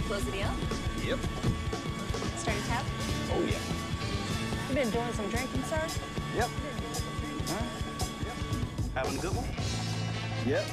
Close the deal? Yep. Start your tab? Oh, yeah. You been doing some drinking, sir? Yep. Huh? Yep. Having a good one? Yep.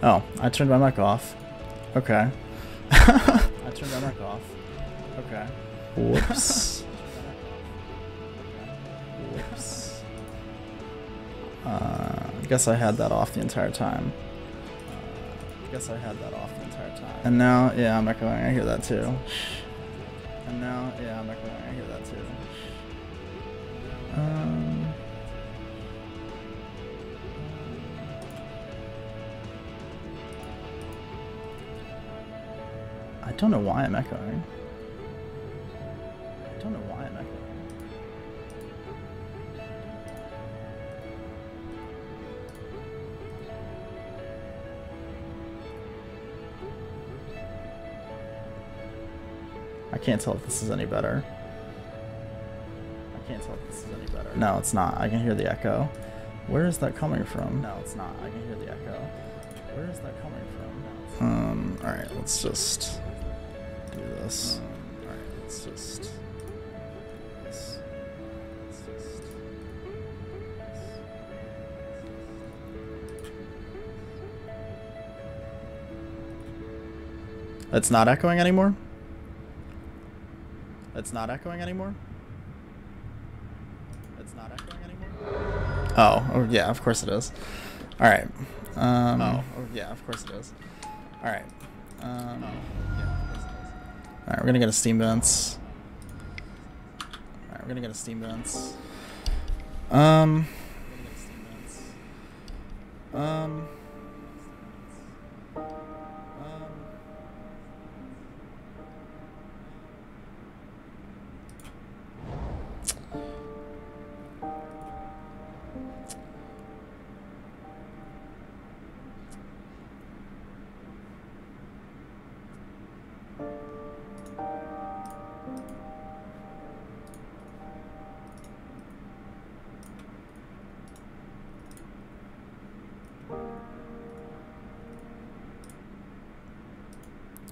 Oh, I turned my mic off. Okay. I turned my mic off. Okay. Whoops. Whoops. I guess I had that off the entire time. And now, yeah, I'm echoing. I hear that too. And now, yeah, I'm echoing. I hear that too. I don't know why I'm echoing. I can't tell if this is any better. No, it's not. I can hear the echo. Where is that coming from? No, it's not. I can hear the echo. Where is that coming from? Alright, let's just do this. It's not echoing anymore? Oh, yeah, of course it is. Alright. Alright, we're gonna get a Steam Vents.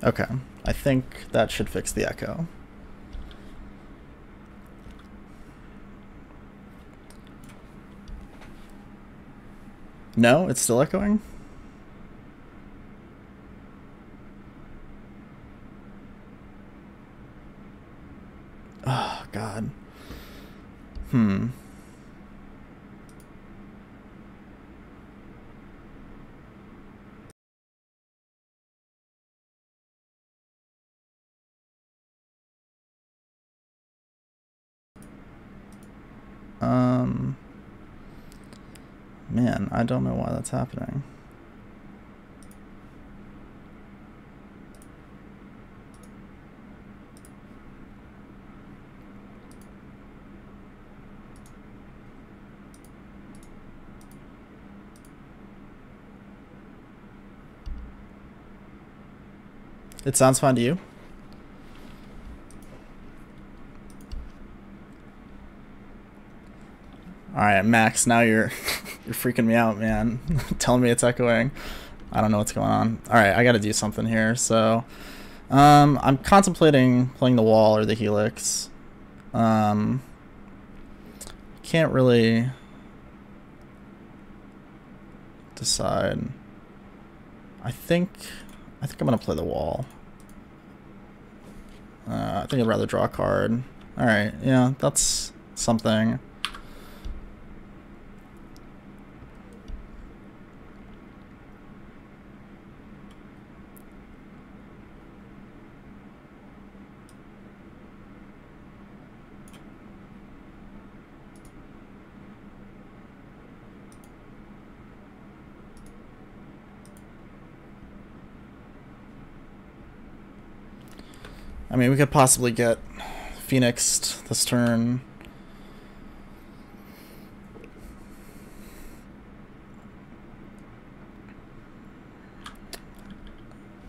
Okay, I think that should fix the echo. No, it's still echoing? Oh, God. Man, I don't know why that's happening. It sounds fine to you? Alright, Max, now you're you're freaking me out, man. Telling me it's echoing. I don't know what's going on. Alright, I gotta do something here. So, I'm contemplating playing the wall or the helix. Can't really decide. I think I'm gonna play the wall. I think I'd rather draw a card. Alright, yeah, that's something. I mean, we could possibly get Phoenixed this turn.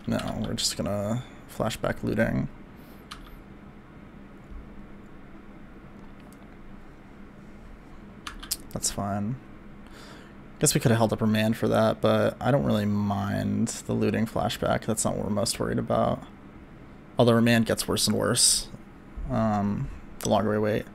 No, we're just gonna flashback looting. That's fine. Guess we could have held up Remand for that, but I don't really mind the looting flashback. That's not what we're most worried about. Although Remand gets worse and worse the longer we wait.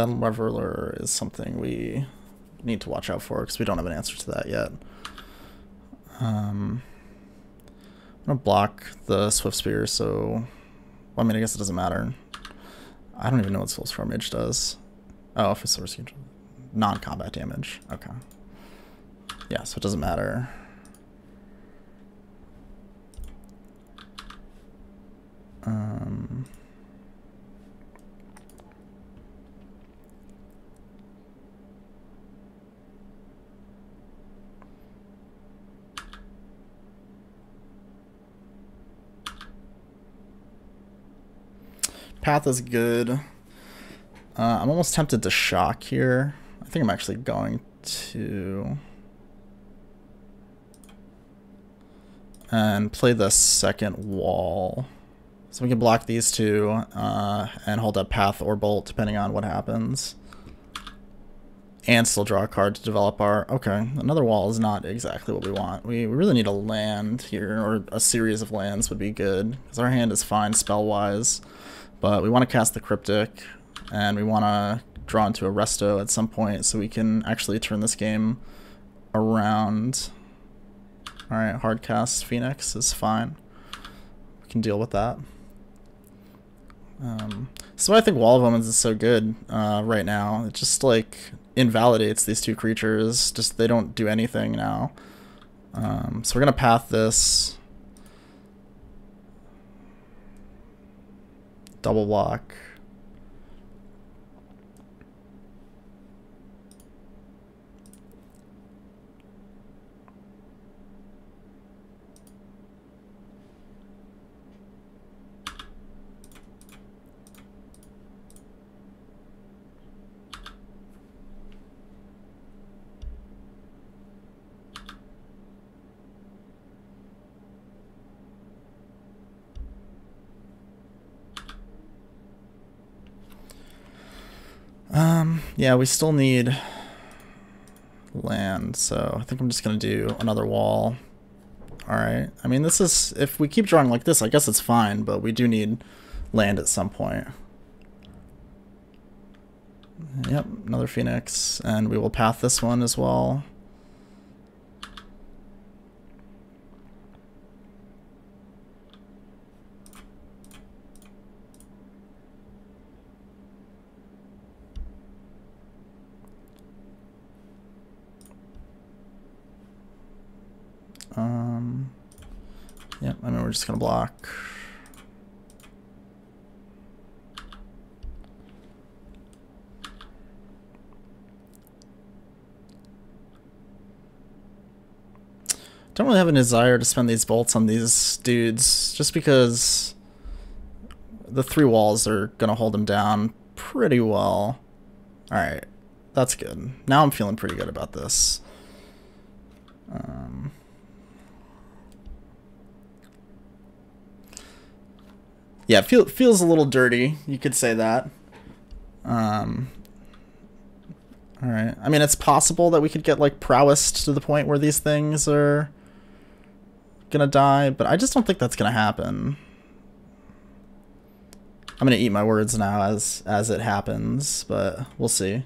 Battle Reveler is something we need to watch out for because we don't have an answer to that yet. I'm gonna block the Swift Spear, so well, I mean, I guess it doesn't matter. I don't even know what Soul Storm Mage does. Oh, if it's source non-combat damage. Okay. Yeah, so it doesn't matter. Path is good. I'm almost tempted to shock here. I think I'm actually going to and play the second wall. So we can block these two and hold up Path or Bolt depending on what happens. And still draw a card to develop our... Okay, another wall is not exactly what we want. We really need a land here, or a series of lands would be good. Because our hand is fine spell-wise. But we want to cast the Cryptic, and we want to draw into a Resto at some point so we can actually turn this game around. Alright, hard cast Phoenix is fine. We can deal with that. So I think Wall of Omens is so good right now. It just like invalidates these two creatures. Just they don't do anything now. So we're gonna path this. Double block. Yeah, we still need land, so I think I'm just gonna do another wall. Alright, I mean this is, if we keep drawing like this, I guess it's fine, but we do need land at some point. Yep, another Phoenix, and we will path this one as well. Yep, I mean we're just gonna block. Don't really have a desire to spend these bolts on these dudes, just because the 3 walls are gonna hold them down pretty well. Alright, that's good. Now I'm feeling pretty good about this. Yeah, feels a little dirty. You could say that. Alright. I mean, it's possible that we could get, like, prowess to the point where these things are gonna die, but I just don't think that's gonna happen. I'm gonna eat my words now as it happens, but we'll see.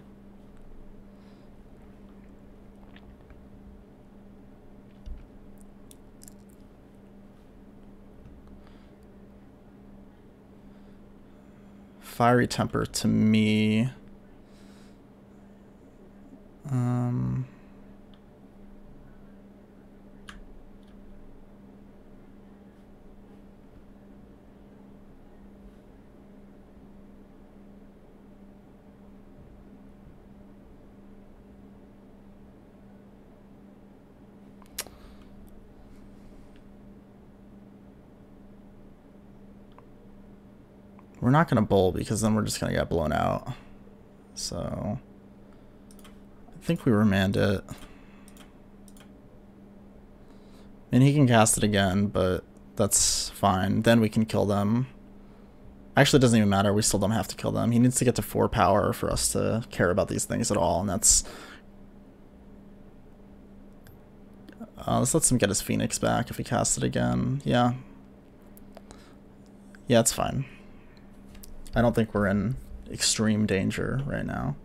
Fiery Temper to me. We're not going to bowl because then we're just going to get blown out. So I think we remand it. And he can cast it again, but that's fine. Then we can kill them. Actually, it doesn't even matter. We still don't have to kill them. He needs to get to 4 power for us to care about these things at all. And that's... let's let him get his Phoenix back if he casts it again. Yeah. Yeah, it's fine. I don't think we're in extreme danger right now.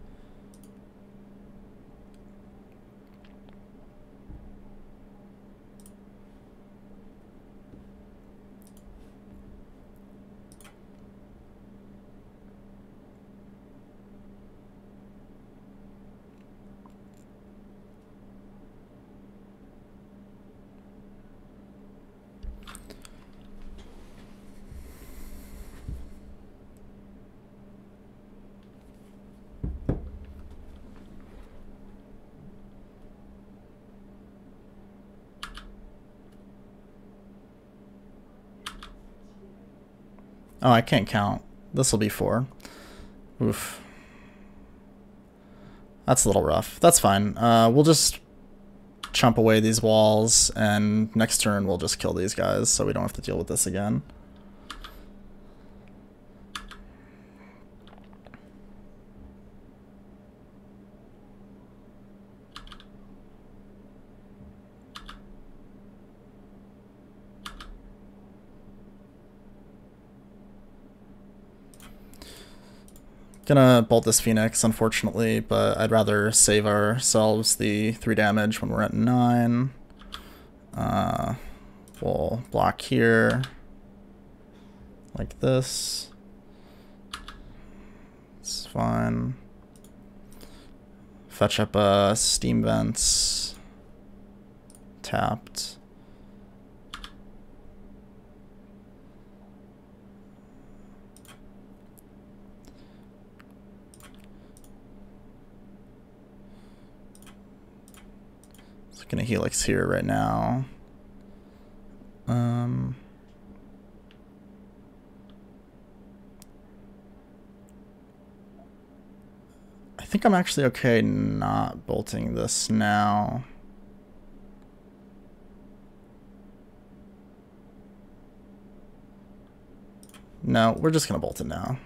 Oh, I can't count. This will be 4. Oof. That's a little rough. That's fine. We'll just chump away these walls, and next turn we'll just kill these guys so we don't have to deal with this again. Gonna bolt this Phoenix, unfortunately, but I'd rather save ourselves the 3 damage when we're at 9. We'll block here, like this. It's fine. Fetch up Steam Vents. Tapped. Gonna Helix here right now. I think I'm actually okay not bolting this now. No, we're just gonna bolt it now.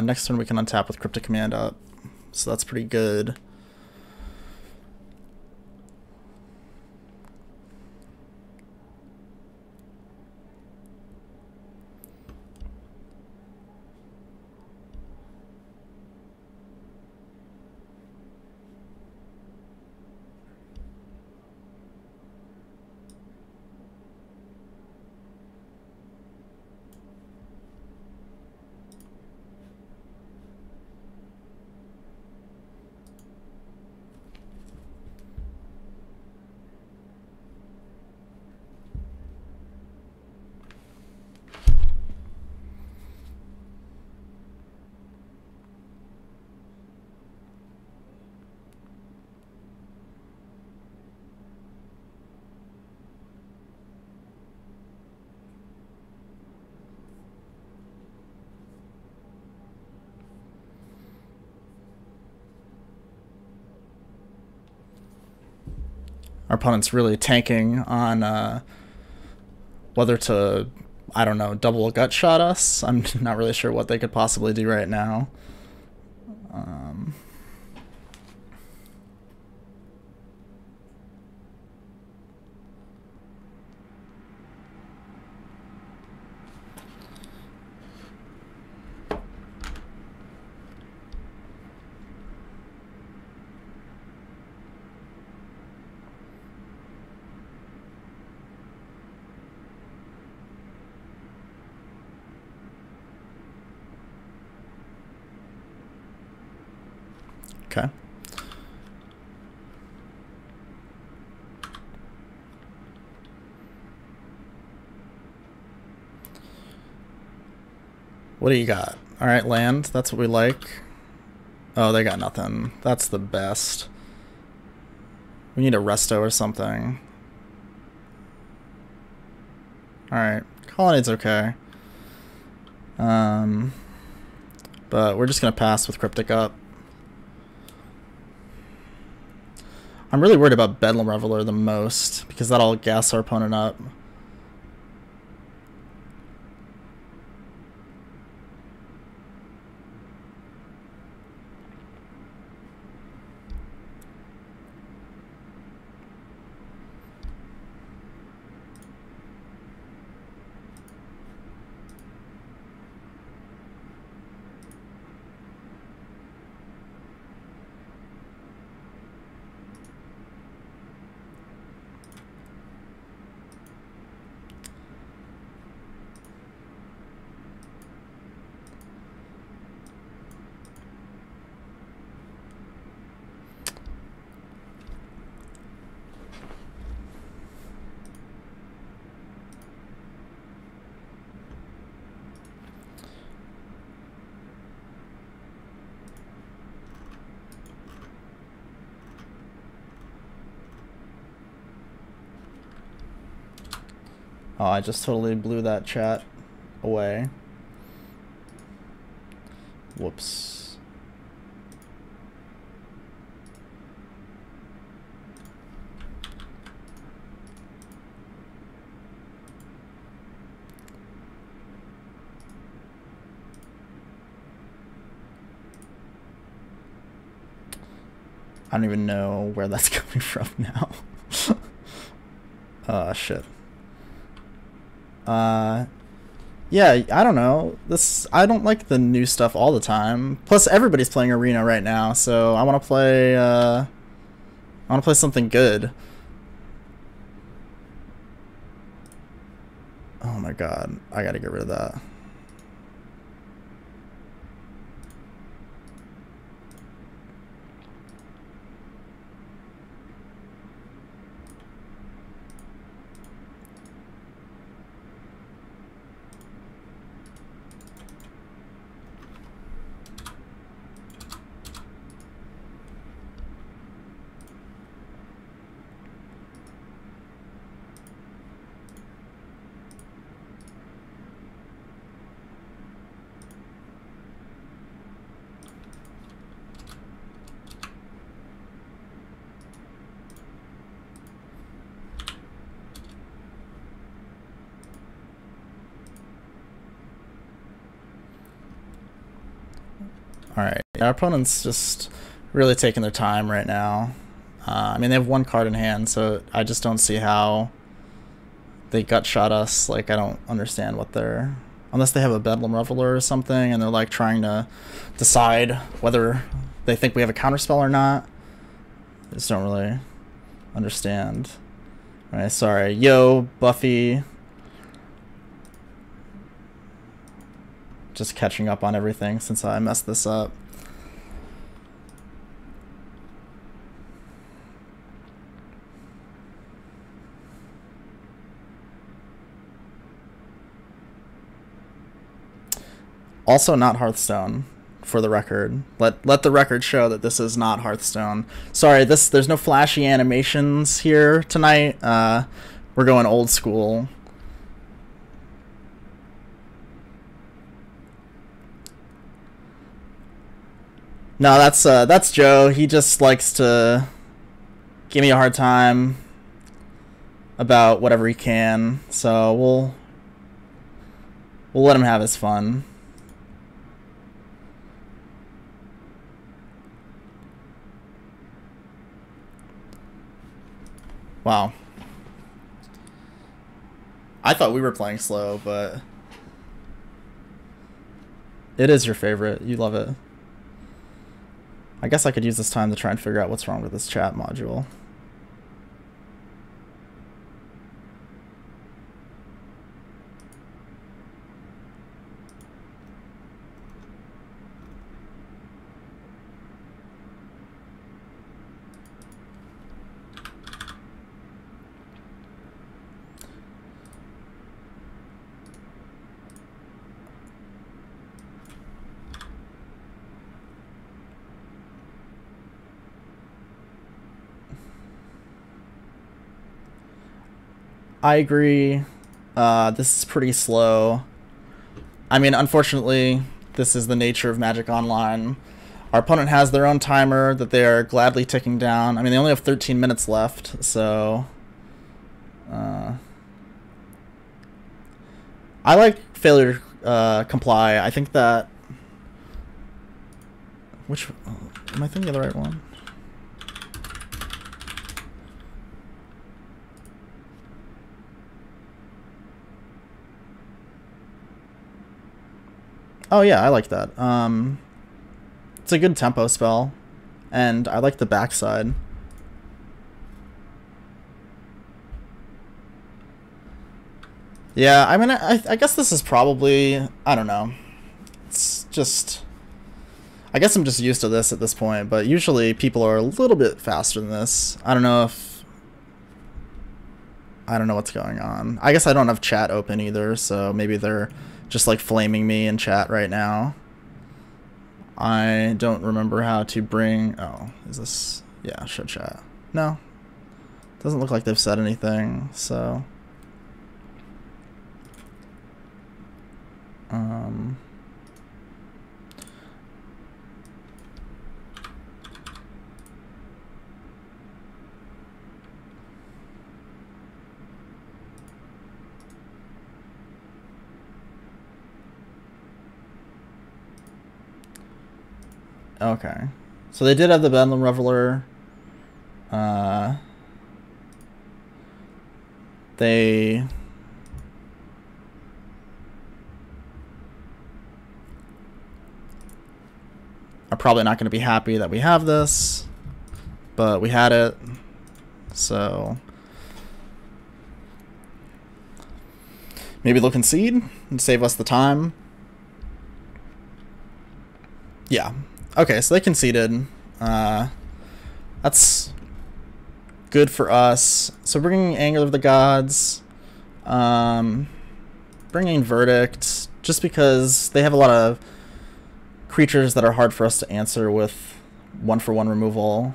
Next turn we can untap with Cryptic Command up, so that's pretty good. Our opponent's really tanking on whether to, I don't know, double gut shot us. I'm not really sure what they could possibly do right now. Okay. What do you got? Alright, land. That's what we like. Oh, they got nothing. That's the best. We need a resto or something. Alright. Colonnade's okay. But we're just gonna pass with Cryptic up. I'm really worried about Bedlam Reveler the most, because that'll gas our opponent up. Oh, I just totally blew that chat away. Whoops. I don't even know where that's coming from now. Shit. Yeah, I don't know. I don't like the new stuff all the time. Plus, everybody's playing Arena right now, so I want to play. I want to play something good. Oh my god, I gotta get rid of that. Alright, our opponent's just really taking their time right now. I mean, they have one card in hand, so I just don't see how they gut shot us. Like, I don't understand what they're... Unless they have a Bedlam Reveler or something, and they're like trying to decide whether they think we have a counterspell or not. I just don't really understand. Alright, sorry. Yo, Buffy. Just catching up on everything since I messed this up. Also not Hearthstone, for the record. Let the record show that this is not Hearthstone. Sorry, there's no flashy animations here tonight. We're going old school. No, that's Joe. He just likes to give me a hard time about whatever he can. So we'll let him have his fun. Wow. I thought we were playing slow, but it is your favorite. You love it. I guess I could use this time to try and figure out what's wrong with this chat module. I agree. This is pretty slow. I mean, unfortunately, this is the nature of Magic Online. Our opponent has their own timer that they are gladly ticking down. I mean, they only have 13 minutes left, so... I like failure to comply. I think that... Which... am I thinking of the right one? Oh yeah, I like that. It's a good tempo spell, and I like the backside. Yeah, I mean, I guess this is probably, I don't know. It's just, I guess I'm just used to this at this point, but usually people are a little bit faster than this. I don't know what's going on. I guess I don't have chat open either, so maybe they're just like flaming me in chat right now. I don't remember how to bring... Oh, is this... Yeah, show chat. No. Doesn't look like they've said anything, so... Okay. So they did have the Bedlam Reveler. They are probably not going to be happy that we have this, but we had it, so maybe they'll concede and save us the time. Yeah. Okay, so they conceded. That's good for us. So bringing Anger of the Gods, bringing Verdict, just because they have a lot of creatures that are hard for us to answer with 1-for-1 removal.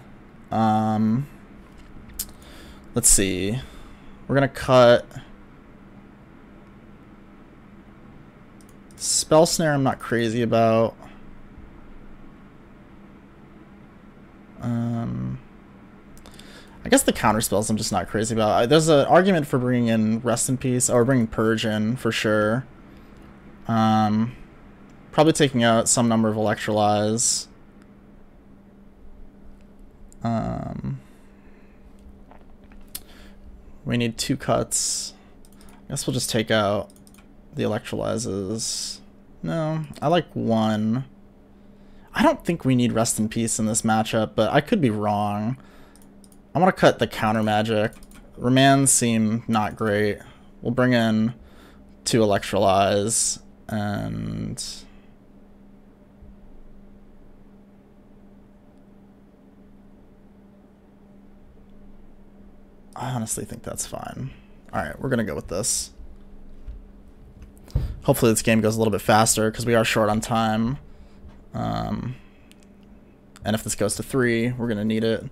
Let's see. We're gonna cut Spell Snare. I'm not crazy about. I guess the counter spells I'm just not crazy about. There's an argument for bringing in Rest in Peace, or bringing Purge in for sure. Probably taking out some number of Electrolyze. We need 2 cuts. I guess we'll just take out the Electrolyzes. No, I like 1. I don't think we need Rest in Peace in this matchup, but I could be wrong. I want to cut the counter magic. Remands seem not great. We'll bring in 2 Electrolyze, and I honestly think that's fine. Alright, we're going to go with this. Hopefully this game goes a little bit faster, because we are short on time. And if this goes to 3, we're going to need it.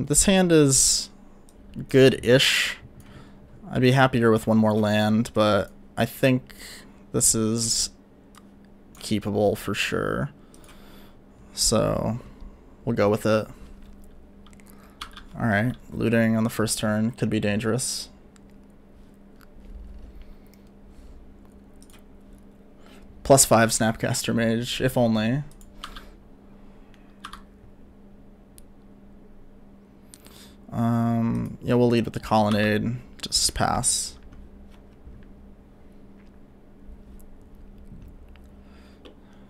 This hand is good-ish. I'd be happier with 1 more land, but I think this is keepable for sure. So we'll go with it. Alright, looting on the first turn could be dangerous. +5 Snapcaster Mage, if only. Yeah, we'll lead with the Colonnade. Just pass.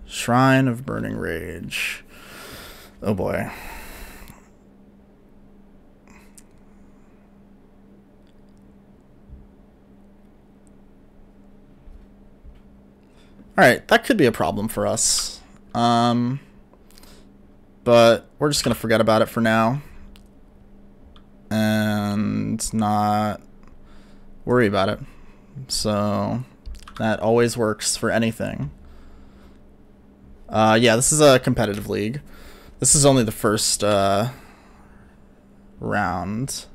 Shrine of Burning Rage. Oh boy. Alright, that could be a problem for us. But we're just going to forget about it for now. And not worry about it. So that always works for anything. Yeah, this is a competitive league. This is only the first round.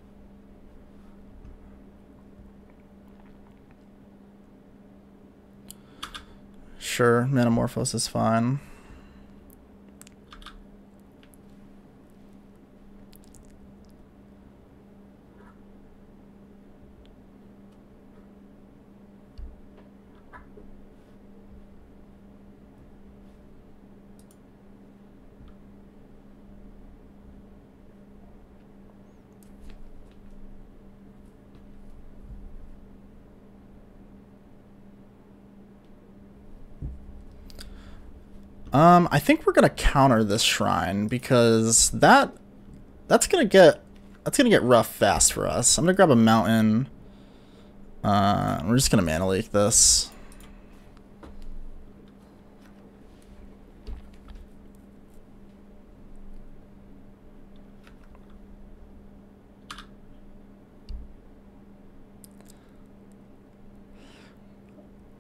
Sure, Metamorphose is fine. I think we're gonna counter this shrine because that's gonna get rough fast for us. I'm gonna grab a mountain. We're just gonna mana leak this.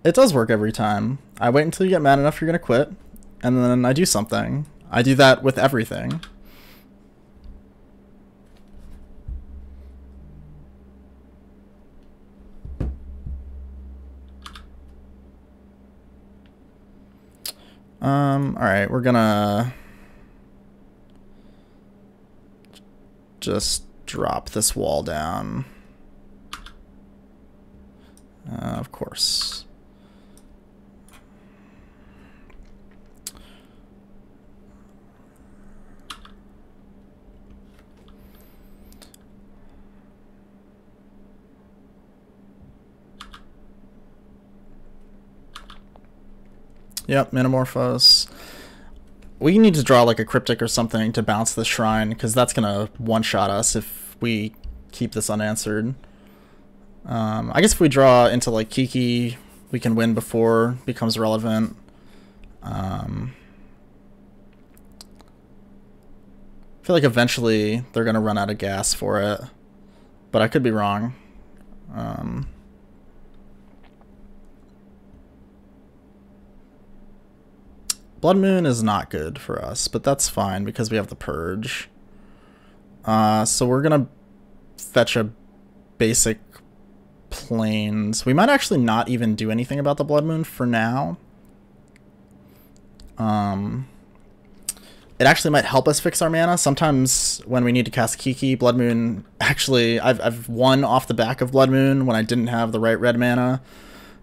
It does work every time. I wait until you get mad enough you're gonna quit. And then I do something. I do that with everything. Alright, we're gonna just drop this wall down. Of course. Yep, Metamorphose. We need to draw like a Cryptic or something to bounce the Shrine, because that's gonna one-shot us if we keep this unanswered. I guess if we draw into like Kiki, we can win before it becomes relevant. I feel like eventually they're gonna run out of gas for it, but I could be wrong. Blood Moon is not good for us, but that's fine because we have the Purge. So we're gonna fetch a basic Plains. We might actually not even do anything about the Blood Moon for now. It actually might help us fix our mana. Sometimes when we need to cast Kiki, Blood Moon, actually, I've won off the back of Blood Moon when I didn't have the right red mana.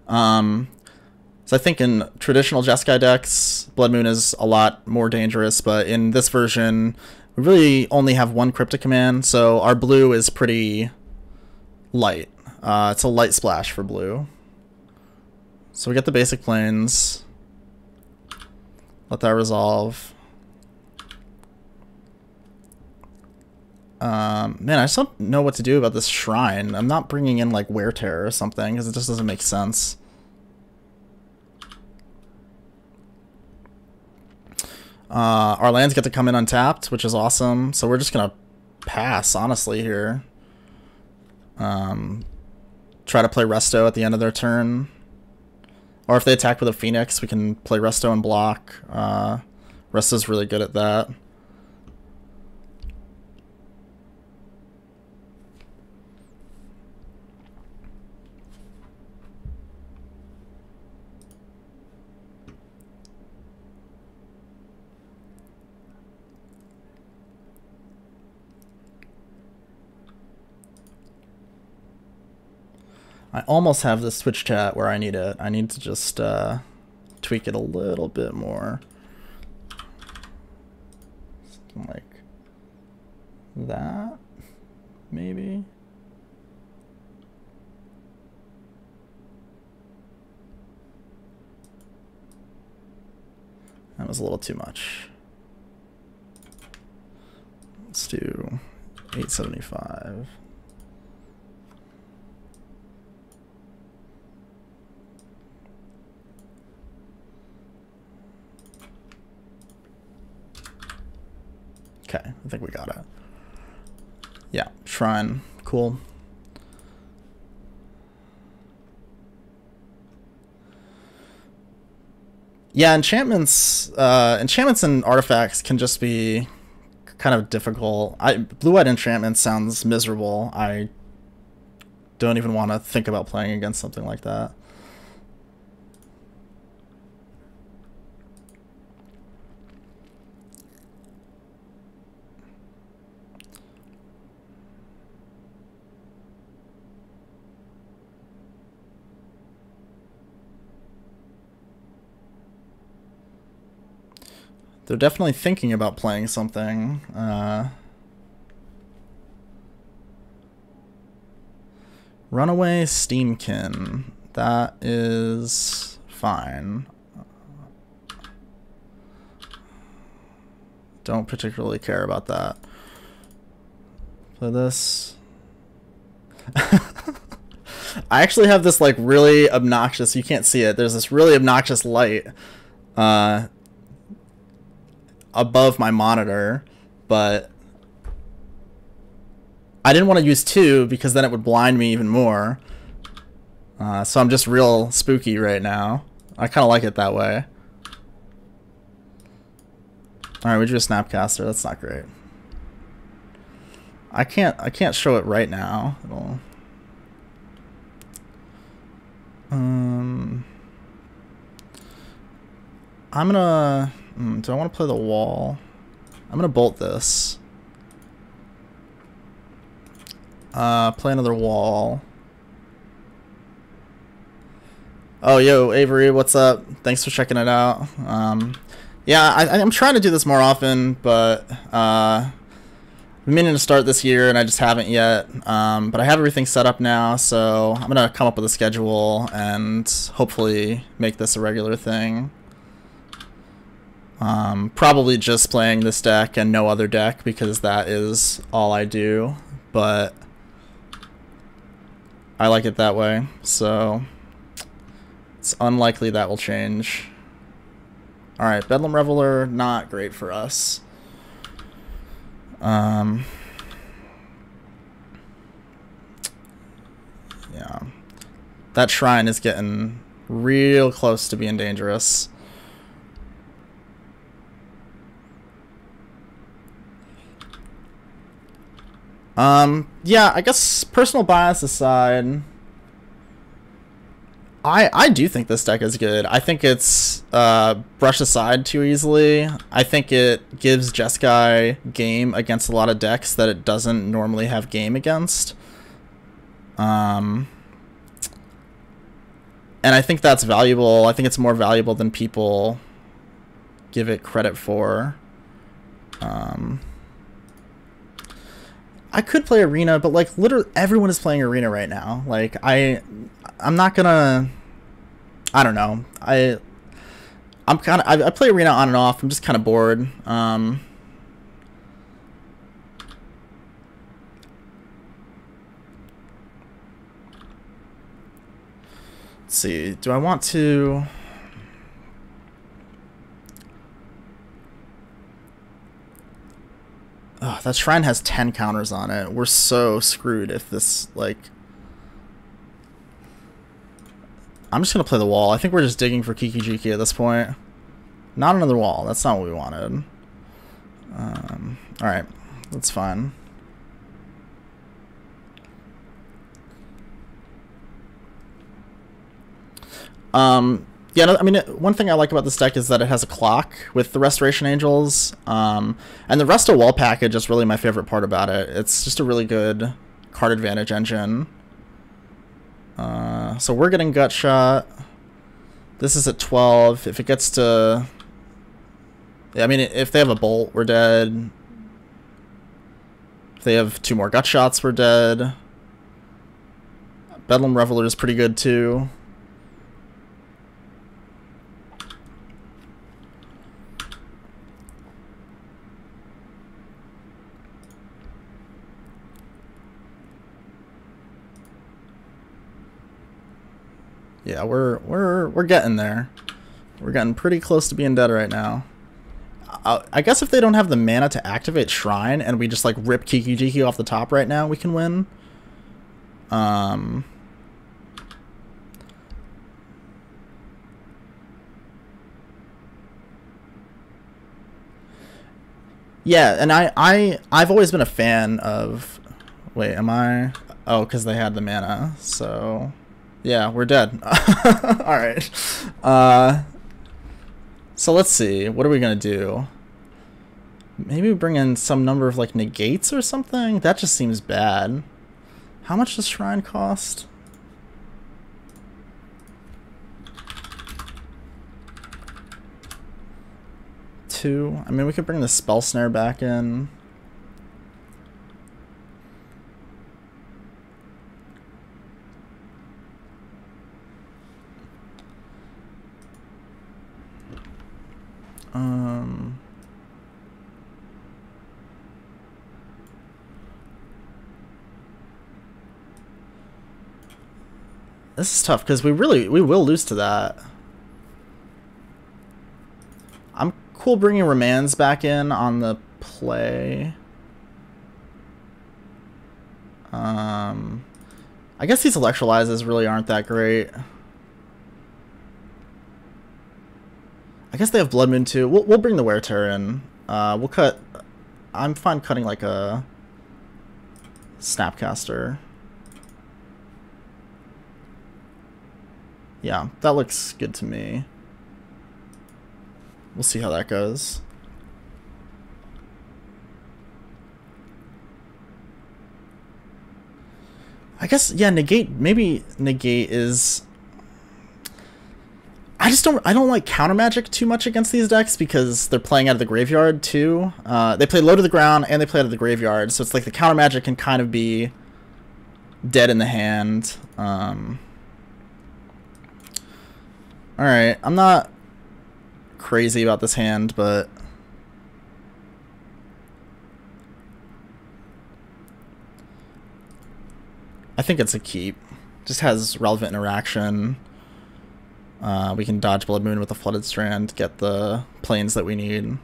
So I think in traditional Jeskai decks, Blood Moon is a lot more dangerous, but in this version, we really only have one Cryptic command, so our blue is pretty light. It's a light splash for blue. So we get the basic Plains. Let that resolve. Man, I just don't know what to do about this Shrine. I'm not bringing in like Wear Terror or something, because it just doesn't make sense. Our lands get to come in untapped, which is awesome. So we're just gonna pass, honestly, here. Try to play Resto at the end of their turn. Or if they attack with a Phoenix, we can play Resto and block. Resto's really good at that. I almost have this Twitch chat where I need it. I need to just tweak it a little bit more. Something like that, maybe. That was a little too much. Let's do 875. Okay, I think we got it. Yeah, Shrine, cool. Yeah, enchantments and artifacts can just be kind of difficult. Blue-white enchantment sounds miserable. I don't even want to think about playing against something like that. They're definitely thinking about playing something. Runaway Steamkin. That is fine. Don't particularly care about that. Play this. I actually have this like really obnoxious, you can't see it, there's this really obnoxious light above my monitor, but I didn't want to use two because then it would blind me even more. So I'm just real spooky right now. I kind of like it that way. Alright, we drew a Snapcaster. That's not great. I can't show it right now. It'll... I'm gonna... do I want to play the wall? I'm gonna bolt this. Play another wall. Oh, yo, Avery, what's up? Thanks for checking it out. Yeah, I'm trying to do this more often, but I'm meaning to start this year, and I just haven't yet. But I have everything set up now, so I'm gonna come up with a schedule and hopefully make this a regular thing. Probably just playing this deck and no other deck, because that is all I do, but I like it that way, so it's unlikely that will change. Alright, Bedlam Reveler, not great for us. Yeah. That shrine is getting real close to being dangerous. Yeah, I guess personal bias aside, I do think this deck is good. I think it's brushed aside too easily. I think it gives Jeskai game against a lot of decks that it doesn't normally have game against. And I think that's valuable. I think it's more valuable than people give it credit for. I could play Arena, but like literally everyone is playing Arena right now. Like I'm not gonna. I don't know. I play Arena on and off. I'm just kind of bored. Let's see. Do I want to? Oh, that shrine has 10 counters on it. We're so screwed if this, like... I'm just going to play the wall. I think we're just digging for Kiki-Jiki at this point. Not another wall. That's not what we wanted. Alright. That's fine. Yeah, I mean, one thing I like about this deck is that it has a clock with the Restoration Angels, and the Resto Wall package is really my favorite part about it. It's just a really good card advantage engine. So we're getting Gut Shot. This is at 12. If it gets to... Yeah, I mean, if they have a Bolt, we're dead. If they have 2 more Gut Shots, we're dead. Bedlam Reveler is pretty good, too. Yeah, we're getting there. We're getting pretty close to being dead right now. I guess if they don't have the mana to activate Shrine and we just like rip Kiki-Jiki off the top right now, we can win. Yeah, and I've always been a fan of... Wait, am I... Oh, because they had the mana, so... Yeah, we're dead. Alright. So let's see. What are we going to do? Maybe bring in some number of, like, negates or something? That just seems bad. How much does Shrine cost? Two. I mean, we could bring the Spell Snare back in. This is tough because we will lose to that. I'm cool bringing Remands back in on the play. I guess these Electrolyzes really aren't that great. I guess they have Blood Moon too. We'll bring the Wear Tear in. We'll cut... I'm fine cutting like a Snapcaster. Yeah, that looks good to me. we'll see how that goes. I guess, yeah, negate, maybe negate is... I don't like counter magic too much against these decks because they're playing out of the graveyard too. They play low to the ground and they play out of the graveyard, so it's like the counter magic can kind of be dead in the hand. Alright, I'm not crazy about this hand, but... I think it's a keep. Just has relevant interaction. We can dodge Blood Moon with a Flooded Strand, get the planes that we need.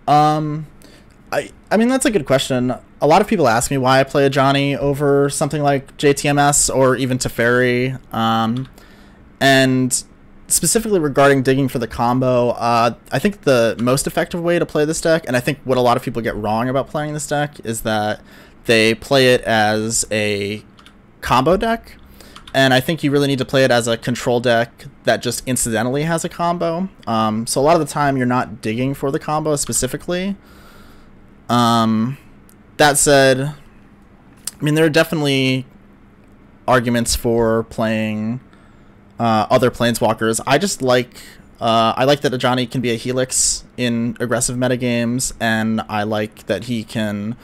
I mean, that's a good question. A lot of people ask me why I play a Johnny over something like JTMS or even Teferi. And specifically regarding digging for the combo, I think the most effective way to play this deck, and I think what a lot of people get wrong about playing this deck, is that they play it as a combo deck. And I think you really need to play it as a control deck that just incidentally has a combo. So a lot of the time you're not digging for the combo specifically. That said, I mean, there are definitely arguments for playing other planeswalkers. I just like I like that Ajani can be a Helix in aggressive metagames, and I like that he can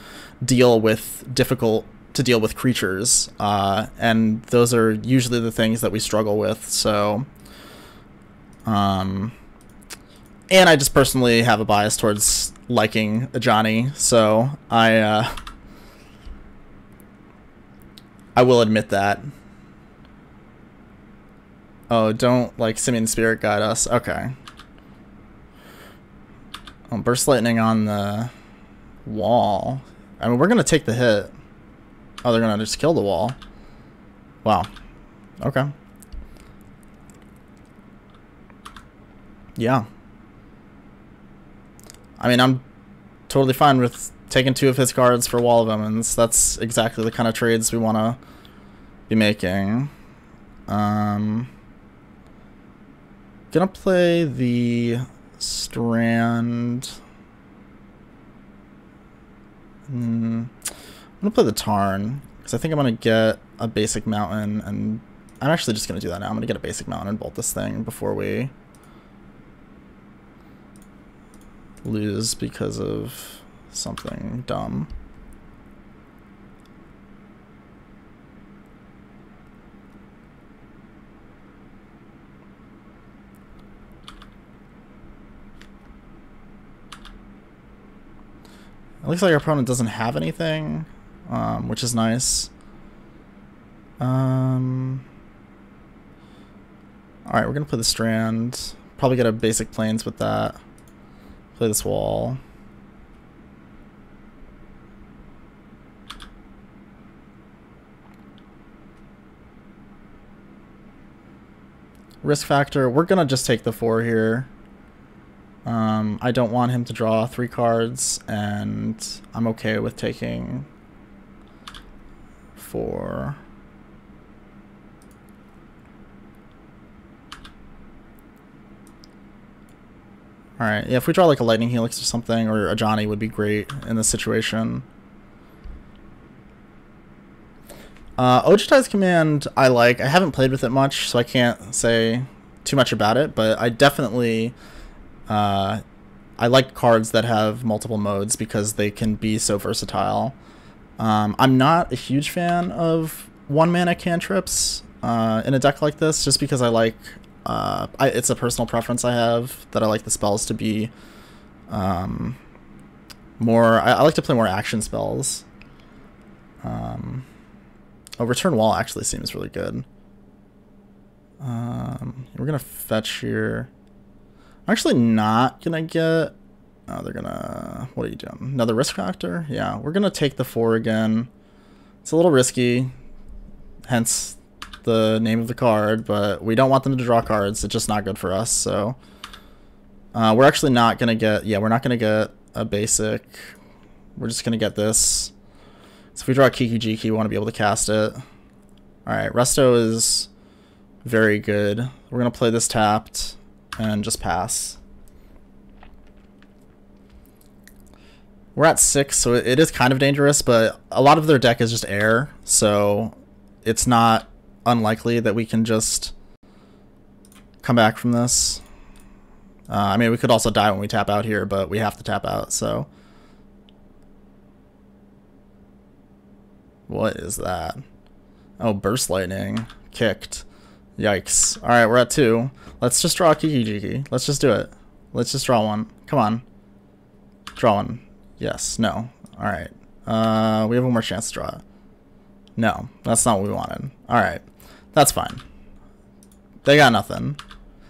deal with difficult to deal with creatures, and those are usually the things that we struggle with. So, and I just personally have a bias towards liking Ajani, so I will admit that. Oh, don't like Simian Spirit Guide us. Okay. Oh, Burst Lightning on the wall. I mean, we're gonna take the hit. Oh, they're gonna just kill the wall. Wow. Okay. Yeah. I mean, I'm totally fine with taking 2 of his cards for Wall of Omens. That's exactly the kind of trades we want to be making. Gonna play the Strand. I'm gonna play the Tarn, because I think I'm gonna get a basic mountain, and I'm actually just gonna do that now. I'm gonna get a basic mountain and bolt this thing before we lose because of something dumb. It looks like our opponent doesn't have anything, which is nice. Alright, we're gonna play the Strand. Probably get a basic planes with that. Play this wall. Risk factor, we're gonna just take the 4 here. I don't want him to draw 3 cards, and I'm okay with taking 4. Alright, yeah, if we draw like a Lightning Helix or something, or a Johnny would be great in this situation. Ojutai's Command I like. I haven't played with it much, so I can't say too much about it, but I definitely... I like cards that have multiple modes because they can be so versatile. I'm not a huge fan of 1-mana cantrips in a deck like this, just because I like... it's a personal preference I have, that I like the spells to be more... I like to play more action spells. Oh, Return Wall actually seems really good. We're going to fetch here. I'm actually not going to get... Oh, they're going to... What are you doing? Another risk factor? Yeah, we're going to take the 4 again. It's a little risky, hence the name of the card, but we don't want them to draw cards. It's just not good for us, so... we're actually not going to get... Yeah, we're not going to get a basic. We're just going to get this. So if we draw a Kiki-Jiki, we want to be able to cast it. Alright, Resto is very good. We're going to play this tapped. and just pass. We're at 6, so it is kind of dangerous, but a lot of their deck is just air, so it's not unlikely that we can just come back from this. I mean, we could also die when we tap out here, but we have to tap out, so. What is that? Oh, burst lightning. Kicked. Yikes. Alright, we're at 2. Let's just draw a Kiki-Jiki. Let's just do it. Let's just draw one. Come on. Draw one. Yes. No. Alright. We have one more chance to draw it. No. That's not what we wanted. Alright. That's fine. They got nothing.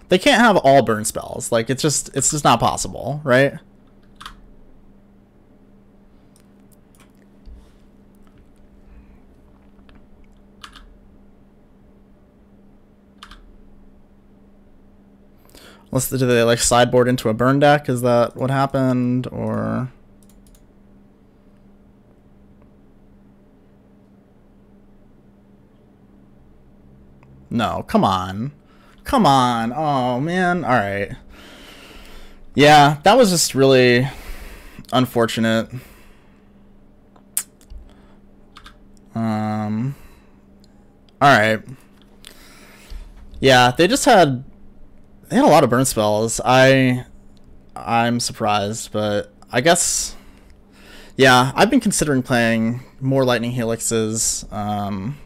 They can't have all burn spells. Like, it's just not possible, right? Did they like sideboard into a burn deck? Is that what happened? Or no, come on. Come on. Oh man. Alright. Yeah, that was just really unfortunate. Alright. Yeah, they had a lot of burn spells. I'm surprised, but I guess, yeah, I've been considering playing more Lightning Helixes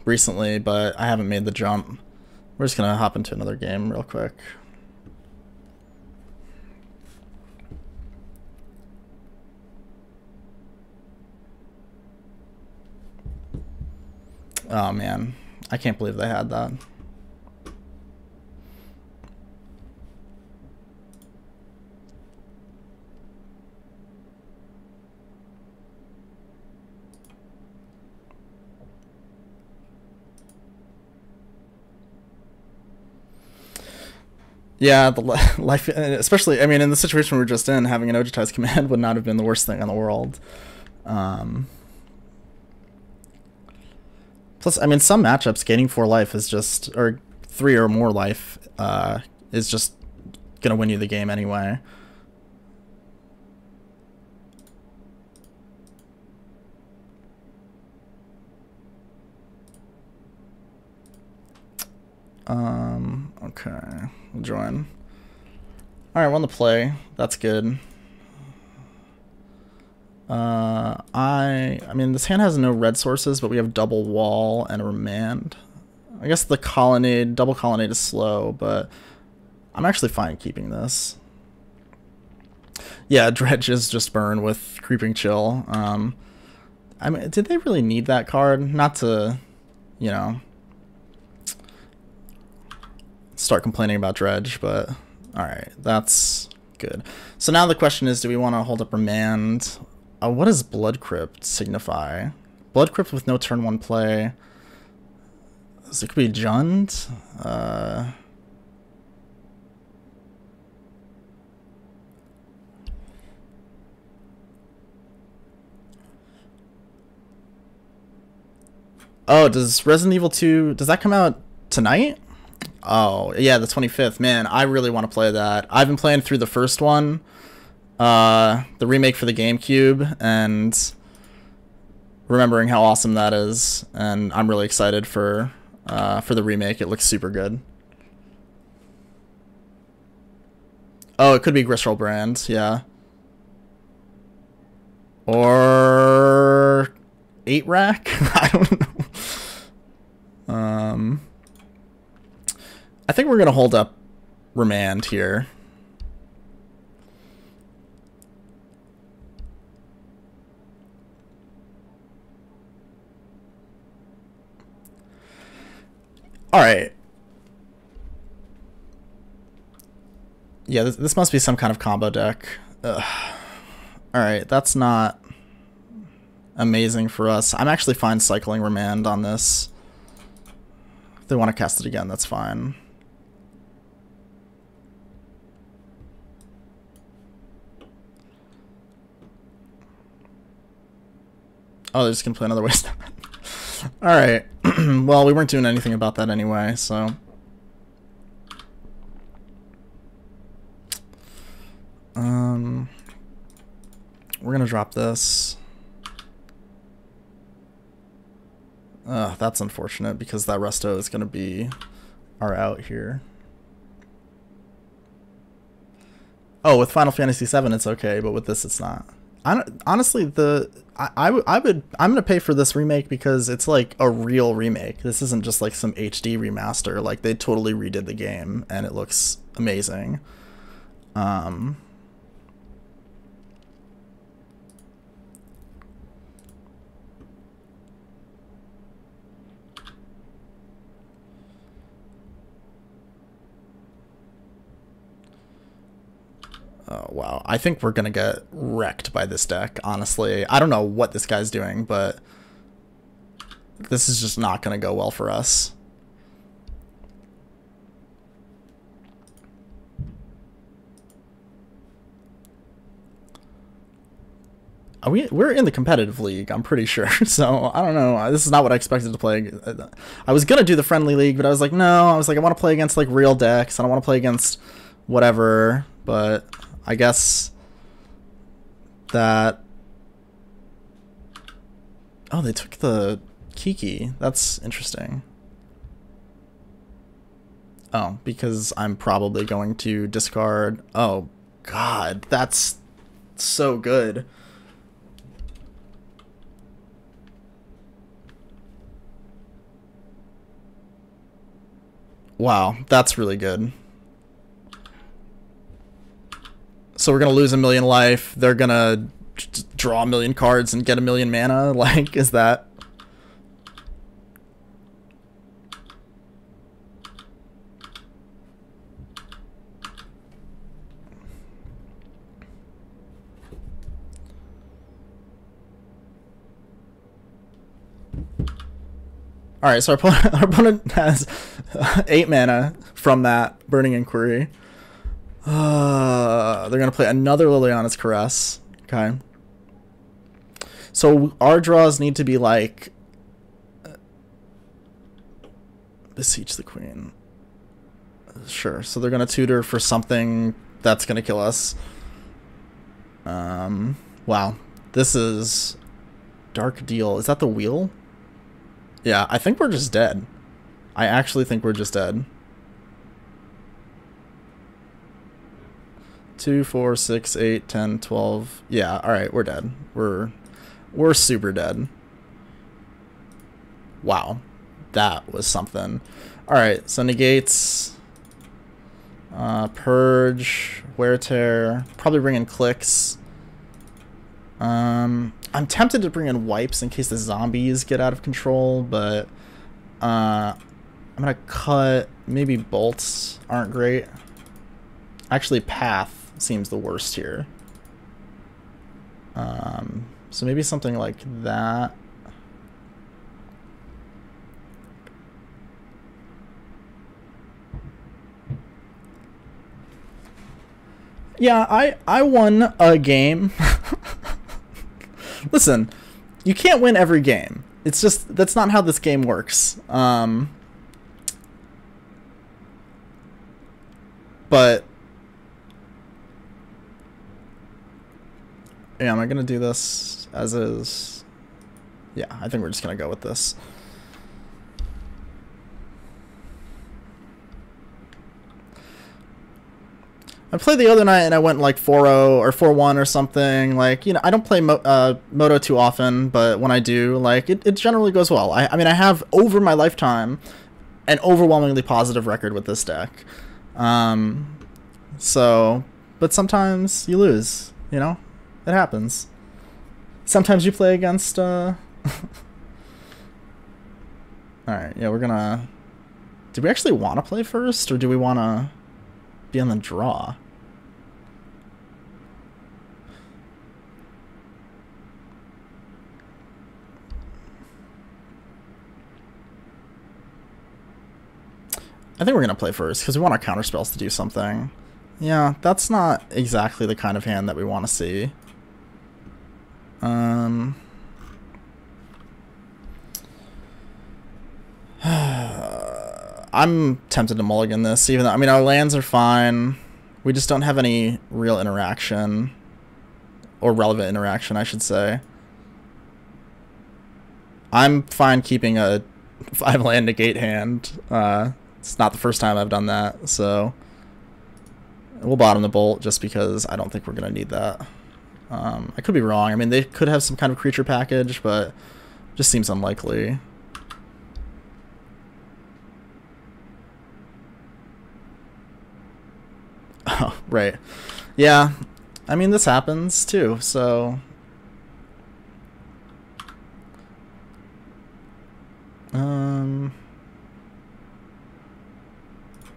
recently, but I haven't made the jump. We're just gonna hop into another game real quick. Oh man, I can't believe they had that. Yeah, the life, especially, I mean, in the situation we were just in, having an Ojutai's command would not have been the worst thing in the world. Plus, I mean, some matchups, gaining 4 life is just, or 3 or more life, is just gonna win you the game anyway. Okay, we'll join. Alright, we're on the play. That's good. I mean, this hand has no red sources, but we have double wall and a remand. I guess the colonnade, double colonnade is slow, but I'm actually fine keeping this. Yeah, Dredge is just burn with Creeping Chill. I mean, did they really need that card? Not to, you know, start complaining about Dredge, but alright, that's good. So now the question is, do we want to hold up Remand? What does Blood Crypt signify? Blood Crypt with no turn 1 play. So it could be Jund. Oh, does Resident Evil 2, does that come out tonight? Oh, yeah, the 25th. Man, I really want to play that. I've been playing through the first one, the remake for the GameCube, and remembering how awesome that is, and I'm really excited for the remake. It looks super good. Oh, it could be Griswold Brand, yeah. Or 8-rack? I don't know. I think we're gonna hold up Remand here. Alright. Yeah, this must be some kind of combo deck. Alright, that's not amazing for us. I'm actually fine cycling Remand on this. If they want to cast it again, that's fine. Oh, they're just gonna play another waste. Alright. Well, we weren't doing anything about that anyway, so. We're gonna drop this. That's unfortunate because that resto is gonna be our out here. Oh, with Final Fantasy VII it's okay, but with this it's not. Honestly, I'm gonna pay for this remake because it's like a real remake. This isn't just like some HD remaster. Like they totally redid the game and it looks amazing. Oh, wow. I think we're going to get wrecked by this deck, honestly. I don't know what this guy's doing, but this is just not going to go well for us. We're in the competitive league, I'm pretty sure. So, I don't know. This is not what I expected to play. I was going to do the friendly league, but I was like, no. I was like, I want to play against like real decks. I don't want to play against whatever, but I guess that... Oh, they took the Kiki. That's interesting. Oh, because I'm probably going to discard... Oh, God. That's so good. Wow, that's really good. So we're going to lose 1,000,000 life. They're going to draw 1,000,000 cards and get 1,000,000 mana. Like, is that... Alright, so our opponent has 8 mana from that Burning Inquiry. They're going to play another Liliana's Caress. Okay. So our draws need to be like... Beseech the Queen. Sure. So they're going to tutor for something that's going to kill us. Wow. This is... Dark Deal. Is that the wheel? Yeah, I think we're just dead. I actually think we're just dead. 2, 4, 6, 8, 10, 12. Yeah, alright, we're dead. We're super dead. Wow. That was something. Alright, so negates. Purge. Wear Tear. Probably bring in clicks. I'm tempted to bring in wipes in case the zombies get out of control, but I'm gonna cut. Maybe bolts aren't great. Actually, path seems the worst here. So maybe something like that. Yeah, I won a game. Listen, you can't win every game. It's just, that's not how this game works. But yeah, am I gonna do this as is? Yeah, I think we're just gonna go with this. I played the other night and I went like 4-0 or 4-1 or something. Like, you know, I don't play Moto too often, but when I do, like, it generally goes well. I mean, I have, over my lifetime, an overwhelmingly positive record with this deck. So, but sometimes you lose, you know? It happens. Sometimes you play against, Alright, yeah, we're gonna... Do we actually want to play first, or do we want to be on the draw? I think we're going to play first, because we want our counterspells to do something. Yeah, that's not exactly the kind of hand that we want to see. I'm tempted to mulligan this, even though, I mean, our lands are fine. We just don't have any real interaction, or relevant interaction, I should say. I'm fine keeping a 5-land negate hand. It's not the first time I've done that, so we'll bottom the bolt just because I don't think we're going to need that. I could be wrong. I mean, they could have some kind of creature package, but just seems unlikely. Oh, right. Yeah. I mean, this happens too, so...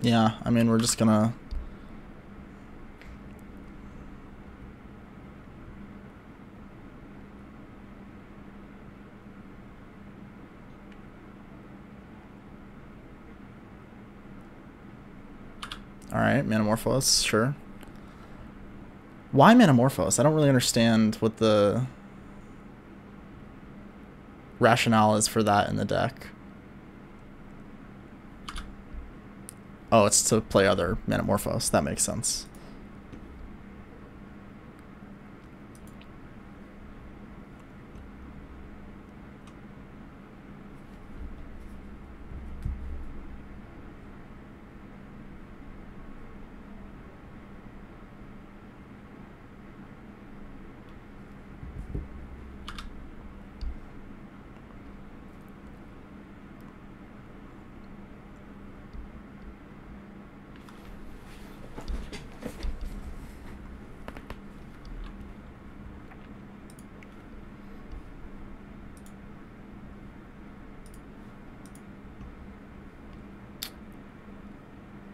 Yeah, I mean, we're just gonna... Alright, Manamorphose, sure. Why Manamorphose? I don't really understand what the rationale is for that in the deck. Oh, it's to play other Manamorphose. That makes sense.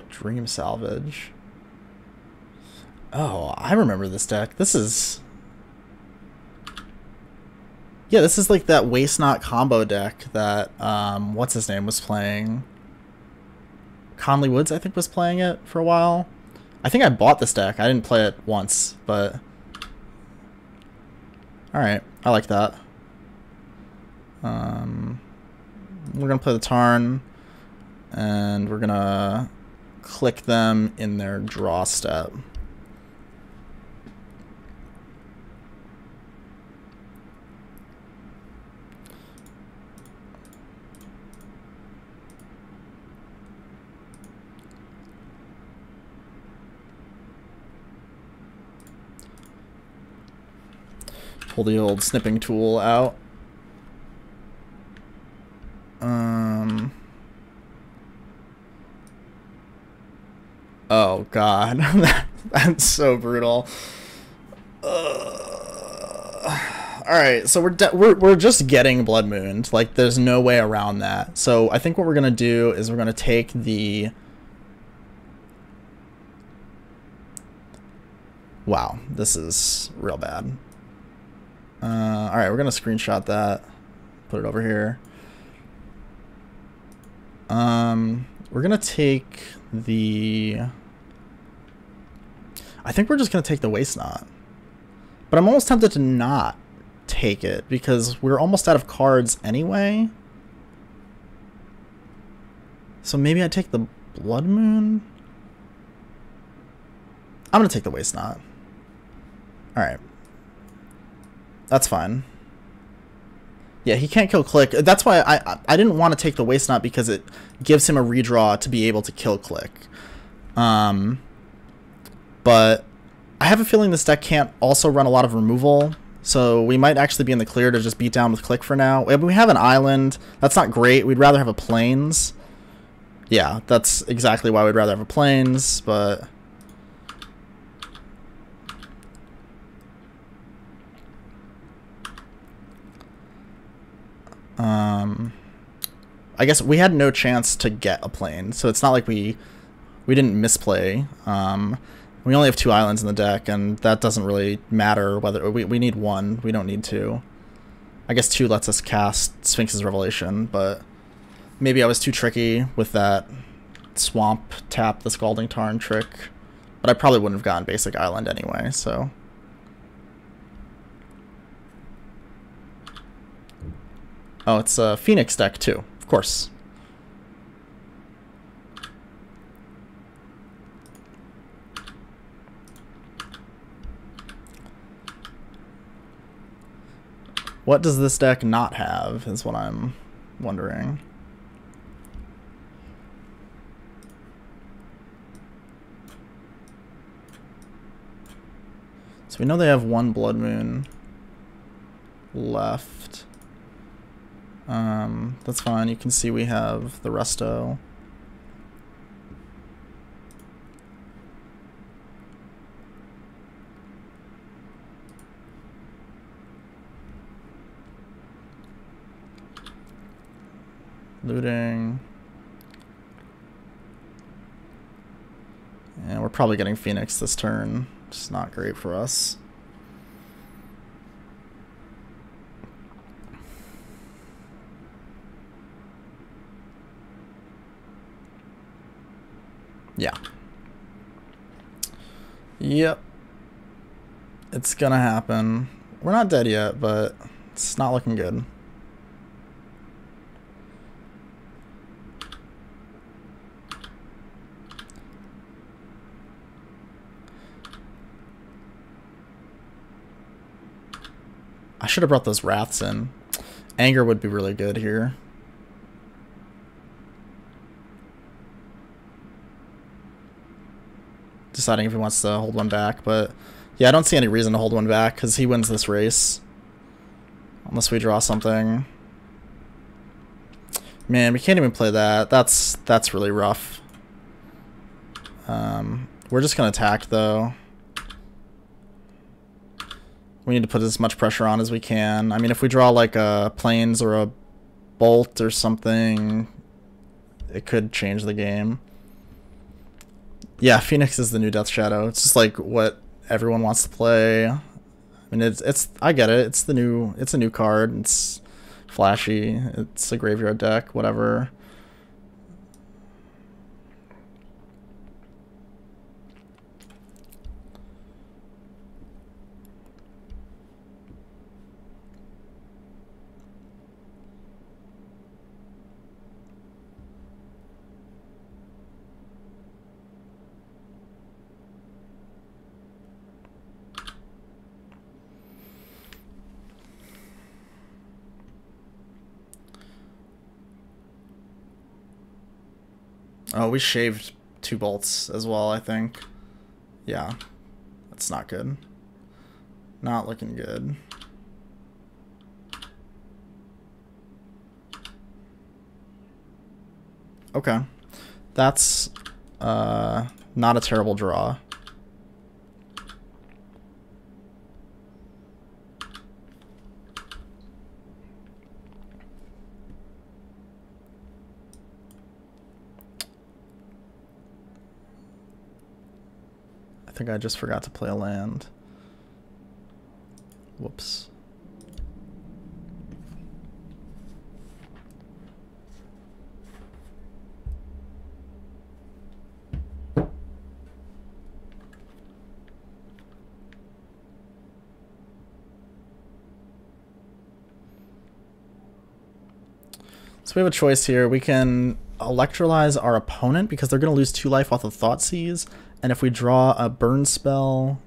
Dream Salvage. Oh, I remember this deck. This is... Yeah, this is like that Waste Not combo deck that, what's his name was playing. Conley Woods, I think, was playing it for a while. I think I bought this deck. I didn't play it once, but... Alright, I like that. We're gonna play the Tarn, and we're gonna click them in their draw step. Pull the old snipping tool out. Oh god, that's so brutal. Alright, so we're just getting Blood Mooned. Like, there's no way around that. So I think what we're gonna do is we're gonna take the... Wow, this is real bad. Alright, we're gonna screenshot that. Put it over here. We're gonna take the... I think we're just gonna take the Waste Not. But I'm almost tempted to not take it, because we're almost out of cards anyway. So maybe I take the Blood Moon? I'm gonna take the Waste Not. Alright. That's fine. Yeah, he can't kill Click. That's why I didn't want to take the Waste Not, because it gives him a redraw to be able to kill Click. But I have a feeling this deck can't also run a lot of removal, so we might actually be in the clear to just beat down with Click for now. We have an island. That's not great. We'd rather have a Plains. Yeah, that's exactly why we'd rather have a Plains, but... I guess we had no chance to get a plane, so it's not like we didn't misplay. We only have 2 islands in the deck, and that doesn't really matter whether we need 1. We don't need 2. I guess 2 lets us cast Sphinx's Revelation, but maybe I was too tricky with that swamp tap the Scalding Tarn trick. But I probably wouldn't have gotten basic island anyway, so... Oh, it's a Phoenix deck too, of course. What does this deck not have is what I'm wondering. So we know they have one Blood Moon left. That's fine. You can see we have the resto. Looting. And we're probably getting Phoenix this turn. It's not great for us. Yeah. Yep. It's gonna happen. We're not dead yet, but it's not looking good. I should have brought those Wraths in. Anger would be really good here. Deciding if he wants to hold one back, but yeah, I don't see any reason to hold one back because he wins this race. Unless we draw something. Man, we can't even play that. That's really rough. We're just gonna attack though. We need to put as much pressure on as we can. I mean, if we draw like a Plains or a Bolt or something, it could change the game. Yeah, Phoenix is the new Death Shadow. It's just like what everyone wants to play. I mean, it's I get it. It's a new card. It's flashy. It's a graveyard deck, whatever. Oh, we shaved 2 bolts as well, I think. Yeah, that's not good. Not looking good. Okay. That's not a terrible draw. I think I just forgot to play a land. Whoops. So we have a choice here. We can electrolyze our opponent because they're going to lose 2 life off of Thoughtseize. And if we draw a burn spell,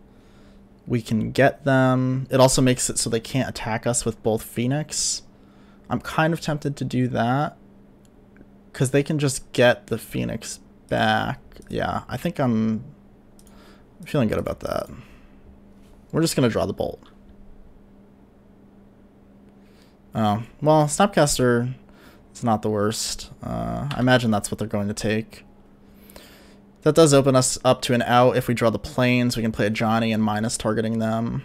we can get them. It also makes it so they can't attack us with both Phoenix. I'm kind of tempted to do that because they can just get the Phoenix back. Yeah, I think I'm feeling good about that. We're just going to draw the Bolt. Oh, well, Snapcaster is not the worst. I imagine that's what they're going to take. That does open us up to an out. If we draw the Plains, we can play a Johnny and minus targeting them.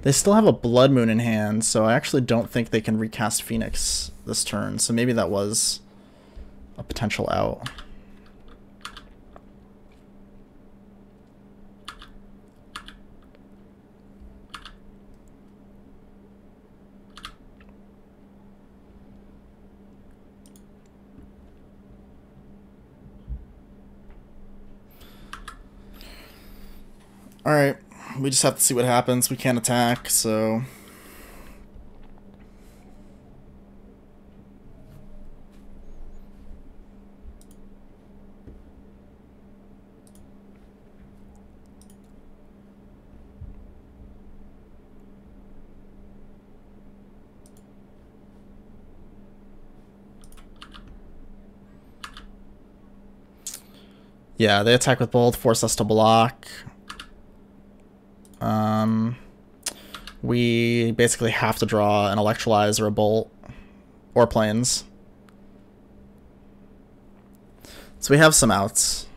They still have a Blood Moon in hand, so I actually don't think they can recast Phoenix this turn. So maybe that was a potential out. Alright, we just have to see what happens. We can't attack, so... Yeah, they attack with both, force us to block. We basically have to draw an Electrolyze or a Bolt. Or Plains. So we have some outs.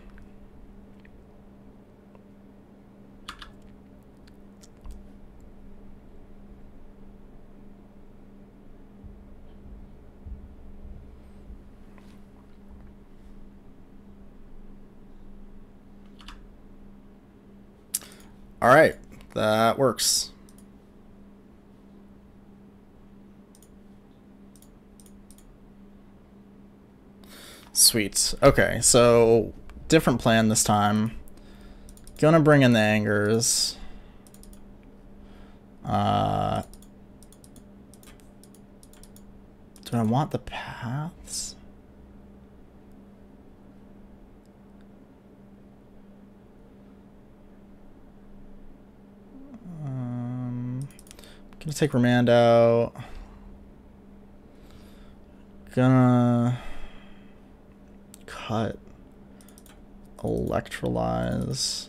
All right, that works. Sweet. Okay, so different plan this time. Gonna bring in the Angers. Do I want the paths? Gonna take Remand out. Gonna cut. Electrolyze.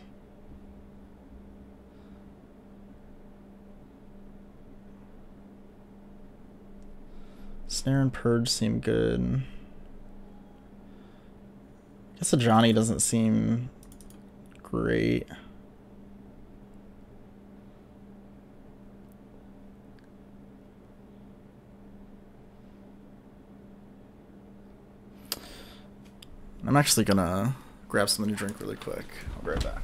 Snare and Purge seem good. I guess a Johnny doesn't seem great. I'm actually gonna grab something to drink really quick. I'll be right back.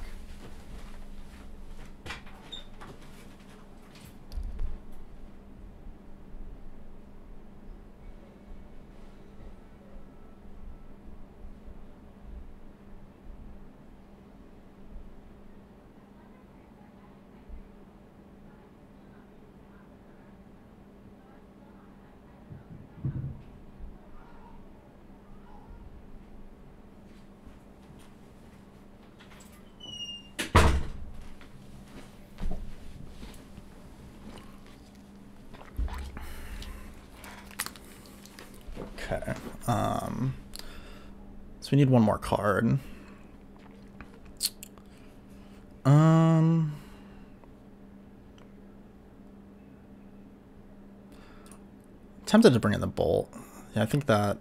Okay. So we need one more card. Tempted to bring in the Bolt. Yeah, I think that...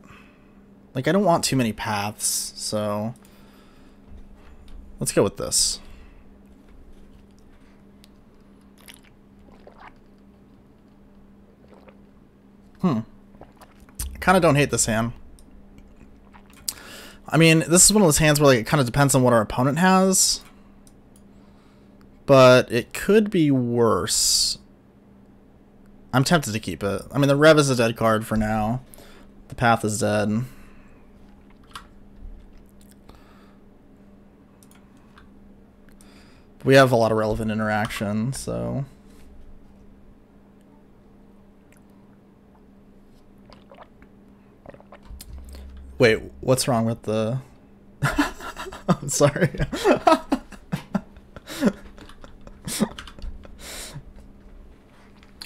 Like, I don't want too many paths, so... Let's go with this. I kind of don't hate this hand. I mean, this is one of those hands where like, it kind of depends on what our opponent has. But it could be worse. I'm tempted to keep it. I mean, the Rev is a dead card for now. The Path is dead. We have a lot of relevant interaction, so... Wait, what's wrong with the... I'm sorry.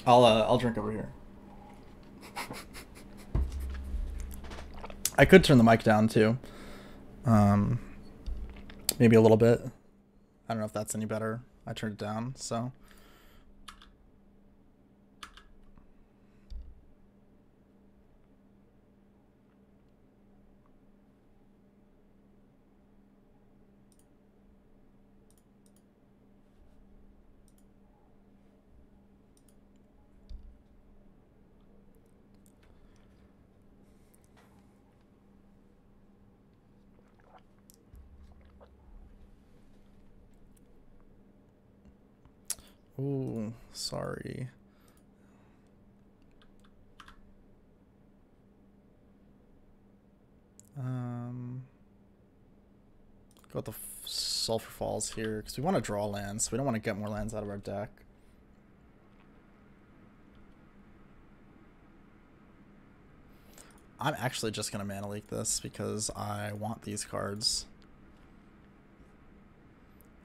I'll drink over here. I could turn the mic down too. Maybe a little bit. I don't know if that's any better. I turned it down, so... Ooh, sorry. Go with the Sulphur Falls here, because we want to draw lands, so we don't want to get more lands out of our deck. I'm actually just going to Mana Leak this, because I want these cards.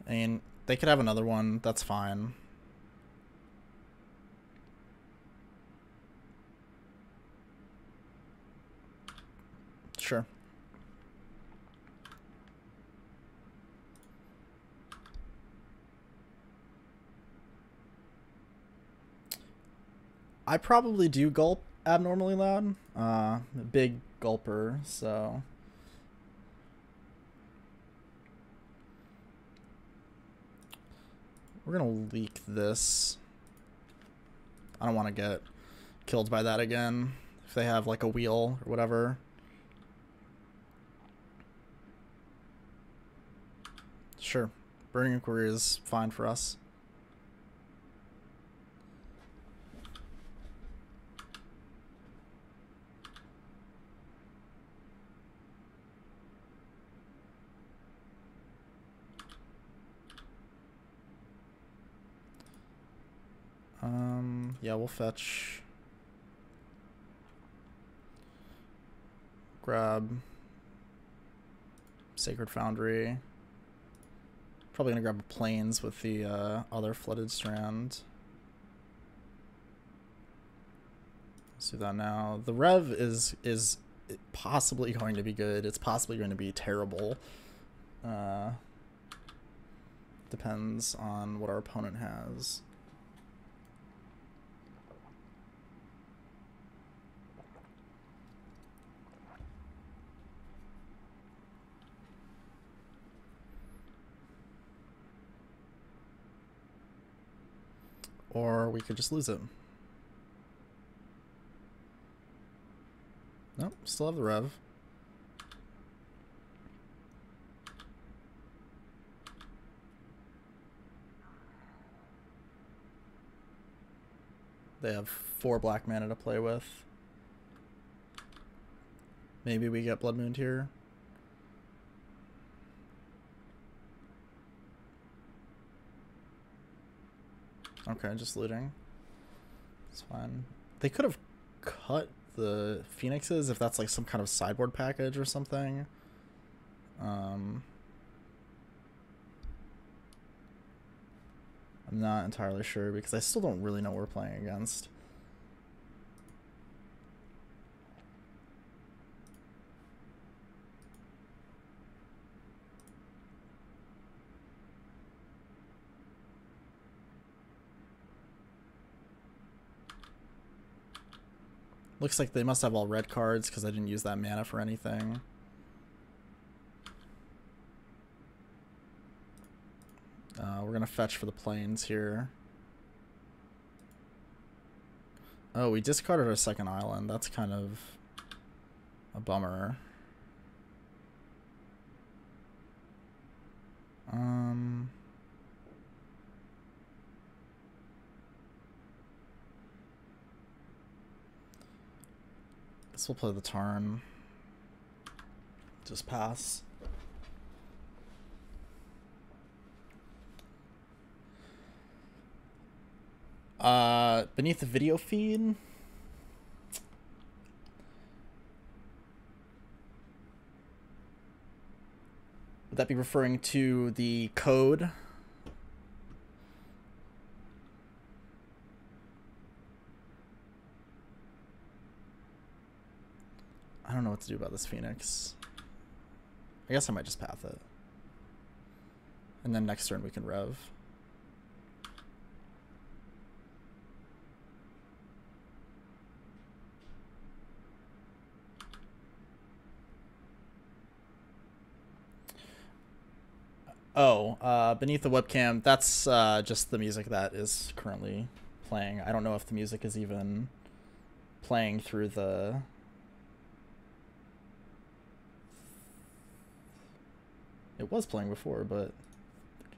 I mean, they could have another one, that's fine. Sure. I probably do gulp abnormally loud. Big gulper, so. We're gonna leak this. I don't want to get killed by that again. If they have like a wheel or whatever. Sure. Burning Inquiry is fine for us. Yeah, we'll fetch. Grab Sacred Foundry. Probably gonna grab a Plains with the other Flooded Strand. Let's do that now. The Rev is possibly going to be good. It's possibly going to be terrible. Depends on what our opponent has. Or we could just lose it. Nope, still have the Rev. They have 4 black mana to play with. Maybe we get Blood Moon here. Okay, just looting. It's fine. They could have cut the Phoenixes if that's like some kind of sideboard package or something. I'm not entirely sure because I still don't really know what we're playing against. Looks like they must have all red cards because I didn't use that mana for anything. We're going to fetch for the Plains here. Oh, we discarded our second island. That's kind of a bummer. Guess we'll play the Tarn. Just pass. Beneath the video feed. Would that be referring to the code? I don't know what to do about this Phoenix. I guess I might just path it. And then next turn we can rev. Oh, beneath the webcam, that's just the music that is currently playing. I don't know if the music is even playing through the... It was playing before, but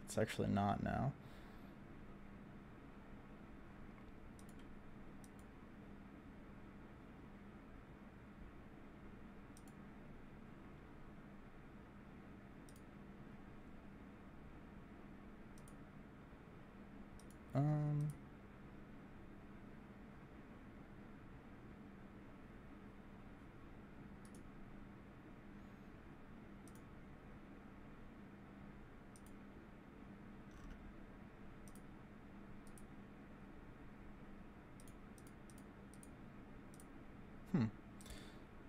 it's actually not now.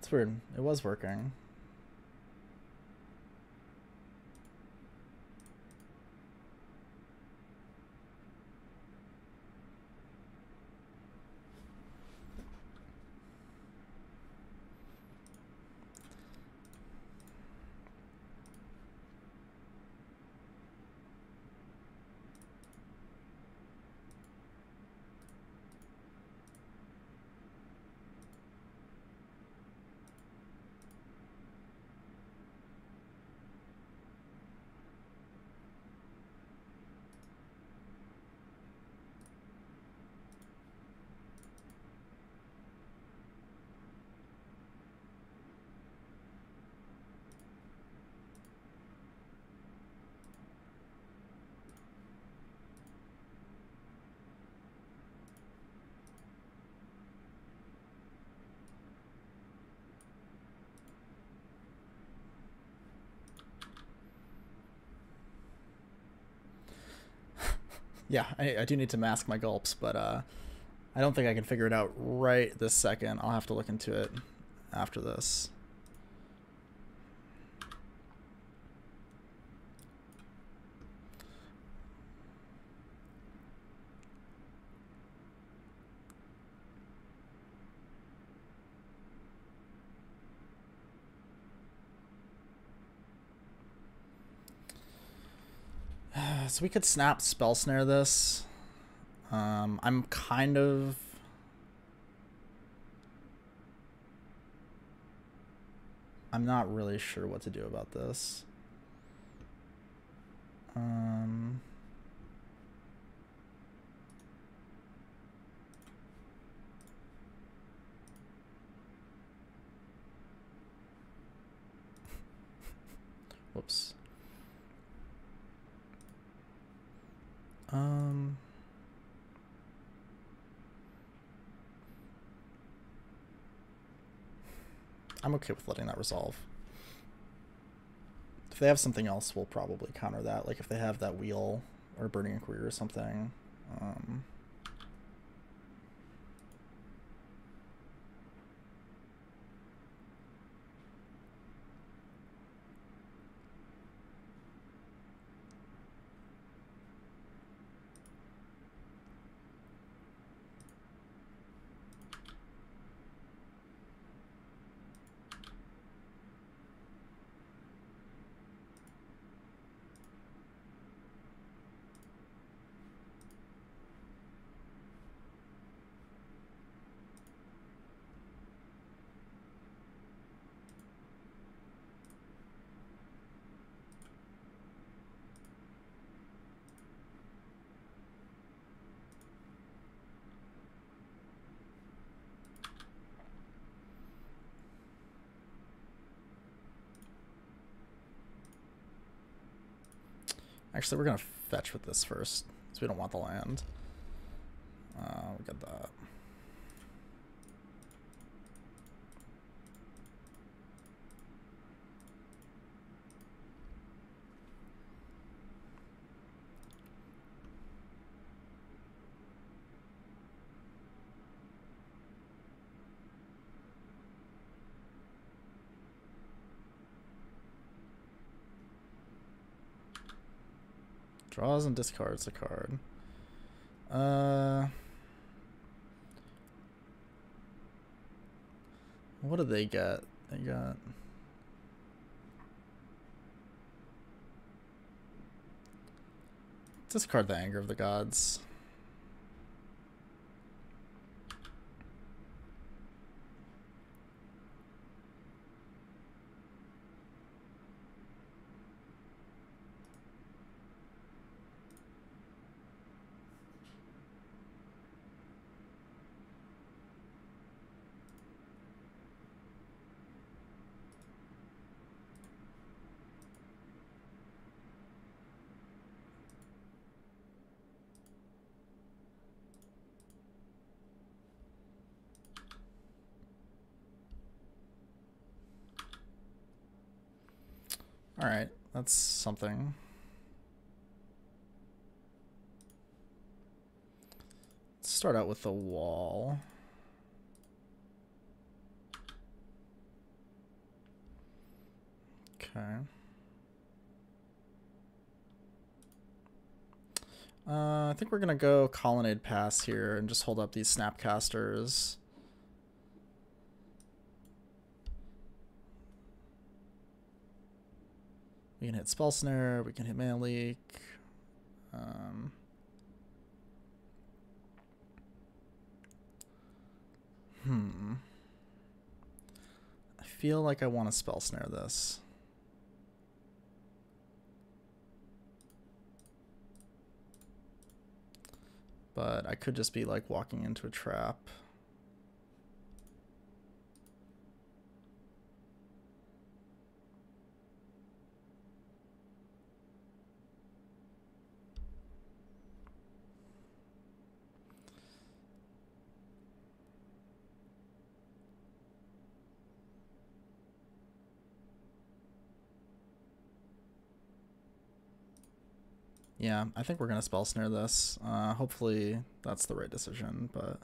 It's weird. It was working. Yeah, I do need to mask my gulps, but I don't think I can figure it out right this second. I'll have to look into it after this. So we could snap spell snare this. I'm kind of... I'm not really sure what to do about this. Whoops. I'm okay with letting that resolve. If they have something else, we'll probably counter that. Like if they have that wheel or burning inquiry or something. Actually, we're going to fetch with this first, because we don't want the land. We got that. Draws and discards a card. What do they get? They got... Discard the Anger of the Gods. Alright, that's something. Let's start out with the wall. Okay. I think we're gonna go Colonnade Pass here and just hold up these Snapcasters. We can hit Spell Snare, we can hit Mana Leak. I feel like I want to Spell Snare this. But I could just be like walking into a trap. Yeah, I think we're gonna spell snare this. Hopefully that's the right decision, but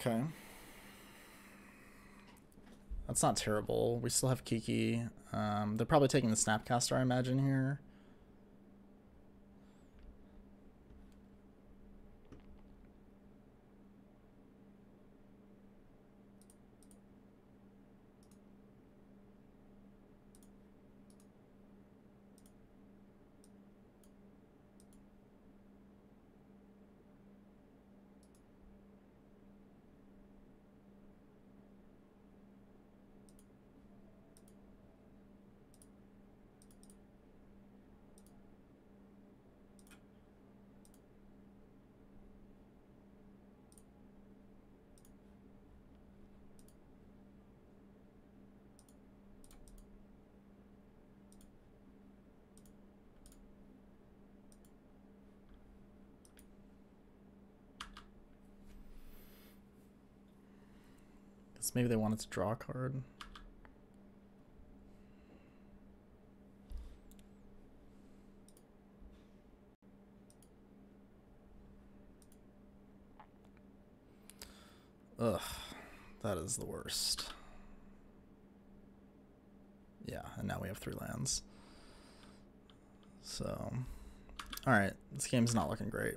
okay. That's not terrible. We still have Kiki. They're probably taking the Snapcaster, I imagine, here. Guess maybe they wanted to draw a card. Ugh, that is the worst. Yeah, and now we have 3 lands. So, alright, this game's not looking great.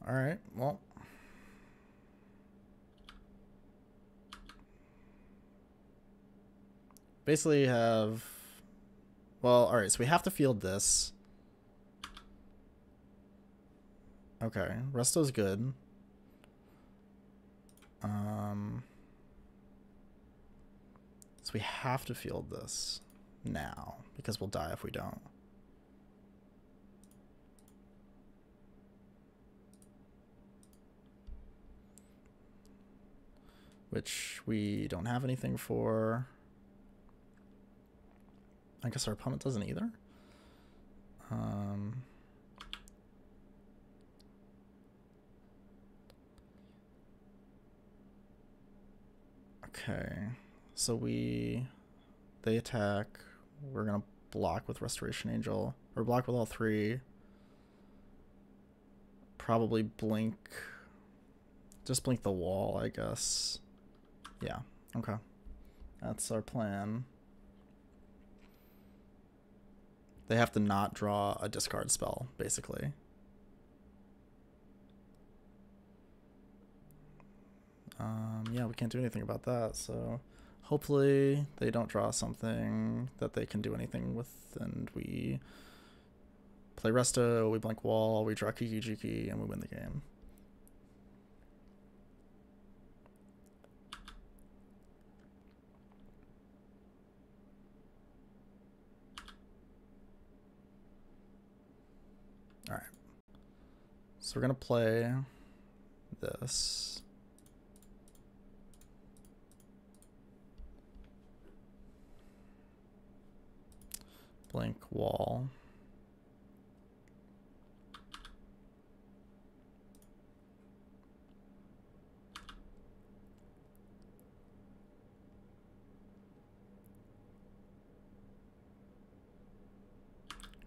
Alright, well. Basically have... Well, alright, so we have to field this. Okay, Resto's good. So we have to field this now, because we'll die if we don't. Which we don't have anything for. I guess our opponent doesn't either. Okay, so they attack. We're gonna block with Restoration Angel, or block with all 3. Probably blink. Just blink the wall, I guess. Yeah, okay. That's our plan. They have to not draw a discard spell, basically. Yeah, we can't do anything about that, so hopefully they don't draw something that they can do anything with, and we play Resto, we blink wall, we draw Kiki-Jiki, and we win the game. Alright. So we're going to play this. Blink wall.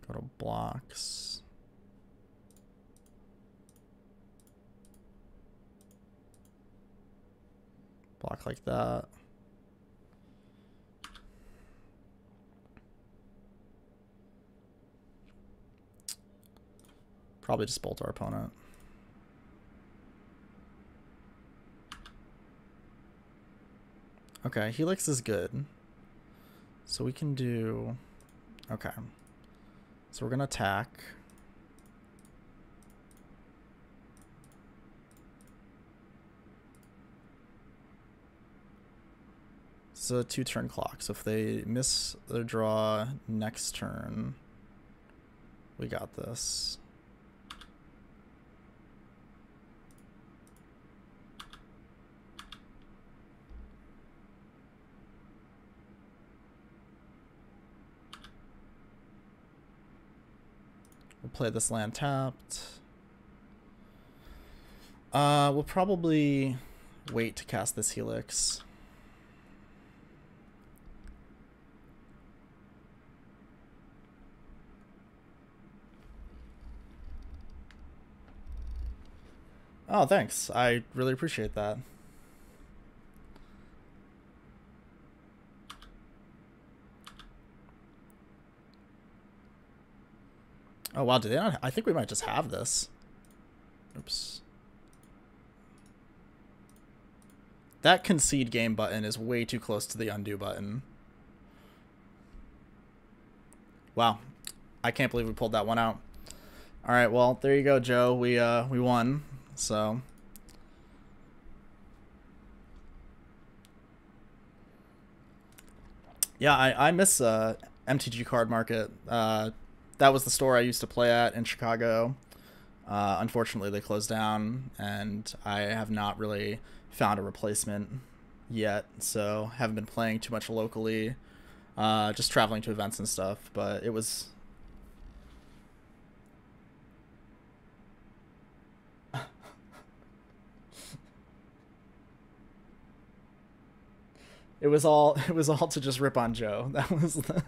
Go to blocks. block like that. Probably just bolt our opponent. Okay, Helix is good. So we can do... Okay. So we're going to attack. It's a 2-turn clock. So if they miss their draw next turn, we got this. We'll play this land tapped. We'll probably wait to cast this Helix. Oh, thanks. I really appreciate that. Oh, wow. Did they not? I think we might just have this. Oops. That concede game button is way too close to the undo button. Wow. I can't believe we pulled that one out. All right, well, there you go, Joe. We won. So yeah, I miss MTG Card Market. That was the store I used to play at in Chicago. Unfortunately, they closed down, and I have not really found a replacement yet, so haven't been playing too much locally, just traveling to events and stuff. But it was... It was all to just rip on Joe. That was the...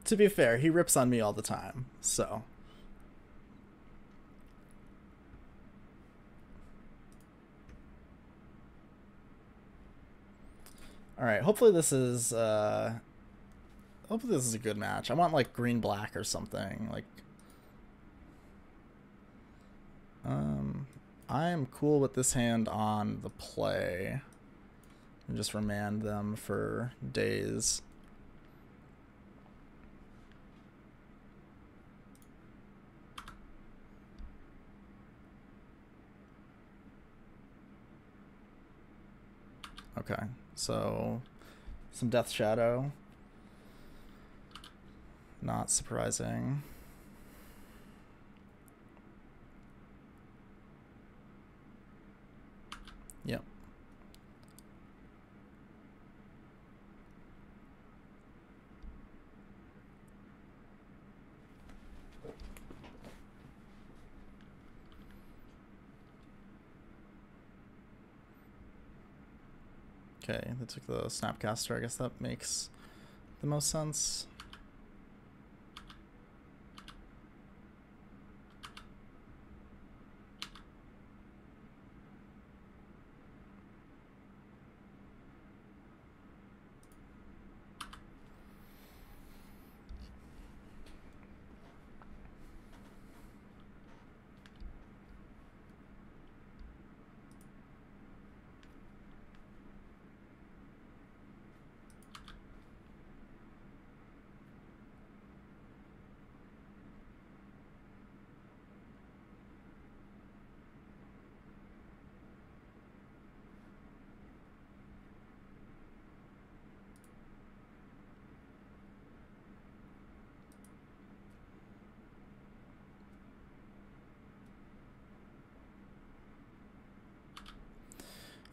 To be fair, he rips on me all the time, so. All right, hopefully this is a good match. I want like green black or something. Like I am cool with this hand on the play. And just remand them for days. Okay, so some Death Shadow. Not surprising. Yep. Okay, they took the Snapcaster. I guess that makes the most sense.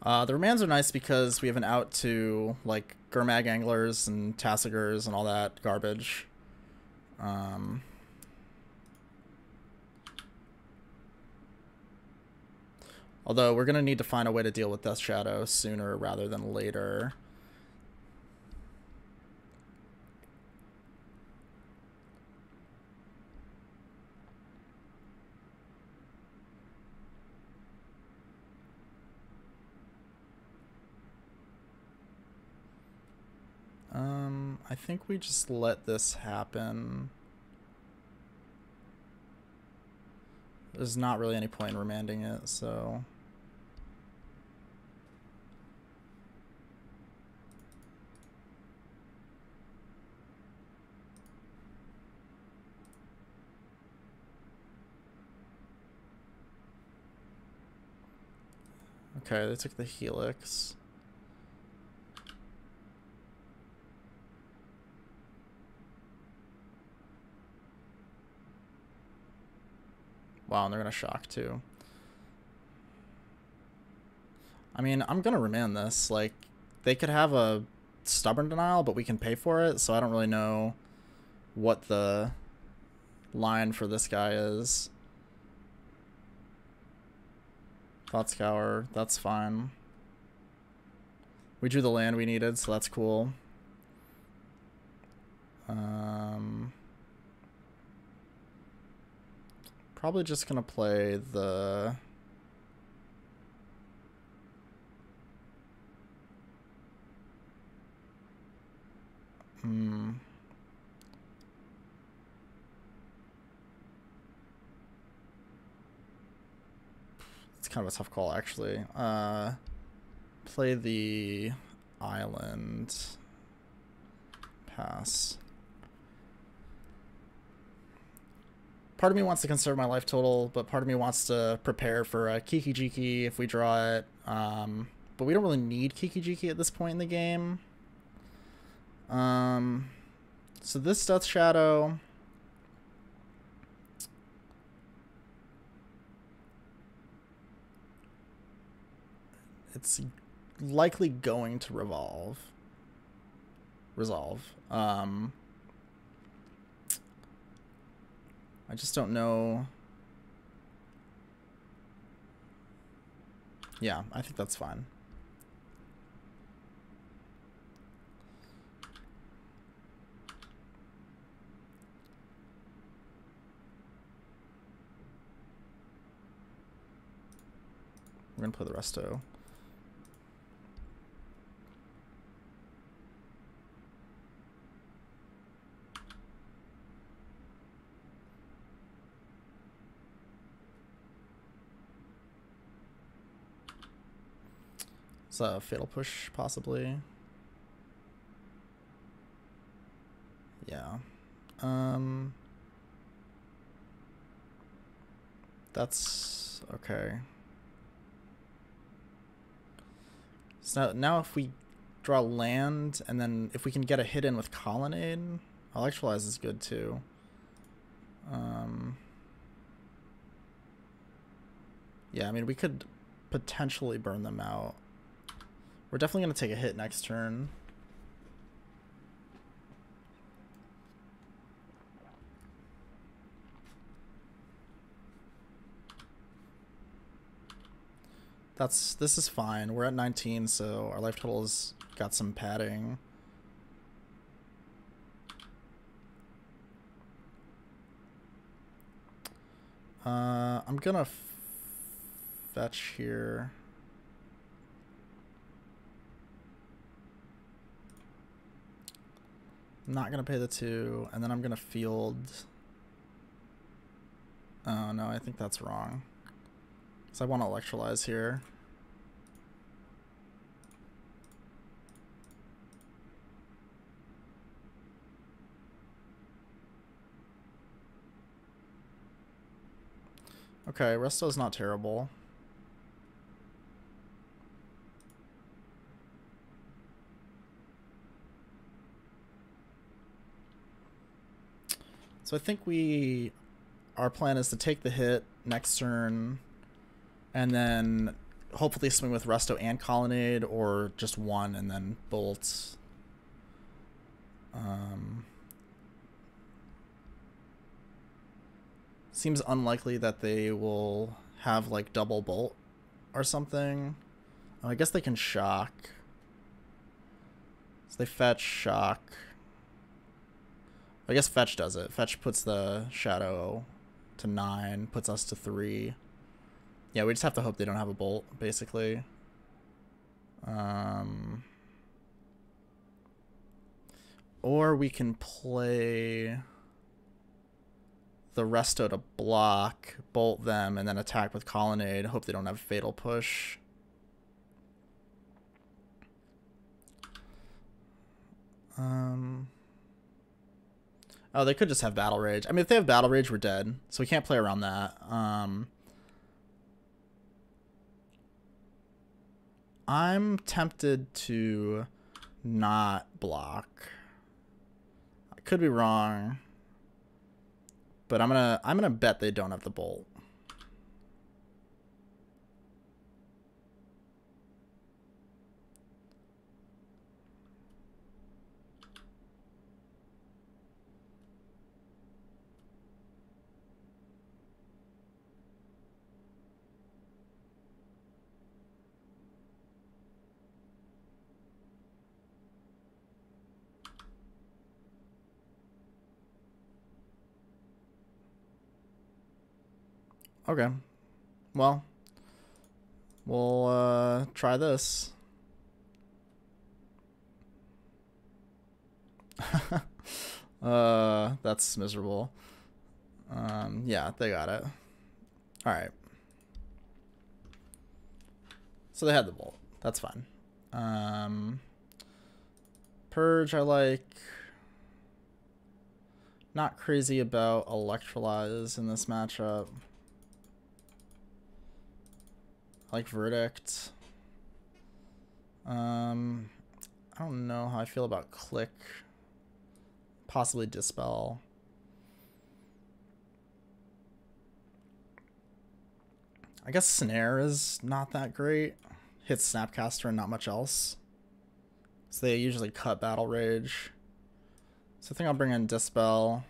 The remands are nice because we have an out to like Gurmag Anglers and Tassigers and all that garbage. Although we're going to need to find a way to deal with Death Shadow sooner rather than later. I think we just let this happen. There's not really any point in remanding it, so... Okay, they took the Helix. Wow, and they're gonna shock too. I mean, I'm gonna remand this. Like, they could have a stubborn denial, but we can pay for it, so I don't really know what the line for this guy is. Thought Scour, that's fine. We drew the land we needed, so that's cool. Probably just gonna play the... It's kind of a tough call, actually. Play the island. Pass. Part of me wants to conserve my life total, but part of me wants to prepare for a Kiki-Jiki if we draw it. But we don't really need Kiki-Jiki at this point in the game. So this Death Shadow... It's likely going to resolve. I just don't know. Yeah, I think that's fine. We're gonna play the resto. It's a fatal push, possibly. Yeah. That's okay. So now if we draw land, and then if we can get a hit in with Colonnade, Electrolyze is good too. Yeah, I mean, we could potentially burn them out. We're definitely going to take a hit next turn. This is fine. We're at 19, so our life total has got some padding. I'm gonna fetch here. I'm not gonna pay the 2, and then I'm gonna field. Oh no, I think that's wrong. So I want to electrolyze here. Okay, Resto's not terrible. So I think our plan is to take the hit next turn, and then hopefully swing with Resto and Colonnade, or just one and then bolt. Seems unlikely that they will have like double bolt or something. Oh, I guess they can shock. So they fetch, shock. I guess fetch does it. Fetch puts the shadow to 9, puts us to 3. Yeah, we just have to hope they don't have a bolt, basically. Or we can play the resto to block, bolt them, and then attack with Colonnade. Hope they don't have Fatal Push. Oh, they could just have Battle Rage. I mean, if they have Battle Rage, we're dead. So we can't play around that. I'm tempted to not block. I could be wrong. But I'm gonna bet they don't have the bolt. Okay. Well, we'll try this. That's miserable. Yeah, they got it. All right. So they had the bolt. That's fine. Purge, I like. Not crazy about Electrolyze in this matchup. I like Verdict. I don't know how I feel about Click. Possibly Dispel. I guess Snare is not that great. Hits Snapcaster and not much else. So they usually cut Battle Rage. So I think I'll bring in Dispel.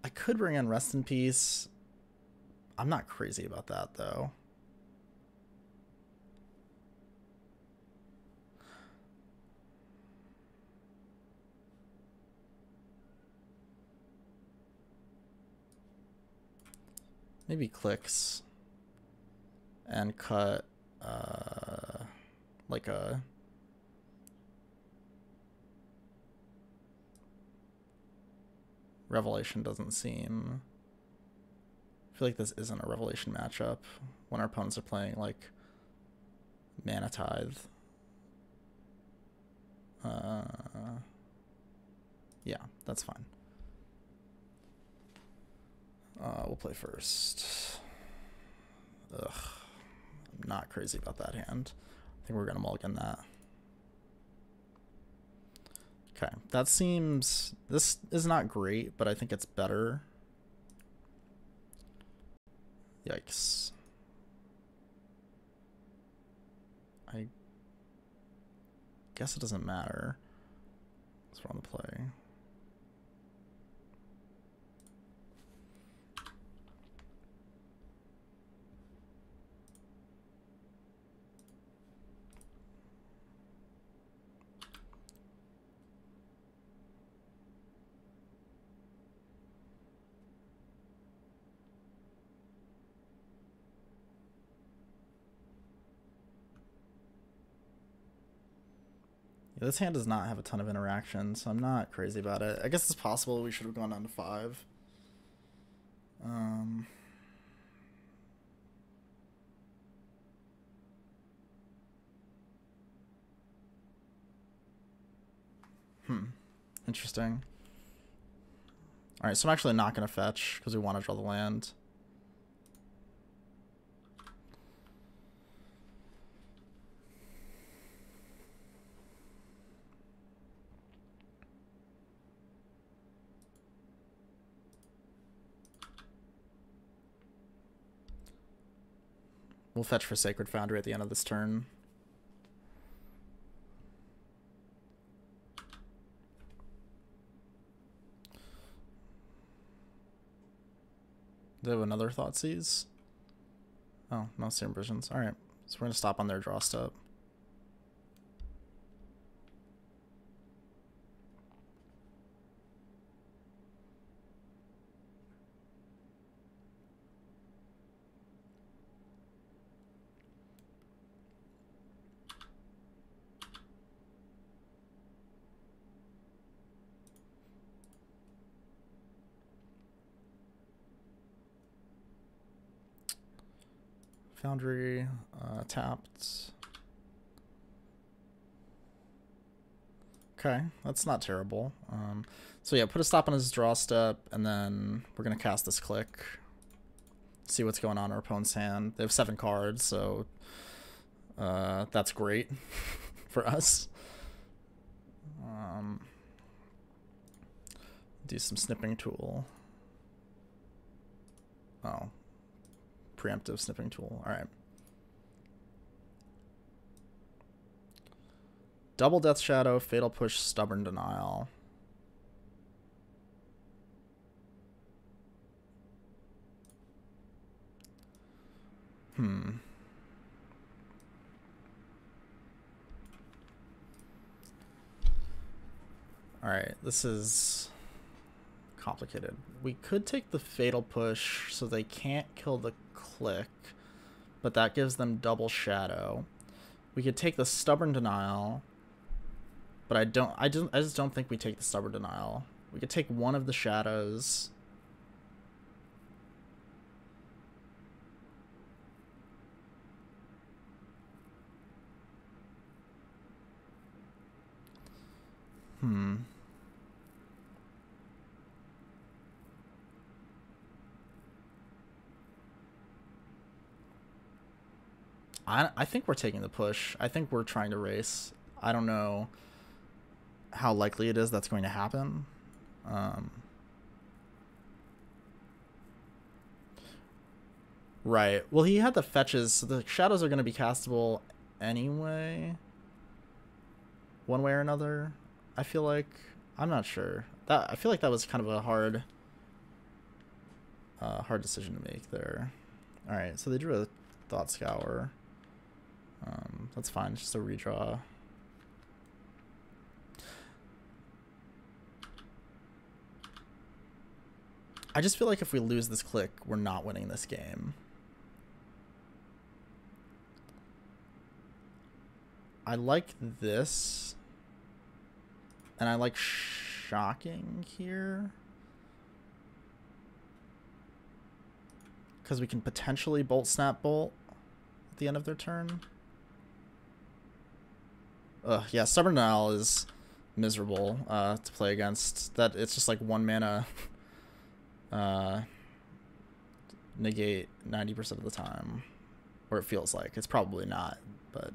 I could bring in Rest in Peace. I'm not crazy about that, though. Maybe Clicks. And cut, like a... Revelation doesn't seem... I feel like this isn't a Revelation matchup when our opponents are playing, like, Mana Tithe. Yeah, that's fine. We'll play first. Ugh. I'm not crazy about that hand. I think we're going to mulligan that. Okay, that seems... This is not great, but I think it's better. Yikes. I guess it doesn't matter. Let's run the play. Yeah, this hand does not have a ton of interaction, so I'm not crazy about it. I guess it's possible we should have gone down to 5. Interesting. Alright, so I'm actually not going to fetch because we want to draw the land. We'll fetch for Sacred Foundry at the end of this turn. Do they have another Thoughtseize? Oh, no Serum Visions. Alright, so we're going to stop on their draw step. Foundry, tapped. Okay, that's not terrible. So yeah, put a stop on his draw step, and then we're gonna cast this click. See what's going on in our opponent's hand. They have 7 cards, so that's great for us. Do some snipping tool. Oh, preemptive snipping tool. All right. Double Death Shadow, Fatal Push, Stubborn Denial. Alright, this is complicated. We could take the Fatal Push so they can't kill the click, but that gives them double shadow. We could take the Stubborn Denial, but I just don't think we take the Stubborn Denial. We could take one of the shadows. I think we're taking the push. I think we're trying to race. I don't know how likely it is that's going to happen. Right. Well, he had the fetches, so the shadows are going to be castable anyway. One way or another. I feel like... I'm not sure. I feel like that was kind of a hard decision to make there. Alright, so they drew a Thought Scour. That's fine, it's just a redraw. I just feel like if we lose this click, we're not winning this game. I like this. And I like shocking here. Because we can potentially Bolt Snap Bolt at the end of their turn. Yeah, Stubborn Denial is miserable to play against. That it's just like 1 mana negate 90% of the time. Or it feels like. It's probably not, but...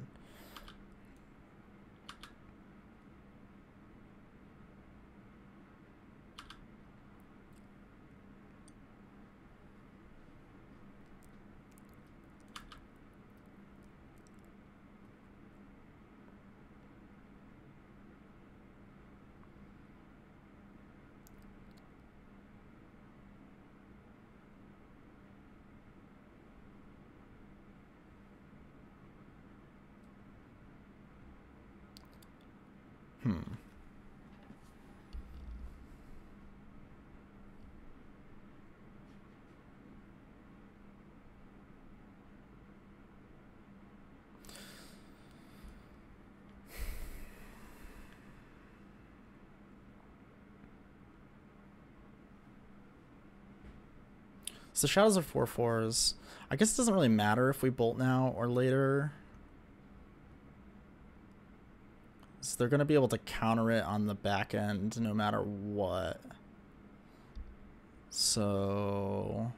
So shadows are 4/4s. I guess it doesn't really matter if we bolt now or later. So they're going to be able to counter it on the back end no matter what. So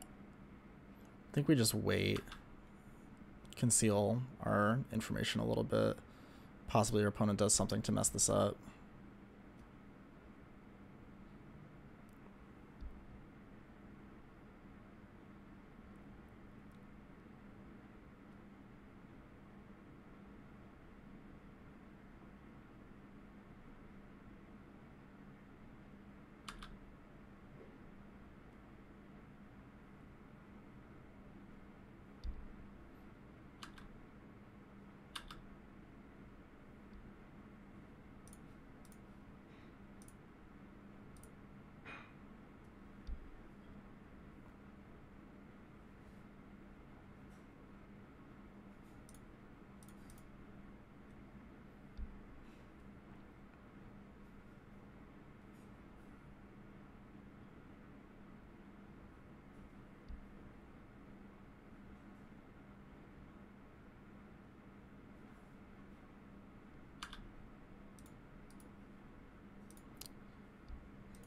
I think we just wait. Conceal our information a little bit. Possibly our opponent does something to mess this up.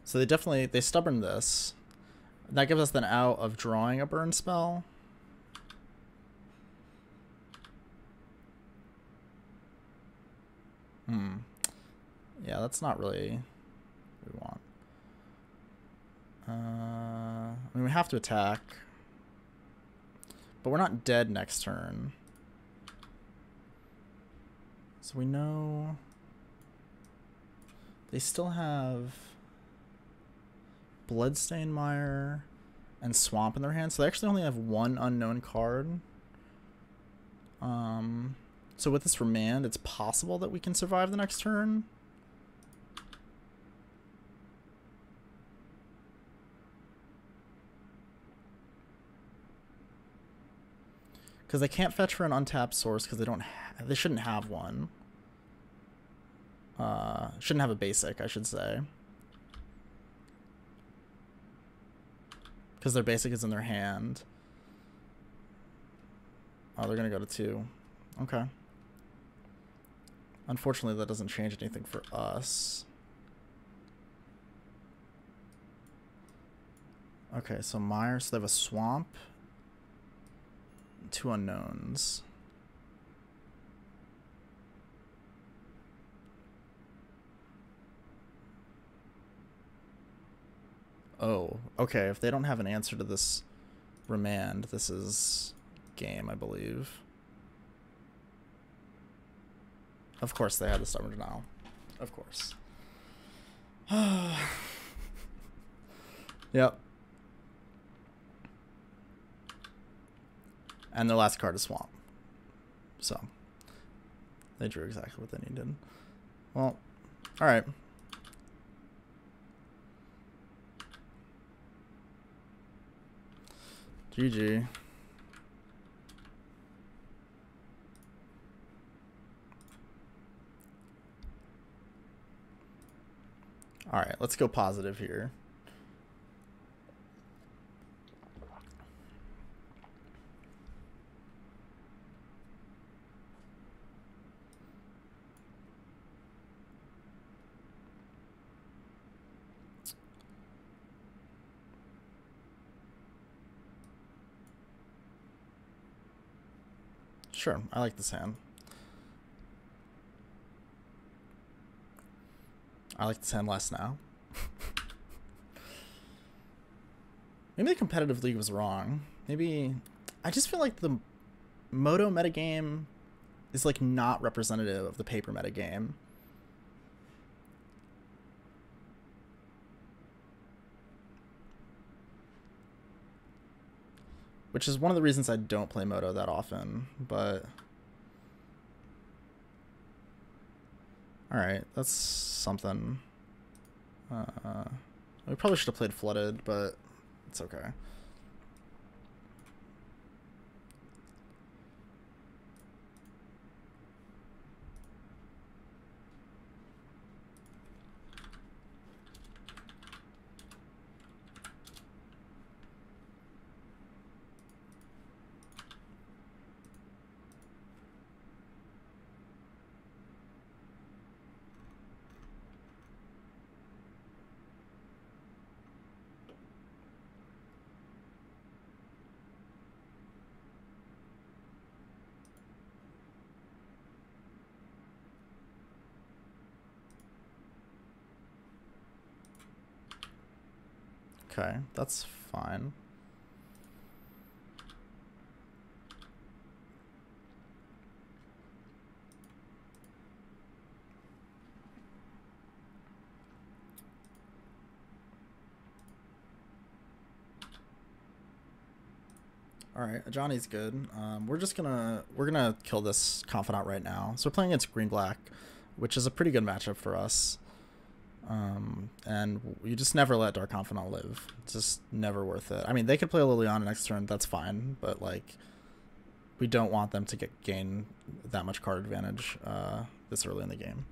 So they stubborn this. That gives us an out of drawing a burn spell. Yeah, that's not really what we want. I mean, we have to attack. But we're not dead next turn. So we know they still have Bloodstain Mire and Swamp in their hand. So they actually only have one unknown card. So with this Remand, it's possible that we can survive the next turn. Because they can't fetch for an untapped source because they shouldn't have one. Shouldn't have a basic, I should say. Because their basic is in their hand. Oh, they're going to go to 2. Okay. Unfortunately, that doesn't change anything for us. Okay, so Mire, so they have a Swamp. 2 unknowns. Oh, okay. If they don't have an answer to this Remand, this is game, I believe. Of course they had the Stubborn Denial. Of course. Yep. And their last card is Swamp. So, they drew exactly what they needed. Well, alright. GG. Alright, let's go positive here. Sure, I like this hand. I like this hand less now. Maybe the competitive league was wrong. Maybe... I just feel like the Moto metagame is like not representative of the paper metagame. Which is one of the reasons I don't play Moto that often, but... Alright, that's something. We probably should have played Flooded, but it's okay. Okay, that's fine. All right, Johnny's good. We're gonna kill this Confidant right now. So we're playing against Green Black, which is a pretty good matchup for us. And you just never let Dark Confidant live. It's just never worth it. I mean, they could play Liliana next turn, that's fine, but like, we don't want them to gain that much card advantage this early in the game.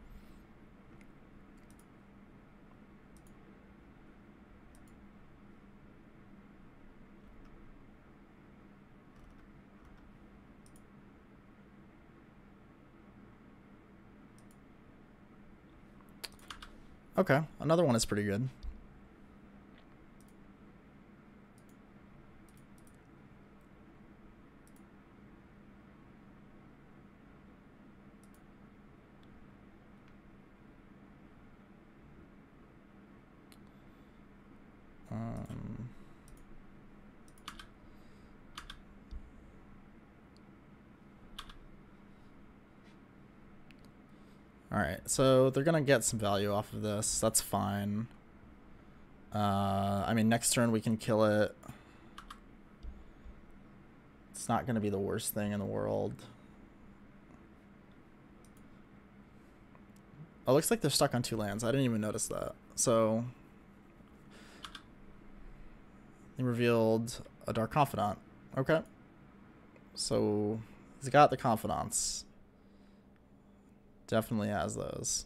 Okay, another one is pretty good. Alright, so they're gonna get some value off of this. That's fine. I mean, next turn we can kill it. It's not gonna be the worst thing in the world. Oh, looks like they're stuck on 2 lands. I didn't even notice that. So he revealed a Dark Confidant. Okay. So he's got the Confidants. Definitely has those.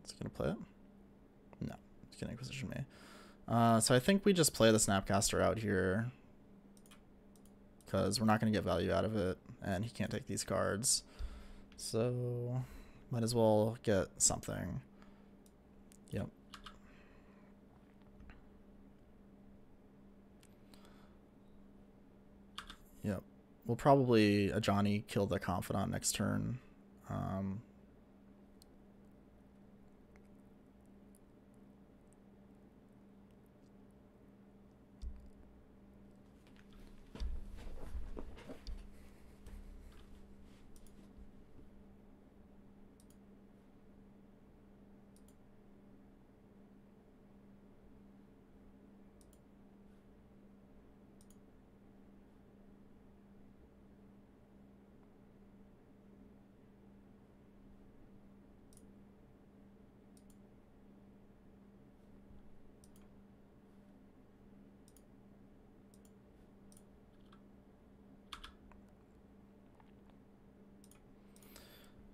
Is he gonna play it? No, he's gonna Inquisition me. So I think we just play the Snapcaster out here, because we're not gonna get value out of it, and he can't take these cards. So might as well get something. Yep. Yep. We'll probably Ajani kill the Confidant next turn.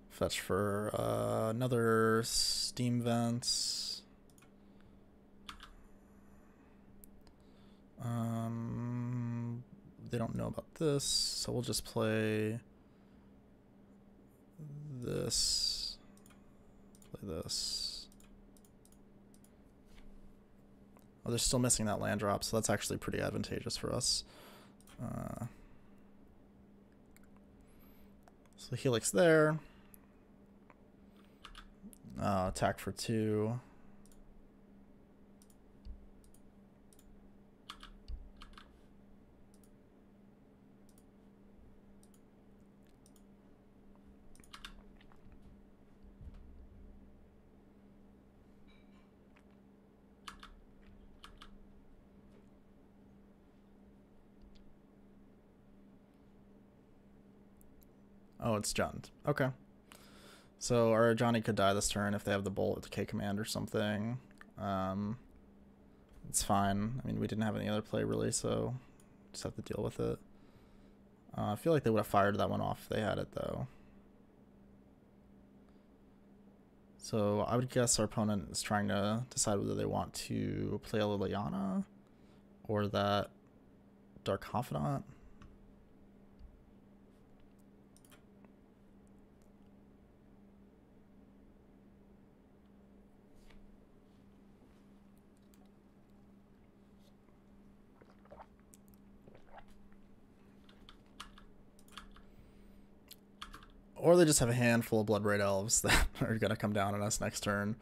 Fetch for another Steam Vents. They don't know about this, so we'll just play this. Play this. Oh, they're still missing that land drop, so that's actually pretty advantageous for us. So Helix there. Attack for 2. Oh, it's Jund. Okay. So our Johnny could die this turn if they have the Bolt with K command or something. It's fine. I mean, we didn't have any other play really, so just have to deal with it. I feel like they would have fired that one off if they had it, though. So I would guess our opponent is trying to decide whether they want to play a Liliana or that Dark Confidant. Or they just have a handful of Bloodbraid Elves that are going to come down on us next turn.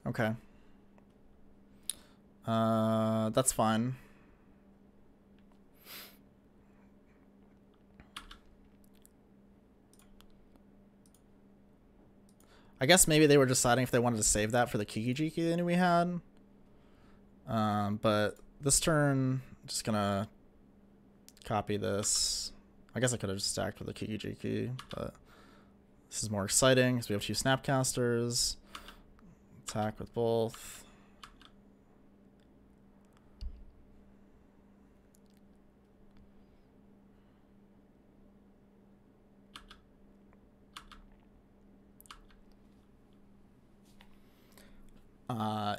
Okay. That's fine. I guess maybe they were deciding if they wanted to save that for the Kiki-Jiki they knew we had. But this turn, I'm just gonna copy this. I guess I could have just stacked with the Kiki-Jiki, but this is more exciting because we have 2 Snapcasters. Attack with both.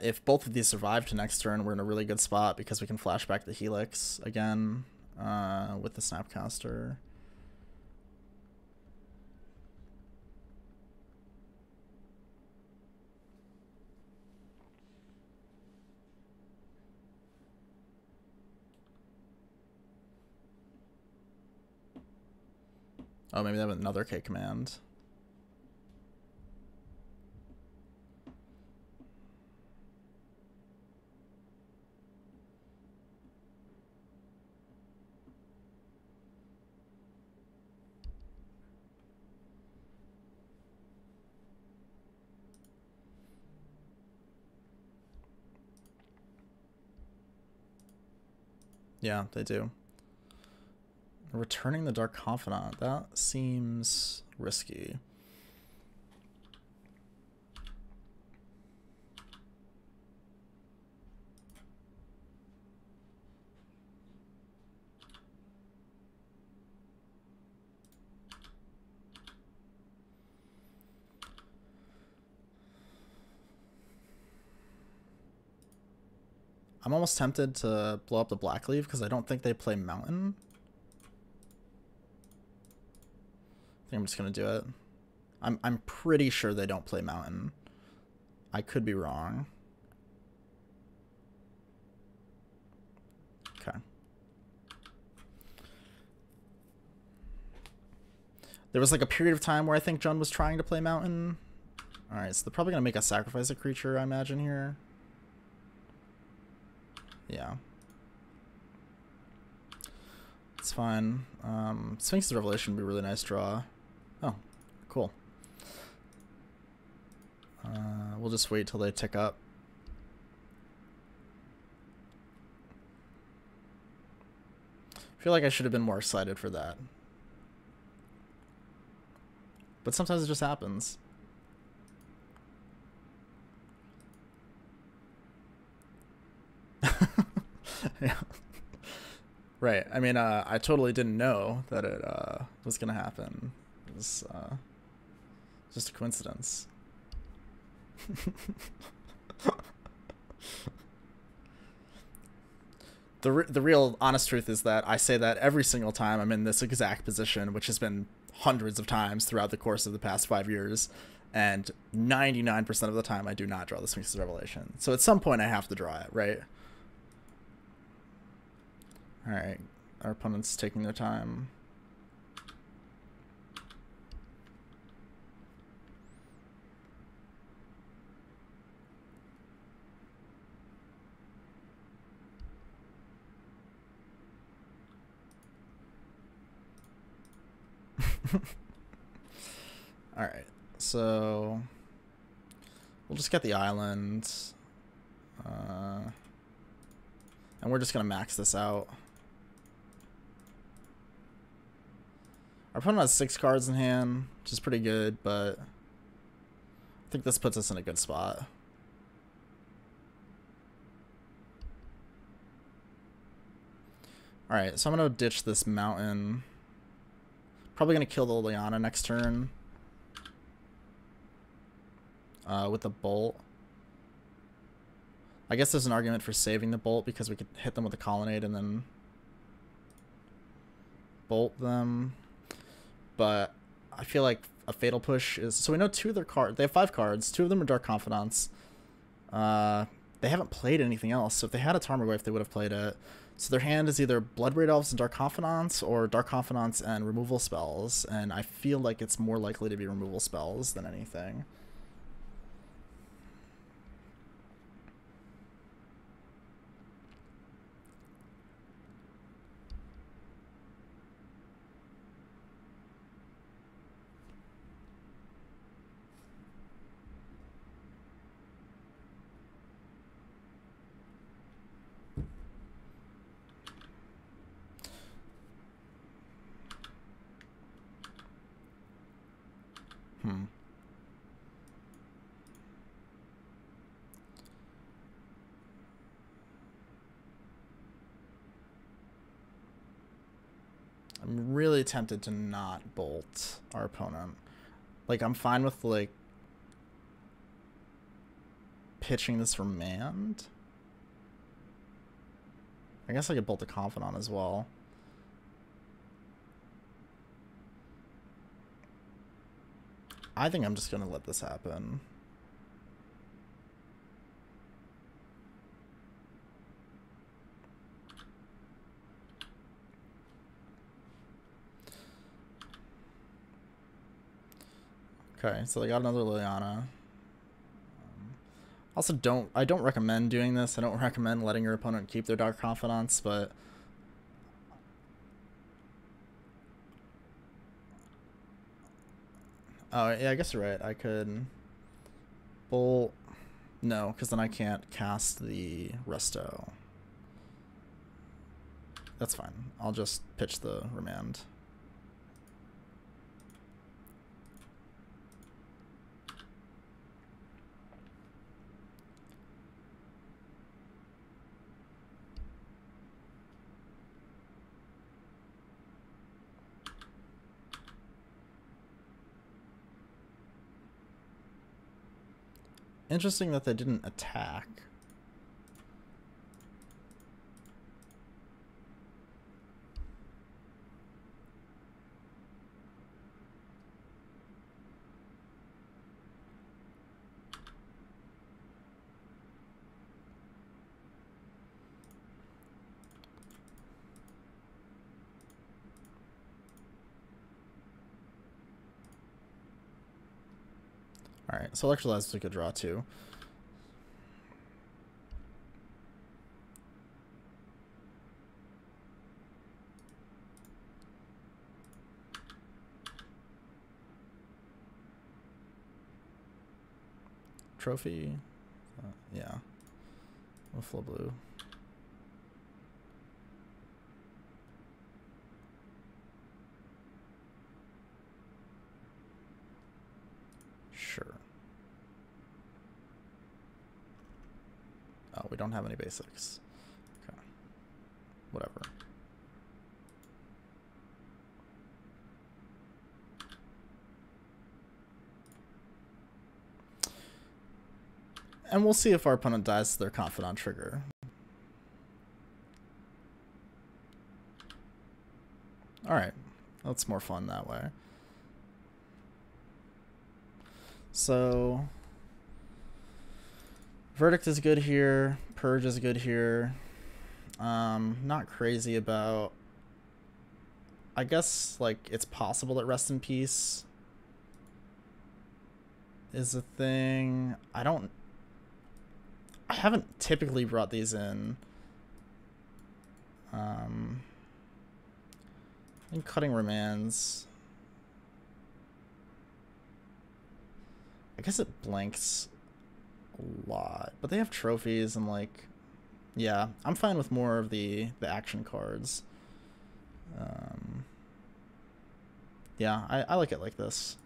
If both of these survive to next turn, we're in a really good spot because we can flash back the Helix again with the Snapcaster. Oh, maybe they have another K command. Yeah, they do. Returning the Dark Confidant. That seems risky. I'm almost tempted to blow up the Blackleaf because I don't think they play Mountain. I think I'm just gonna do it. I'm pretty sure they don't play Mountain. I could be wrong. Okay. There was like a period of time where I think Jund was trying to play Mountain. Alright, so they're probably gonna make us sacrifice a creature, I imagine, here. Yeah. It's fine. Sphinx's Revelation would be a really nice draw. Oh, cool. We'll just wait till they tick up. I feel like I should have been more excited for that. But sometimes it just happens. Yeah. Right. I mean, I totally didn't know that it was gonna happen. It was just a coincidence. The real honest truth is that I say that every single time I'm in this exact position, which has been hundreds of times throughout the course of the past 5 years, and 99% of the time I do not draw the Sphinx's Revelation. So at some point I have to draw it, right? Alright, our opponent's taking their time. Alright, so we'll just get the island. And we're just going to max this out. Our opponent has 6 cards in hand, which is pretty good, but I think this puts us in a good spot. Alright, so I'm going to ditch this mountain. Probably going to kill the Liliana next turn. With the bolt. I guess there's an argument for saving the bolt because we could hit them with a colonnade and then bolt them. But I feel like a fatal push is... So we know 2 of their cards... They have 5 cards. 2 of them are Dark Confidants. They haven't played anything else. So if they had a Tarmogoyf, they would have played it. So their hand is either Bloodbraid Elves and Dark Confidants or Dark Confidants and removal spells. And I feel like it's more likely to be removal spells than anything. I'm really tempted to not bolt our opponent. Like, I'm fine with, like... pitching this remand. I guess I could bolt a Confidant as well. I think I'm just going to let this happen. Okay, so they got another Liliana. Also, I don't recommend doing this. I don't recommend letting your opponent keep their Dark Confidants, but oh yeah, I guess you're right. I could bolt. No, because then I can't cast the Resto. That's fine. I'll just pitch the Remand. Interesting that they didn't attack. Alright, so Electrolyze is a good draw too. Trophy? Yeah. Buffalo Blue. Sure. Oh, we don't have any basics. Okay. Whatever. And we'll see if our opponent dies to their Confidant trigger. Alright. That's more fun that way. So Verdict is good here. Purge is good here. Not crazy about... I guess, like, it's possible that Rest in Peace is a thing. I haven't typically brought these in. I think Cutting Remands... I guess it blanks a lot, but they have trophies and like, yeah, I'm fine with more of the action cards. Yeah, I like it like this.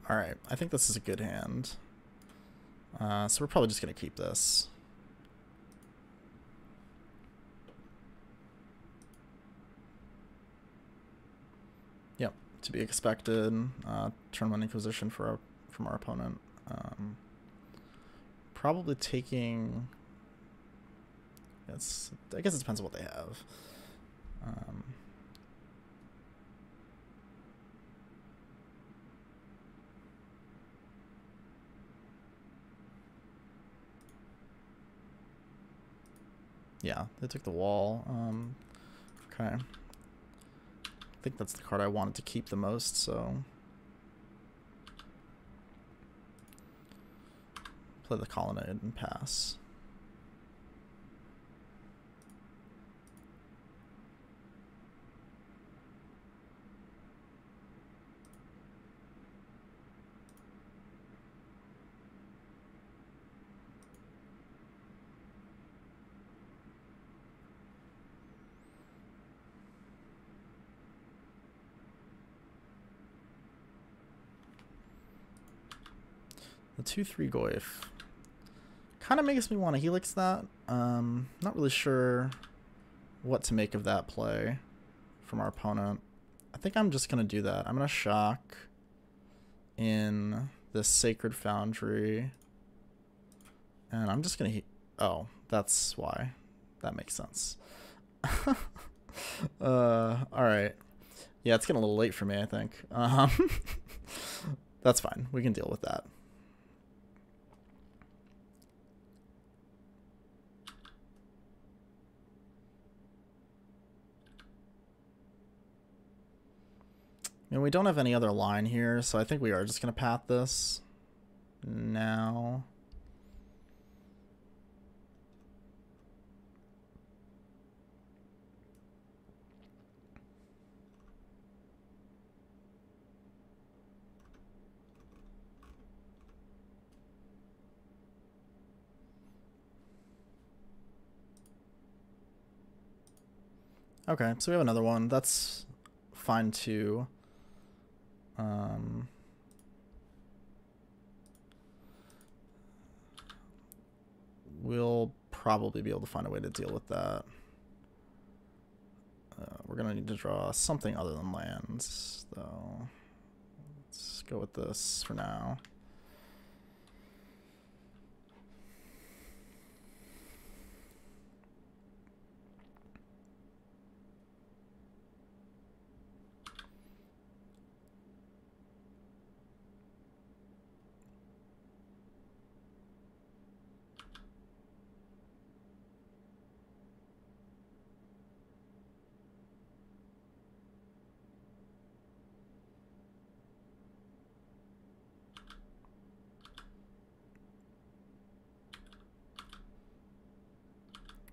Alright, I think this is a good hand. So we're probably just going to keep this. Yep, to be expected. Turn one Inquisition from our opponent. Probably taking... I guess it depends on what they have. Yeah, they took the wall. Okay. I think that's the card I wanted to keep the most, so... Play the Colonnade and pass. The 2/3 Goyf kind of makes me want to Helix that. Not really sure what to make of that play from our opponent. I think I'm just going to do that. I'm going to shock in this Sacred Foundry. And I'm just going to... Oh, that's why. That makes sense. Alright. Yeah, it's getting a little late for me, I think. That's fine. We can deal with that. And we don't have any other line here, so I think we are just going to path this now. Okay, so we have another one. That's fine too. We'll probably be able to find a way to deal with that. We're going to need to draw something other than lands, though. Let's go with this for now.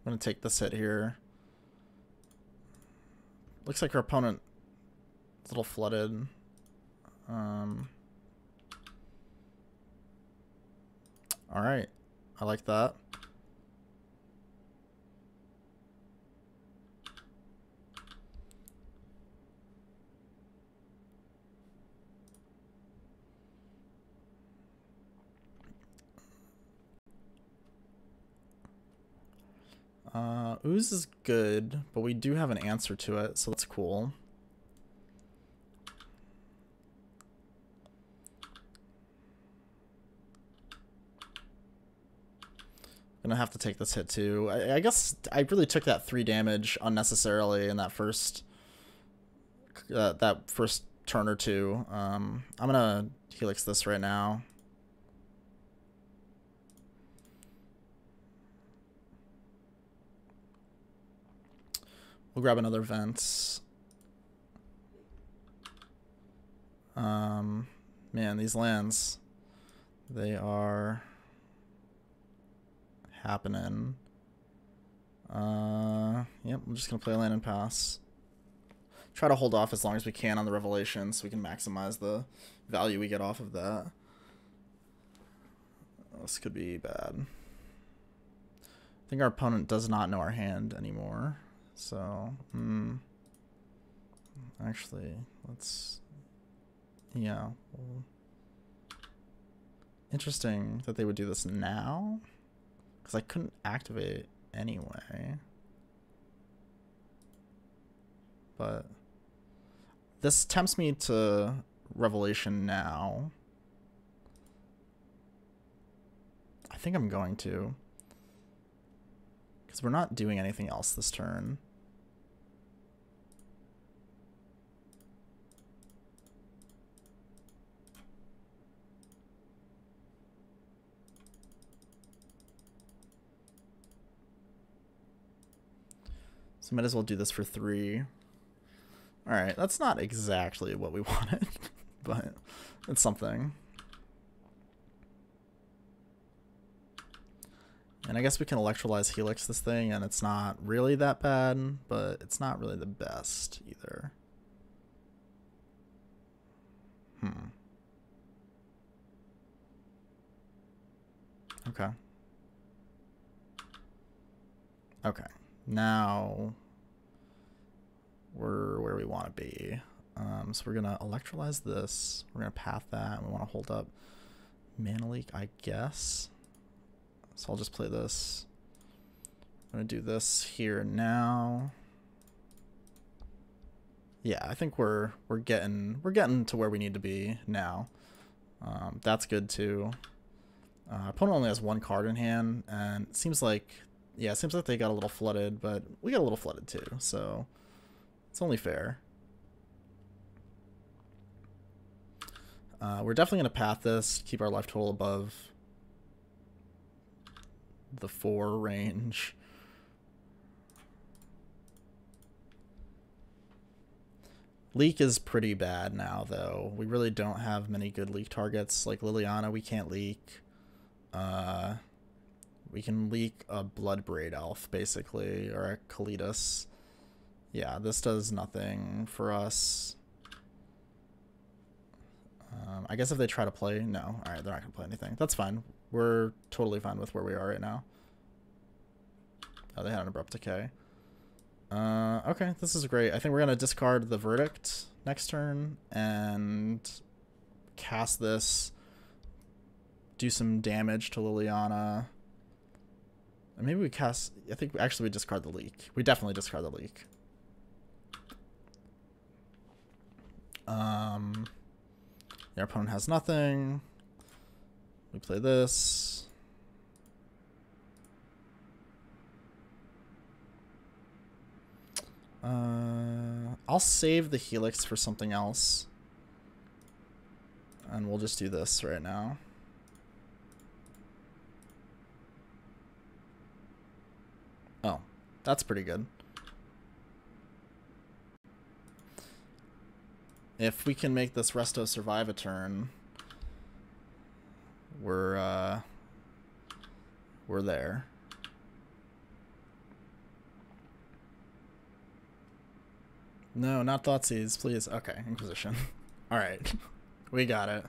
I'm going to take this hit here. Looks like our opponent is a little flooded. Alright. I like that. Ooze is good, but we do have an answer to it, so that's cool. Gonna have to take this hit too. I guess I really took that 3 damage unnecessarily in that first turn or two. I'm gonna Helix this right now. We'll grab another Vents. Man, these lands, they are happening. Yep, I'm just gonna play a land and pass. Try to hold off as long as we can on the Revelation so we can maximize the value we get off of that. This could be bad. I think our opponent does not know our hand anymore. So, actually, let's... Yeah. interesting that they would do this now, because I couldn't activate anyway. But this tempts me to Revelation now. I think I'm going to, because we're not doing anything else this turn. So might as well do this for 3. Alright, that's not exactly what we wanted, but it's something. And I guess we can electrolyze Helix this thing, and it's not really that bad, but it's not really the best either. Okay. Okay. Now we're where we want to be. So we're going to electrolyze this. We're going to path that, and we want to hold up Mana Leak, I guess. So I'll just play this. I'm going to do this here now. Yeah, I think we're getting to where we need to be now. That's good too. Opponent only has 1 card in hand, and it seems like, yeah, it seems like they got a little flooded, but we got a little flooded too, so it's only fair. We're definitely going to path this, keep our life total above the 4 range. Leak is pretty bad now, though. We really don't have many good leak targets. Like Liliana, we can't leak. We can leak a Bloodbraid Elf, basically, or a Kalitas. Yeah, this does nothing for us. I guess if they try to play... No. Alright, they're not going to play anything. That's fine. We're totally fine with where we are right now. Oh, they had an Abrupt Decay. Okay, this is great. I think we're going to discard the Verdict next turn and cast this, do some damage to Liliana. And maybe we cast... I think actually we discard the Leak. We definitely discard the Leak. Our opponent has nothing. We play this. I'll save the Helix for something else. And we'll just do this right now. Oh, that's pretty good. If we can make this Resto survive a turn, we're there. No, not Thoughtseize, please. Okay, Inquisition. Alright. We got it.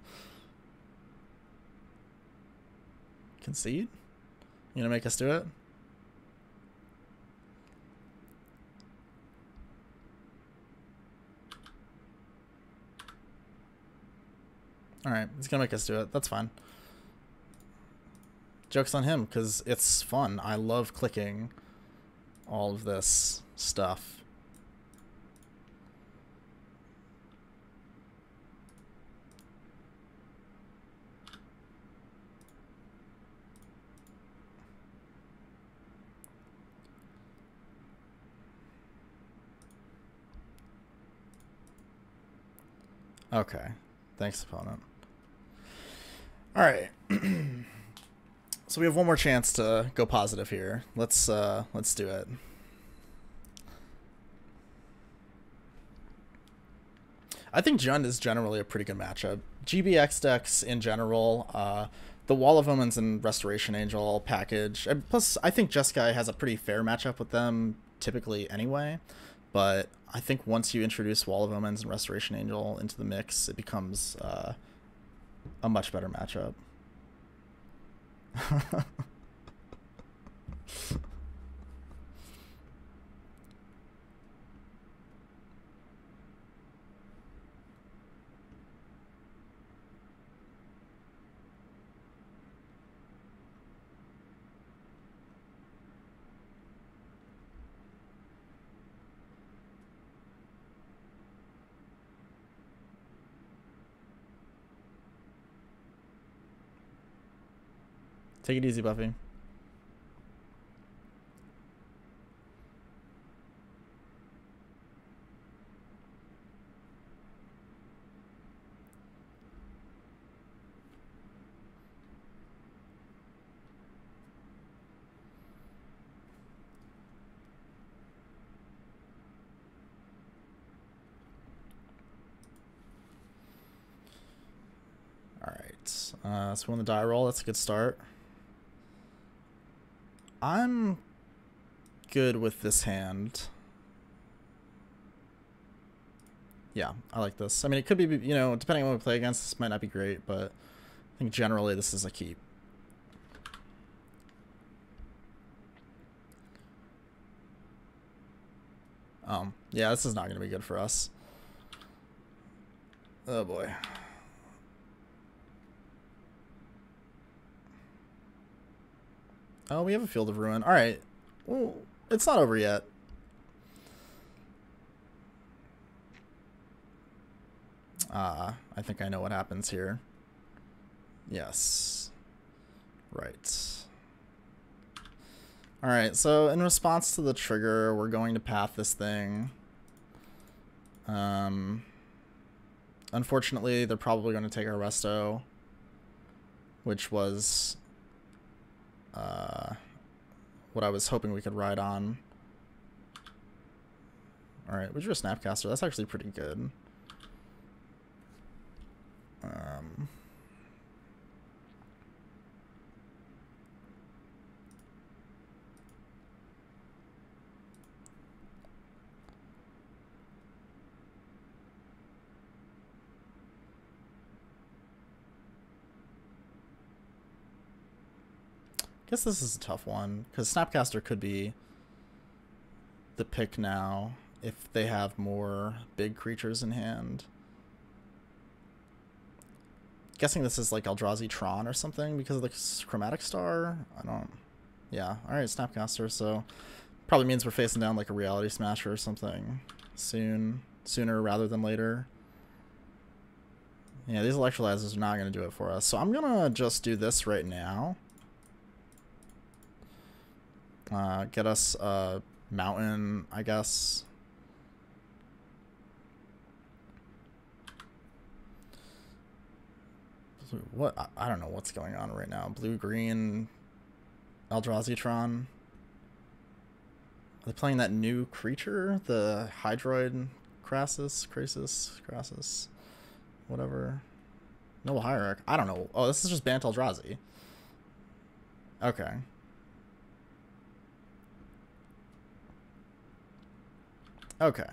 Concede? You gonna make us do it? Alright, he's gonna make us do it. That's fine. Joke's on him, because it's fun. I love clicking all of this stuff. Okay. Thanks, opponent. Alright. So we have one more chance to go positive here. Let's do it. I think Jund is generally a pretty good matchup. GBX decks in general, the Wall of Omens and Restoration Angel package. And plus, I think Jeskai has a pretty fair matchup with them typically anyway. But I think once you introduce Wall of Omens and Restoration Angel into the mix, it becomes a much better matchup. Take it easy, Buffy. Alright, so we won the die roll. That's a good start. I'm good with this hand. Yeah, I like this. I mean, it could be, you know, depending on what we play against, this might not be great, but I think generally this is a keep. Yeah, this is not going to be good for us. Oh boy. Oh, we have a Field of Ruin. Alright. Well, it's not over yet. I think I know what happens here. Yes. Right. Alright, so in response to the trigger, we're going to path this thing. Unfortunately, they're probably going to take our resto, which was what I was hoping we could ride on. Alright, we drew a Snapcaster. That's actually pretty good. I guess this is a tough one, because Snapcaster could be the pick now if they have more big creatures in hand. Guessing this is like Eldrazi Tron or something because of the Chromatic Star? I don't... Yeah, alright, Snapcaster, so probably means we're facing down like a Reality Smasher or something sooner rather than later. Yeah, these electrolyzers are not going to do it for us, so I'm going to just do this right now. Get us a mountain, I guess. What? I don't know what's going on right now. Blue-green Eldrazi Tron. Are they playing that new creature? The Hydroid Crassus? Whatever. Noble Hierarch. I don't know. Oh, this is just Bant Eldrazi. Okay. Okay.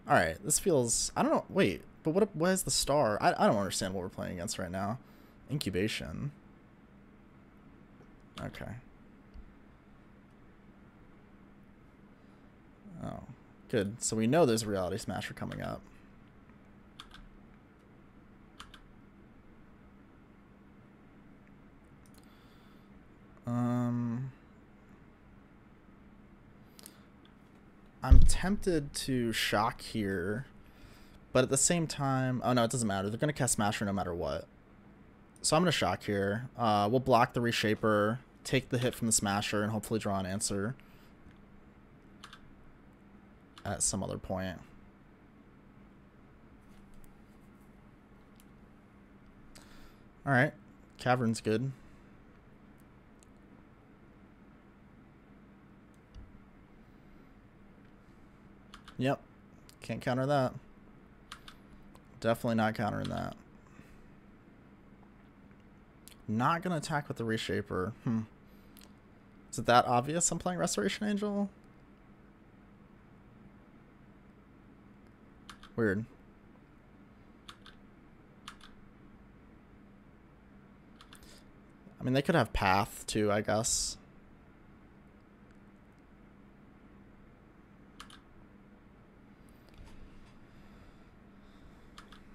Alright, this feels... I don't know... Wait, but what is the star? I don't understand what we're playing against right now. Incubation. Okay. Oh, good. So we know there's a Reality Smasher coming up. I'm tempted to shock here, but at the same time... Oh, no, it doesn't matter. They're going to cast Smasher no matter what. So I'm going to shock here. We'll block the Reshaper, take the hit from the Smasher, and hopefully draw an answer at some other point. Alright. Cavern's good. Yep. Can't counter that. Definitely not countering that. Not going to attack with the Reshaper. Is it that obvious I'm playing Restoration Angel? Weird. I mean, they could have Path, too, I guess.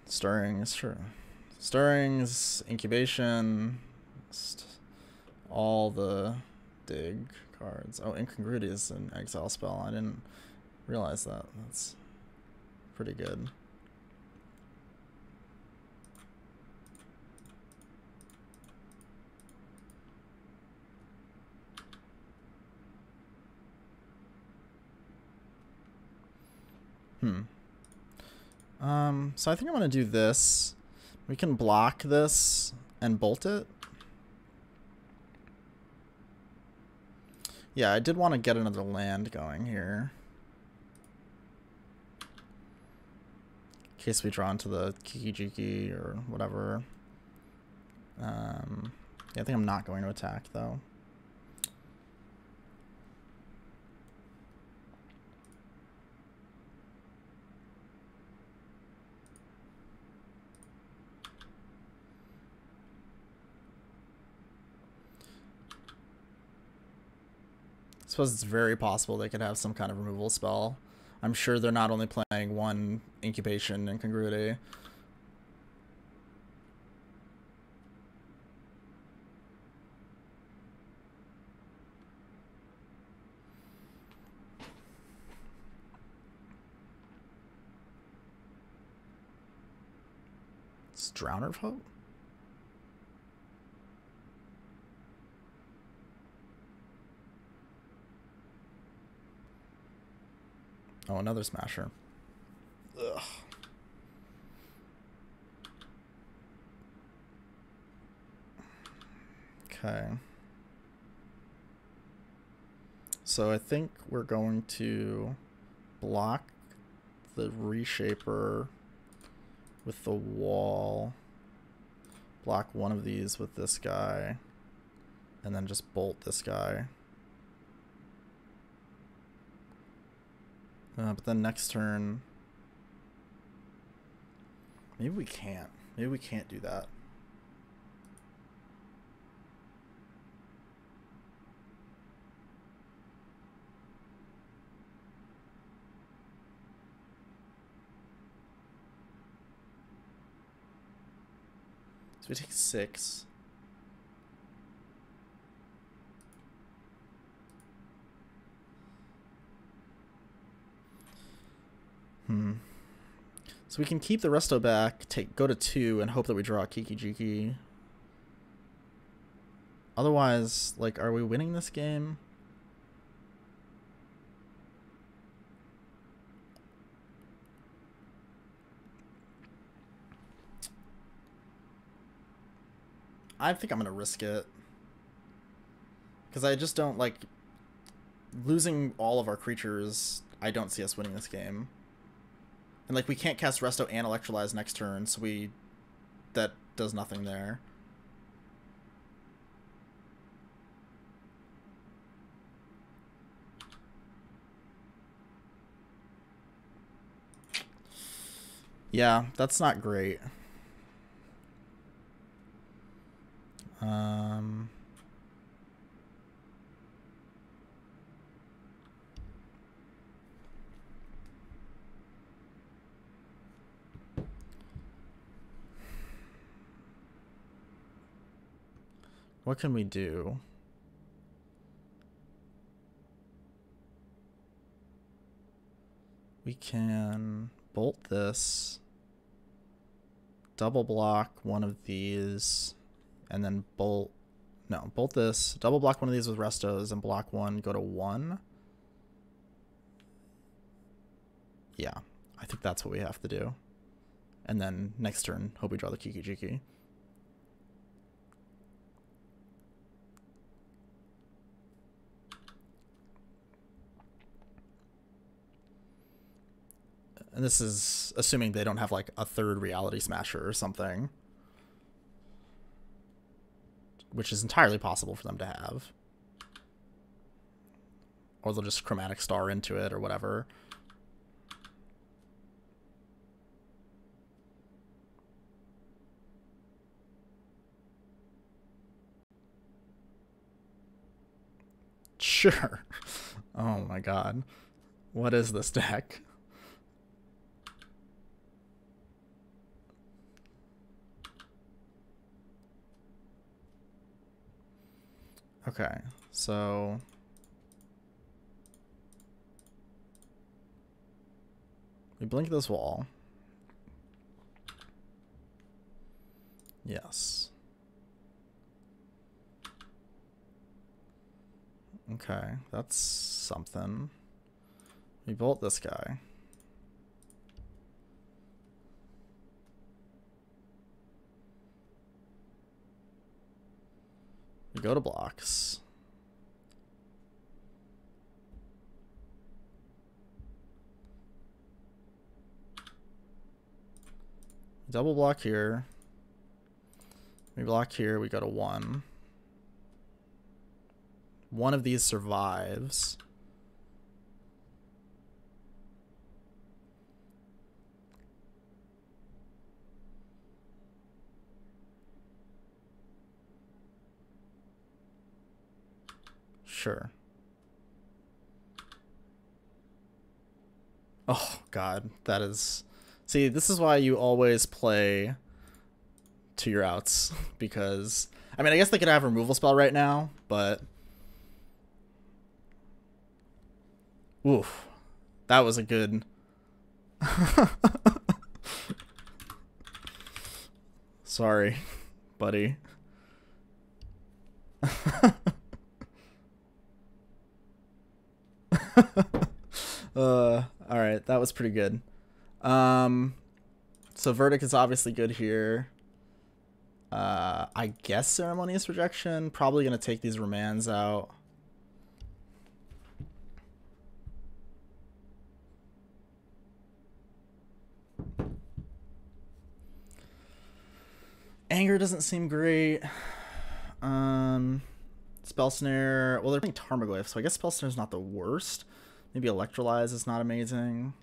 Stirrings, sure. Stirrings, Incubation, all the dig cards. Oh, Incongruity is an exile spell. I didn't realize that. That's pretty good. So I think I'm gonna do this. We can block this and bolt it. Yeah, I did want to get another land going here. In case we draw into the Kiki-Jiki or whatever. Yeah, I think I'm not going to attack, though. I suppose it's very possible they could have some kind of removal spell. I'm sure they're not only playing one incubation incongruity. It's Drowner of Hope? Oh, another Smasher. Ugh. Okay. So I think we're going to block the Reshaper with the wall. Block one of these with this guy. And then just bolt this guy. But then next turn, maybe we can't. Maybe we can't do that. So we take 6. So we can keep the resto back, go to 2, and hope that we draw a Kiki-Jiki. Otherwise, like, are we winning this game? I think I'm going to risk it. Because I just don't, like, losing all of our creatures, I don't see us winning this game. And, like, we can't cast Resto and Electrolyze next turn, so that does nothing there. Yeah, that's not great. What can we do? We can bolt this, double block one of these, and then bolt this, double block one of these with restos, and block one, go to 1. Yeah, I think that's what we have to do. And then next turn, hope we draw the Kiki-Jiki. And this is assuming they don't have, like, a third Reality Smasher or something. Which is entirely possible for them to have. Or they'll just Chromatic Star into it or whatever. Sure. Oh my god. What is this deck? Okay, so we blink this wall. Yes. Okay, that's something. We bolt this guy. go to blocks. Double block here. We block here, we go to 1. One of these survives. Sure. Oh, God. That is... See, this is why you always play to your outs. Because... I mean, I guess they could have removal spell right now, but... Oof. That was a good... Sorry, buddy. Alright, that was pretty good. So Verdict is obviously good here. I guess Ceremonious Rejection. Probably gonna take these Remands out. Anger doesn't seem great. Spell Snare. Well, they're playing Tarmogoyf, so I guess Spell Snare is not the worst. Maybe Electrolyze is not amazing.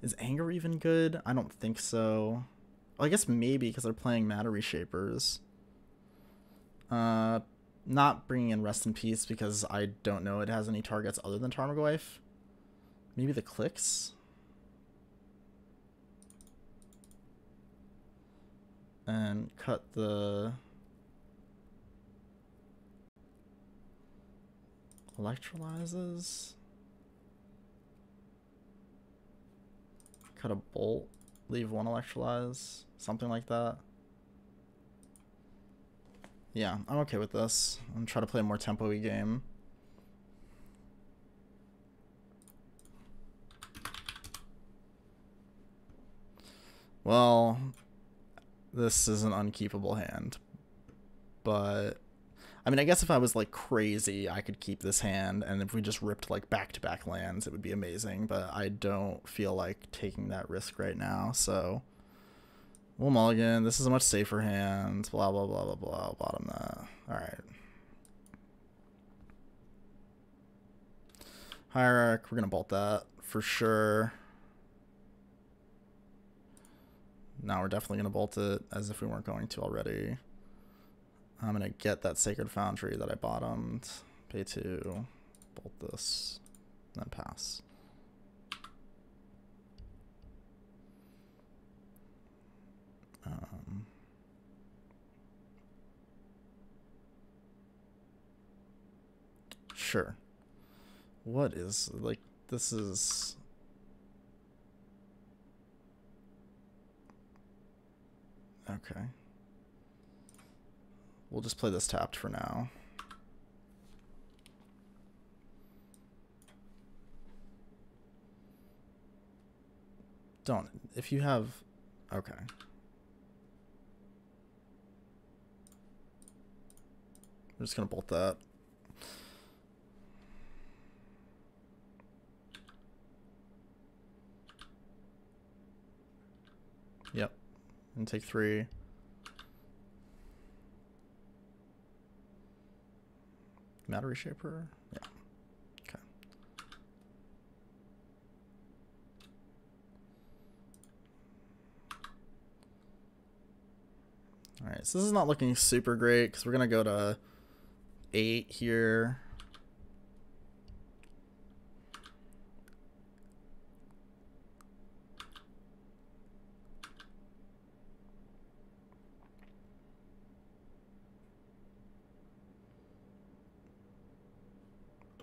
Is Anger even good? I don't think so. Well, I guess maybe because they're playing Matter Reshapers. Not bringing in Rest in Peace because I don't know it has any targets other than Tarmogoyf. Maybe the clicks. And cut the Electrolyzes. Cut a Bolt. Leave one Electrolyze. Something like that. Yeah, I'm okay with this. I'm gonna try to play a more tempo-y game. Well, this is an unkeepable hand. But, I mean, I guess if I was, like, crazy, I could keep this hand. And if we just ripped, like, back-to-back lands, it would be amazing. But I don't feel like taking that risk right now, so... We'll mulligan. This is a much safer hand. Blah, blah, blah, blah, blah. Bottom that. Alright. Hierarch. We're going to bolt that for sure. Now we're definitely going to bolt it as if we weren't going to already. I'm going to get that Sacred Foundry that I bottomed. Pay 2. Bolt this. Then pass. Sure. What is, like, this is... Okay. We'll just play this tapped for now. Don't. If you have... Okay. We're just going to bolt that. Yep. And take 3. Matter Reshaper? Yeah. Okay. Alright, so this is not looking super great because we're going to go to 8 here.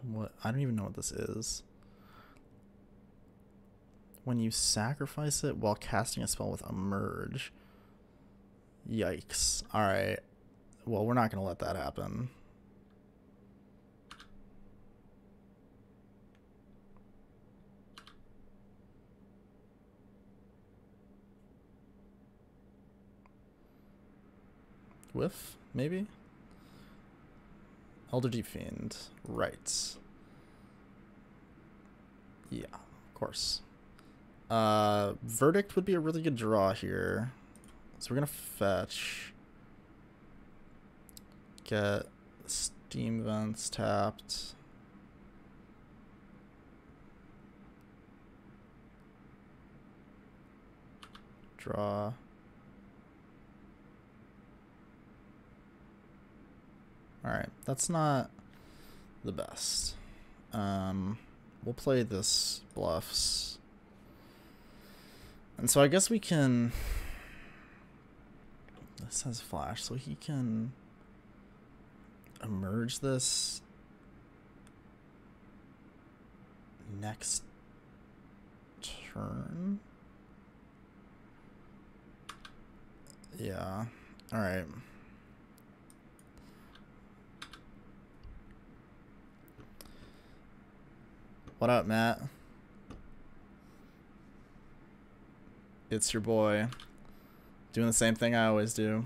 What? I don't even know what this is. When you sacrifice it while casting a spell with Emerge. Yikes. Alright. Well, we're not going to let that happen. Whiff? Maybe? Elder Deep Fiend. Right. Yeah, of course. Verdict would be a really good draw here. So we're gonna fetch. Get Steam Vents tapped. Draw. Alright, that's not the best. We'll play this bluffs. And so I guess we can... This has flash, so he can emerge this next turn. Yeah, alright. What up, Matt? It's your boy. Doing the same thing I always do.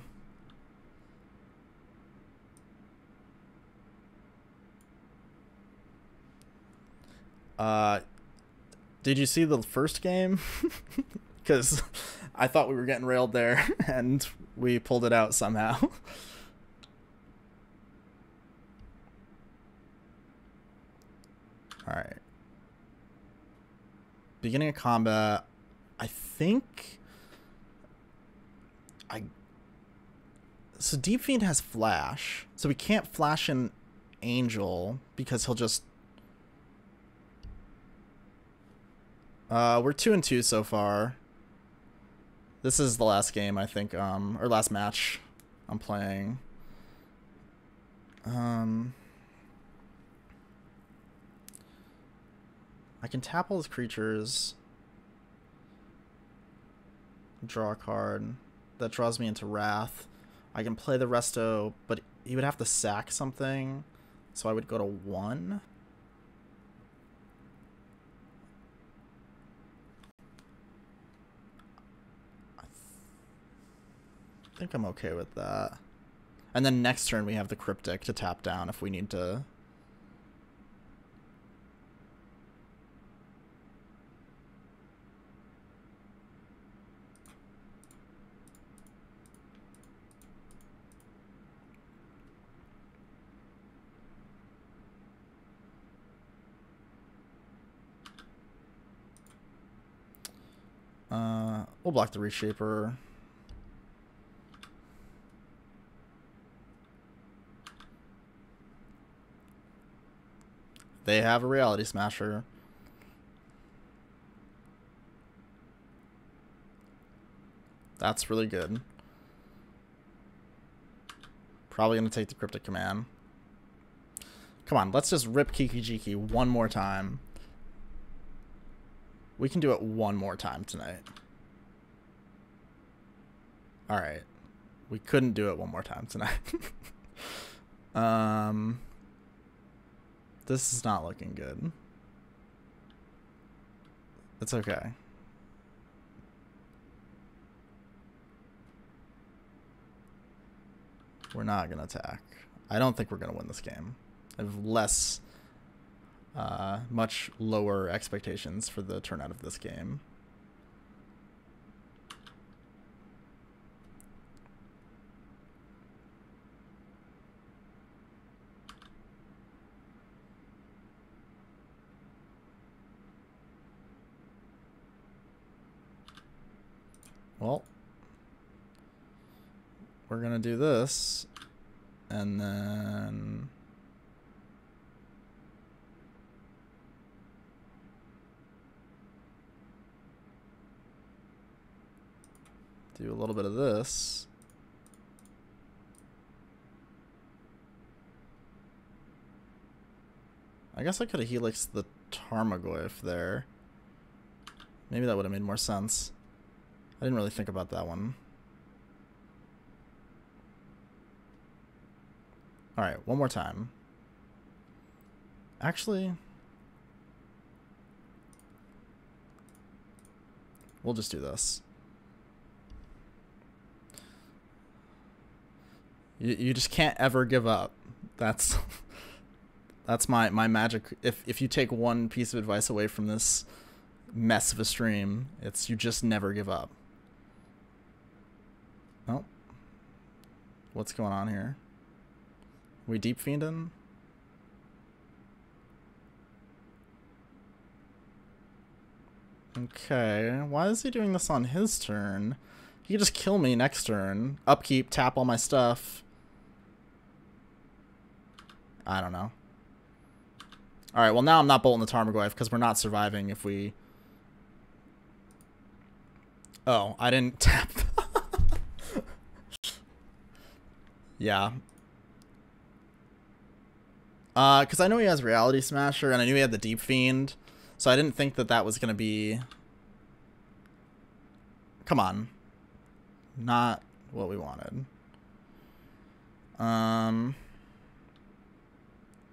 Did you see the first game? Because I thought we were getting railed there, and we pulled it out somehow. Alright. Beginning of combat, I think... So Deep Fiend has flash, so we can't flash an Angel, because he'll just... we're 2-2 so far. This is the last game, I think, or last match I'm playing. I can tap all his creatures, draw a card that draws me into Wrath. I can play the resto, but he would have to sack something, so I would go to 1. I think I'm okay with that. And then next turn we have the Cryptic to tap down if we need to. We'll block the Reshaper. They have a Reality Smasher. That's really good. Probably going to take the Cryptic Command. Come on, let's just rip Kiki-Jiki one more time. We can do it one more time tonight. Alright. We couldn't do it one more time tonight. This is not looking good. It's okay. We're not going to attack. I don't think we're going to win this game. I have less... much lower expectations for the turnout of this game. Well, we're gonna do this, and then... do a little bit of this. I guess I could have helixed the Tarmogoyf there. Maybe that would have made more sense. I didn't really think about that one. Alright, one more time. Actually, we'll just do this. You just can't ever give up. That's that's my magic. If you take one piece of advice away from this mess of a stream, it's you just never give up. Oh. What's going on here? We deep fiending? Okay, why is he doing this on his turn? He could just kill me next turn. Upkeep, tap all my stuff. I don't know. Alright, well now I'm not bolting the Tarmogoyf because we're not surviving if we... Oh, I didn't tap. Yeah. Because I know he has Reality Smasher, and I knew he had the Deep Fiend, so I didn't think that that was going to be... Come on. Not what we wanted.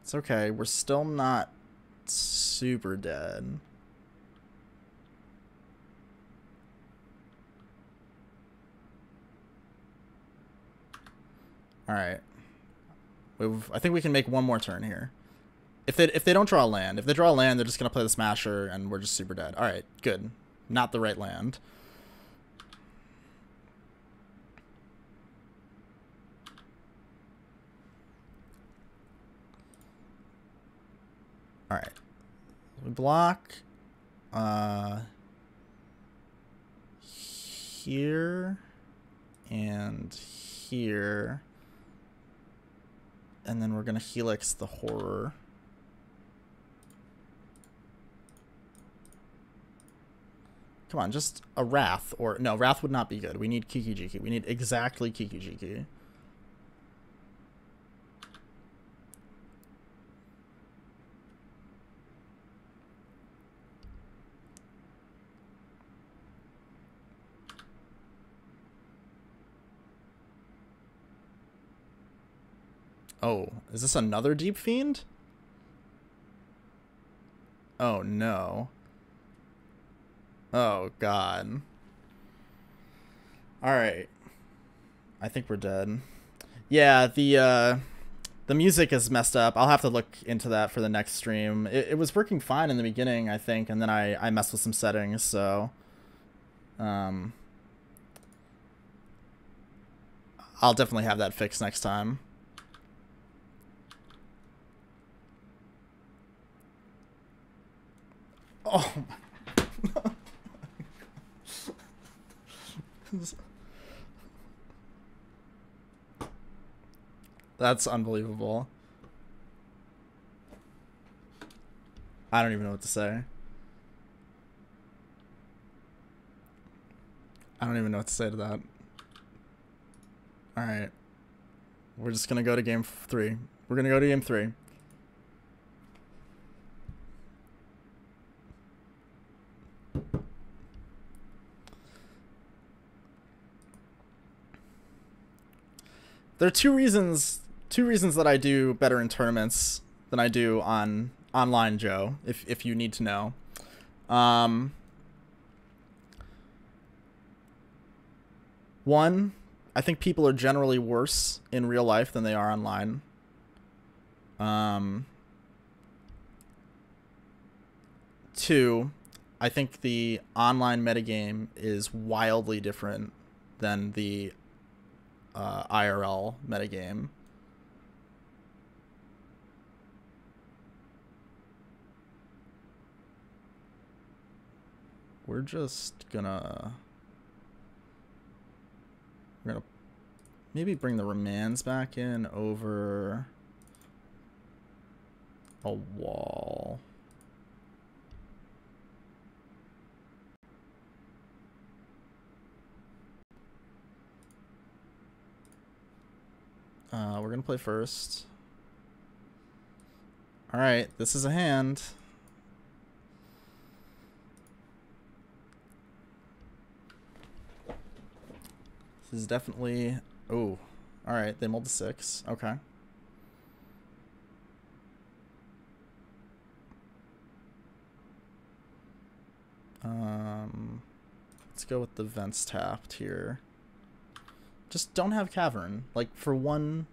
It's okay. We're still not super dead. Alright. I think we can make one more turn here. If they don't draw a land. If they draw a land, they're just going to play the Smasher, and we're just super dead. Alright, good. Not the right land. Alright. We block here and here. And then we're going to Helix the Horror. Come on, just a Wrath. Or no, Wrath would not be good. We need Kiki-Jiki. We need exactly Kiki-Jiki. Oh, is this another Deep Fiend? Oh, no. Oh, God. Alright. I think we're dead. Yeah, the music is messed up. I'll have to look into that for the next stream. It was working fine in the beginning, I think, and then I messed with some settings, so... I'll definitely have that fixed next time. Oh my. That's unbelievable. I don't even know what to say. I don't even know what to say to that. Alright. We're just gonna go to game 3. We're gonna go to game 3. There are two reasons that I do better in tournaments than I do on online, Joe, if you need to know. One, I think people are generally worse in real life than they are online. Two, I think the online metagame is wildly different than the IRL metagame. We're gonna maybe bring the Remands back in over a wall. We're gonna play first. Alright, this is a hand. This is definitely... Oh, alright, they mulled to 6. Okay. Let's go with the vents tapped here. Just don't have Cavern. Like, for one...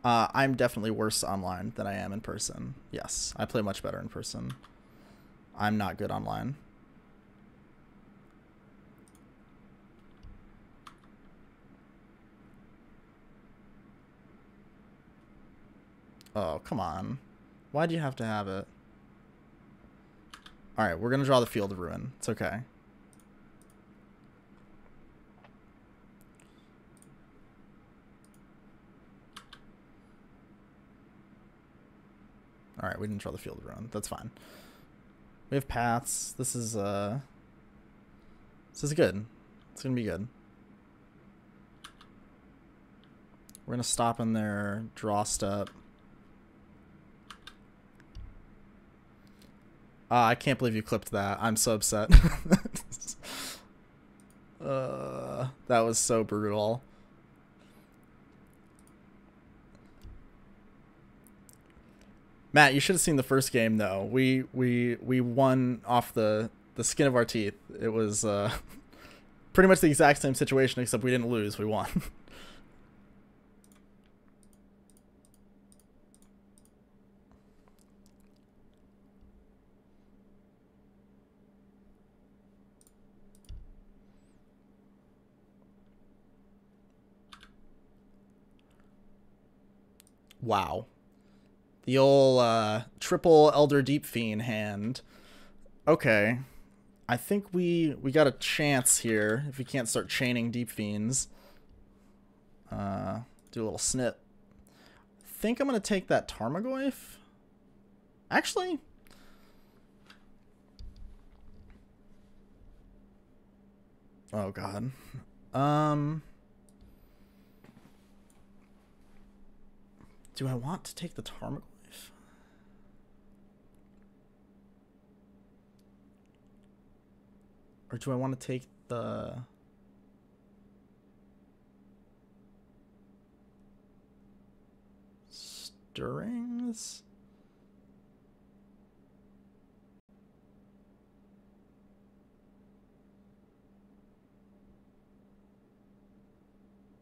I'm definitely worse online than I am in person. Yes, I play much better in person. I'm not good online. Oh, come on. Why'd you have to have it? Alright, we're going to draw the Field of Ruin. It's okay. Alright, we didn't draw the Field of Ruin. That's fine. We have paths. This is good. It's going to be good. We're going to stop in their draw step. I can't believe you clipped that. I'm so upset. That was so brutal. Matt, you should have seen the first game though. We won off the skin of our teeth. It was pretty much the exact same situation, except we didn't lose. We won. Wow. The old triple Elder Deep Fiend hand. Okay. I think we got a chance here if we can't start chaining Deep Fiends. Do a little snip. I think I'm going to take that Tarmogoyf. Actually... Oh, God. Do I want to take the Tarmogoyf? Or do I want to take the... Stirrings?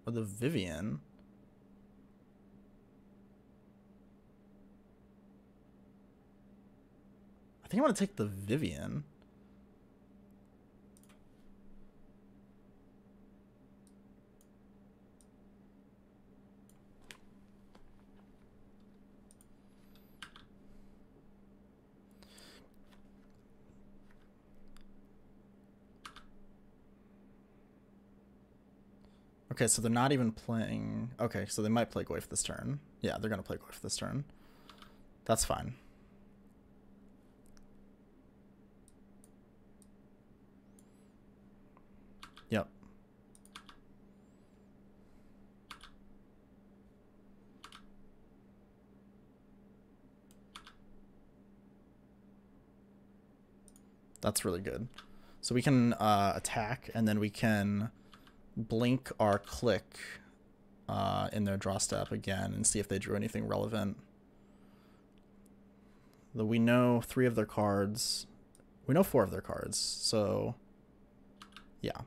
Or the Vivian? I think I want to take the Vivian. Okay, so they're not even playing... Okay, so they might play Goyf this turn. Yeah, they're going to play Goyf this turn. That's fine. Yep. That's really good. So we can attack, and then we can blink our click in their draw step again and see if they drew anything relevant. Though we know 3 of their cards. We know 4 of their cards, so yeah.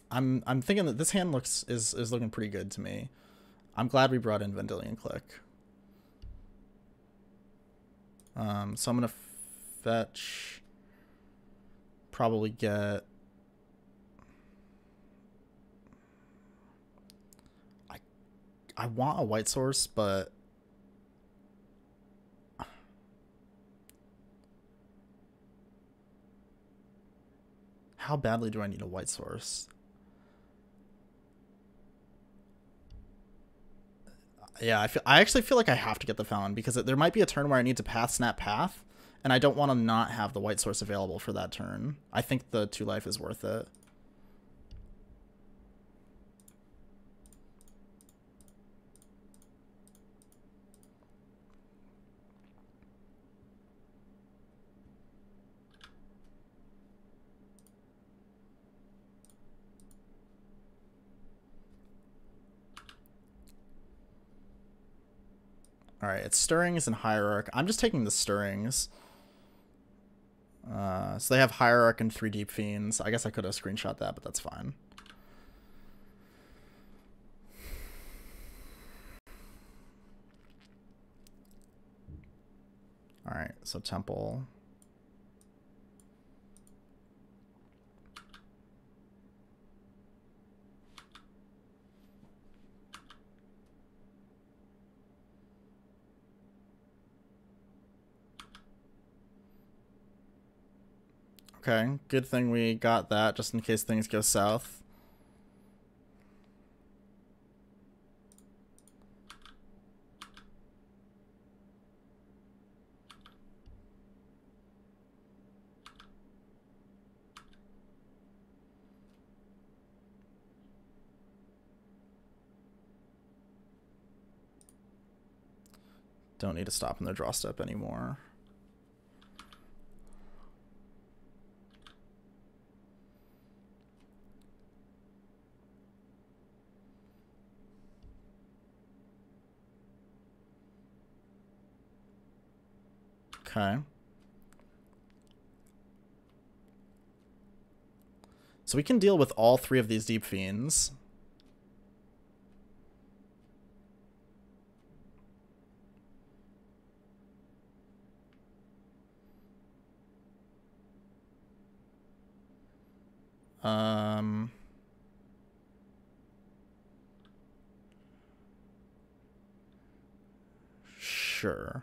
I'm thinking that this hand is looking pretty good to me. I'm glad we brought in Vendilion Click. So I'm gonna fetch, probably get, I want a white source, but how badly do I need a white source? Yeah, I actually feel like I have to get the Fountain, because there might be a turn where I need to path snap path, and I don't want to not have the white source available for that turn. I think the 2 life is worth it. Alright, it's Stirrings and Hierarch. I'm just taking the Stirrings. So they have Hierarch and 3 Deep Fiends. I guess I could have screenshot that, but that's fine. Alright, so Temple. Okay, good thing we got that just in case things go south. Don't need to stop in their draw step anymore. Okay. So we can deal with all 3 of these Deep Fiends. Sure.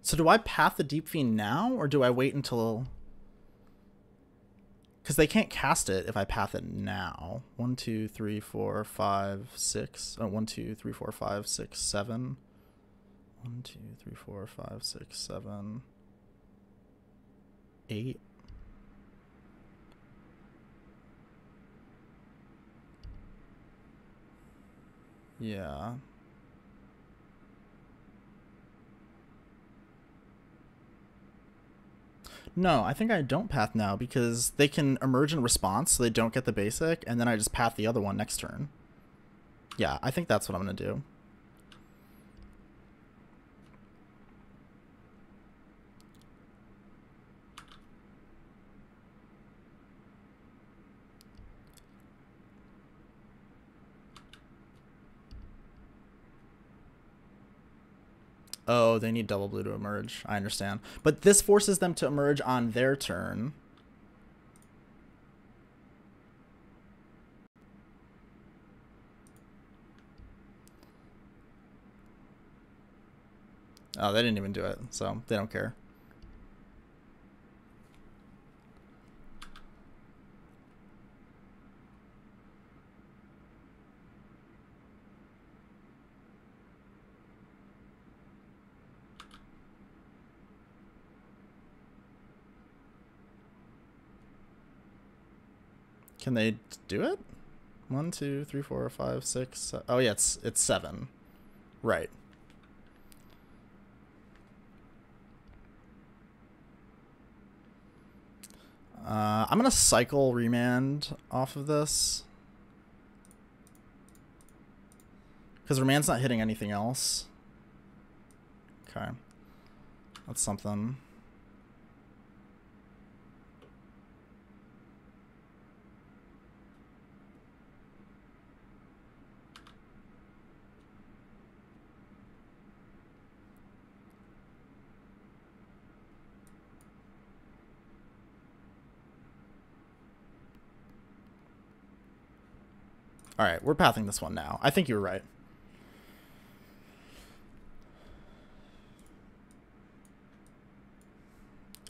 So do I path the Deep Fiend now, or do I wait until... Because they can't cast it if I path it now. 1, 2, 3, 4, 5, 6. Oh, 1, 2, 3, 4, 5, 6, 7. 1, 2, 3, 4, 5, 6, 7. 8. Yeah. No, I think I don't path now because they can emerge in response so they don't get the basic, and then I just path the other one next turn. Yeah, I think that's what I'm going to do. Oh, they need double blue to emerge. I understand. But this forces them to emerge on their turn. Oh, they didn't even do it, so they don't care. Can they do it? 1, 2, 3, 4, 5, 6. Oh yeah, it's 7. Right. I'm gonna cycle Remand off of this because Remand's not hitting anything else. Okay, that's something. All right, we're pathing this one now. I think you were right.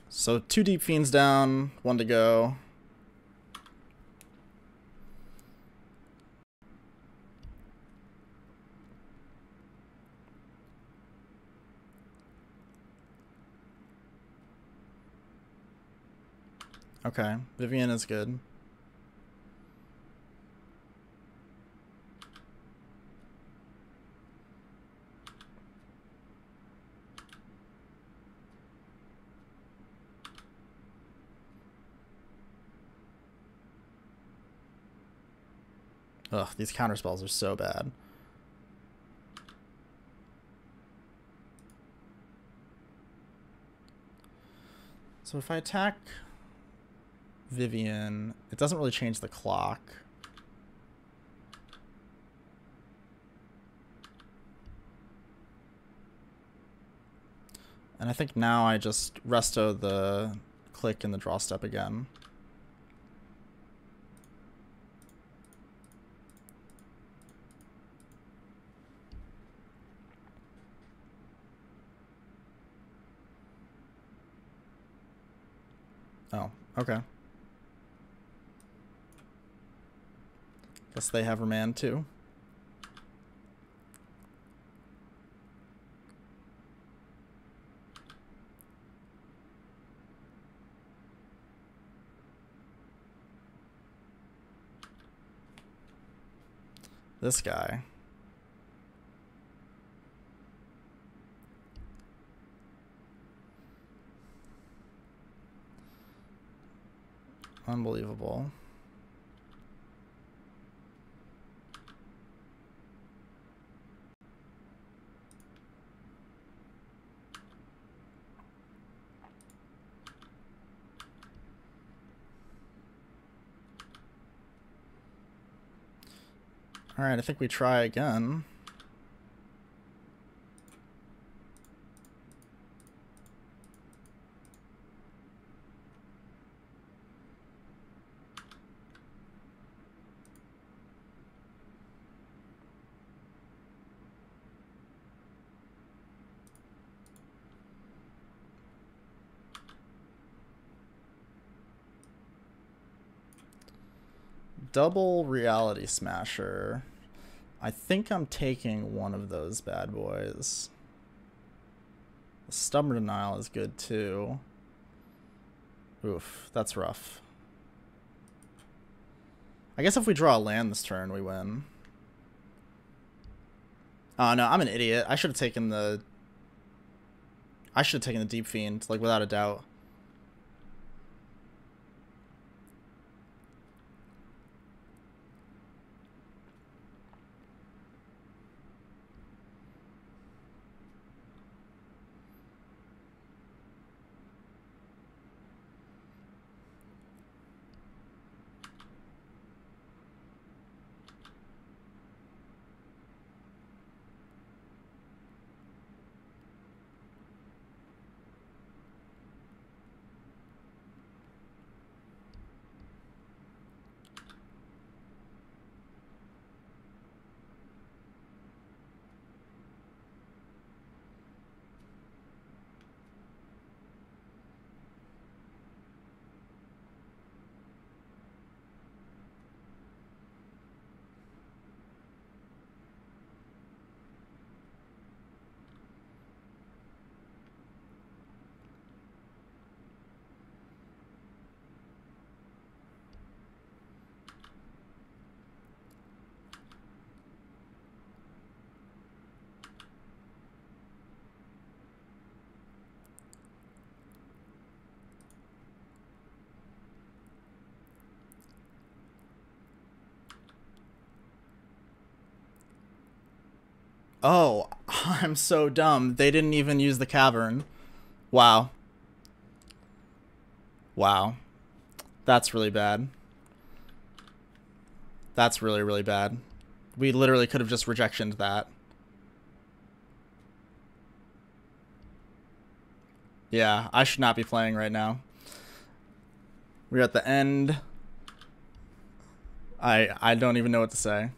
So 2 Deep Fiends down, 1 to go. Okay, Vivian is good. Ugh, these counterspells are so bad. So if I attack Vivian, it doesn't really change the clock. And I think now I just resto the click in the draw step again. Oh, okay. Guess they have remand too. This guy. Unbelievable. All right, I think we try again. Double Reality Smasher. I think I'm taking one of those bad boys. The Stubborn Denial is good too. Oof, that's rough. I guess if we draw a land this turn, we win. Oh no, I'm an idiot. I should have taken the Deep Fiend, like, without a doubt. Oh, I'm so dumb. They didn't even use the cavern. Wow. Wow. That's really bad. That's really, really bad. We literally could have just rejectioned that. Yeah, I should not be playing right now. We're at the end. I don't even know what to say.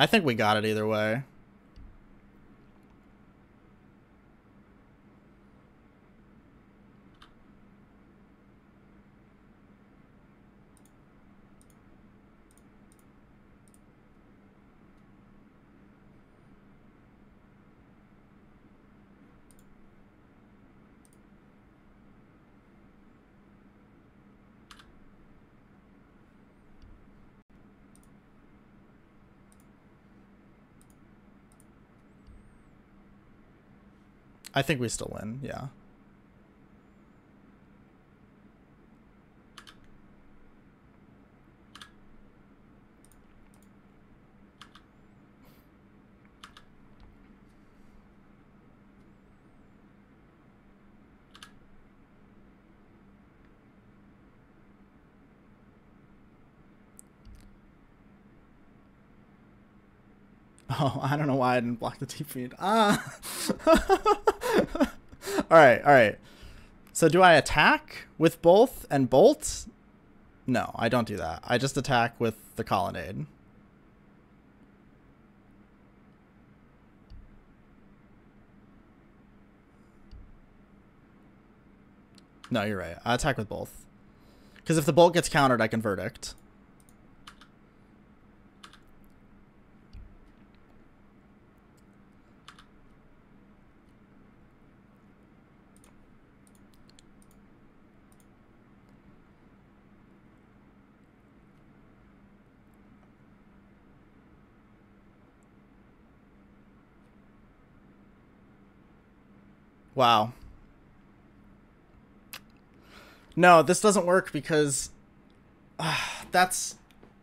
I think we got it either way. I think we still win, yeah. Oh, I don't know why I didn't block the T feed. Ah. Alright, alright. So do I attack with both and bolt? No, I don't do that. I just attack with the colonnade. No, you're right. I attack with both. Because if the bolt gets countered, I can verdict. Wow. No, this doesn't work because I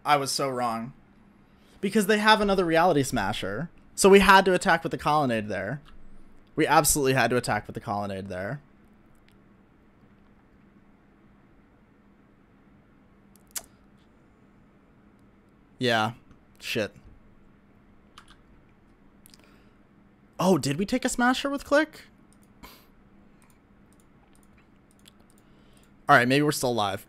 was so wrong. Because they have another Reality Smasher. So we had to attack with the colonnade there. We absolutely had to attack with the colonnade there. Yeah. Shit. Oh, did we take a Smasher with Click? Alright, maybe we're still alive.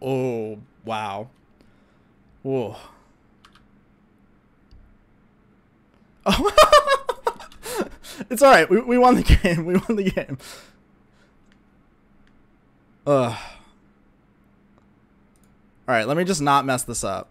Oh, wow. Whoa. Oh. It's alright. We won the game. We won the game. Ugh. Alright, let me just not mess this up.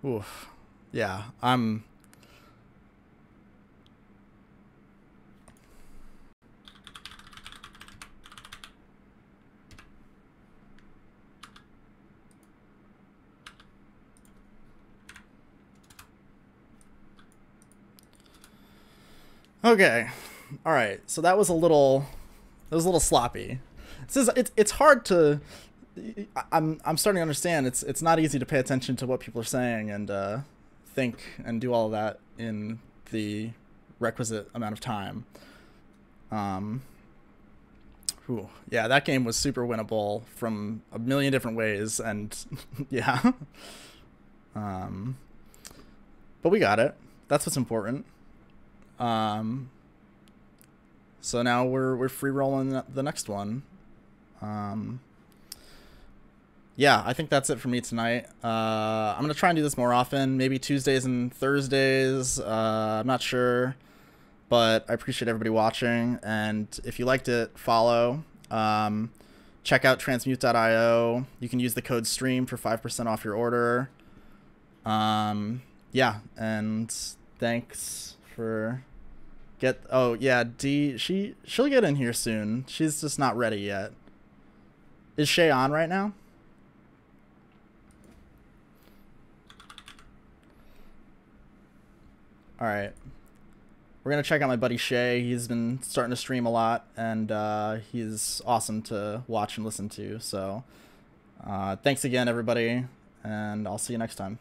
Oof. Yeah, I'm... Okay. All right. So that was a little sloppy. It's hard to I'm starting to understand it's not easy to pay attention to what people are saying and think and do all of that in the requisite amount of time. Yeah, that game was super winnable from a million different ways and yeah. But we got it. That's what's important. So now we're free rolling the next one. Yeah, I think that's it for me tonight. I'm gonna try and do this more often, maybe Tuesdays and Thursdays. I'm not sure, but I appreciate everybody watching. And if you liked it, follow. Check out transmute.io. You can use the code STREAM for 5% off your order. Yeah, and thanks for oh yeah, she'll get in here soon. She's just not ready yet. Is Shay on right now? All right, we're gonna check out my buddy Shay. He's been starting to stream a lot, and he's awesome to watch and listen to. So thanks again, everybody, and I'll see you next time.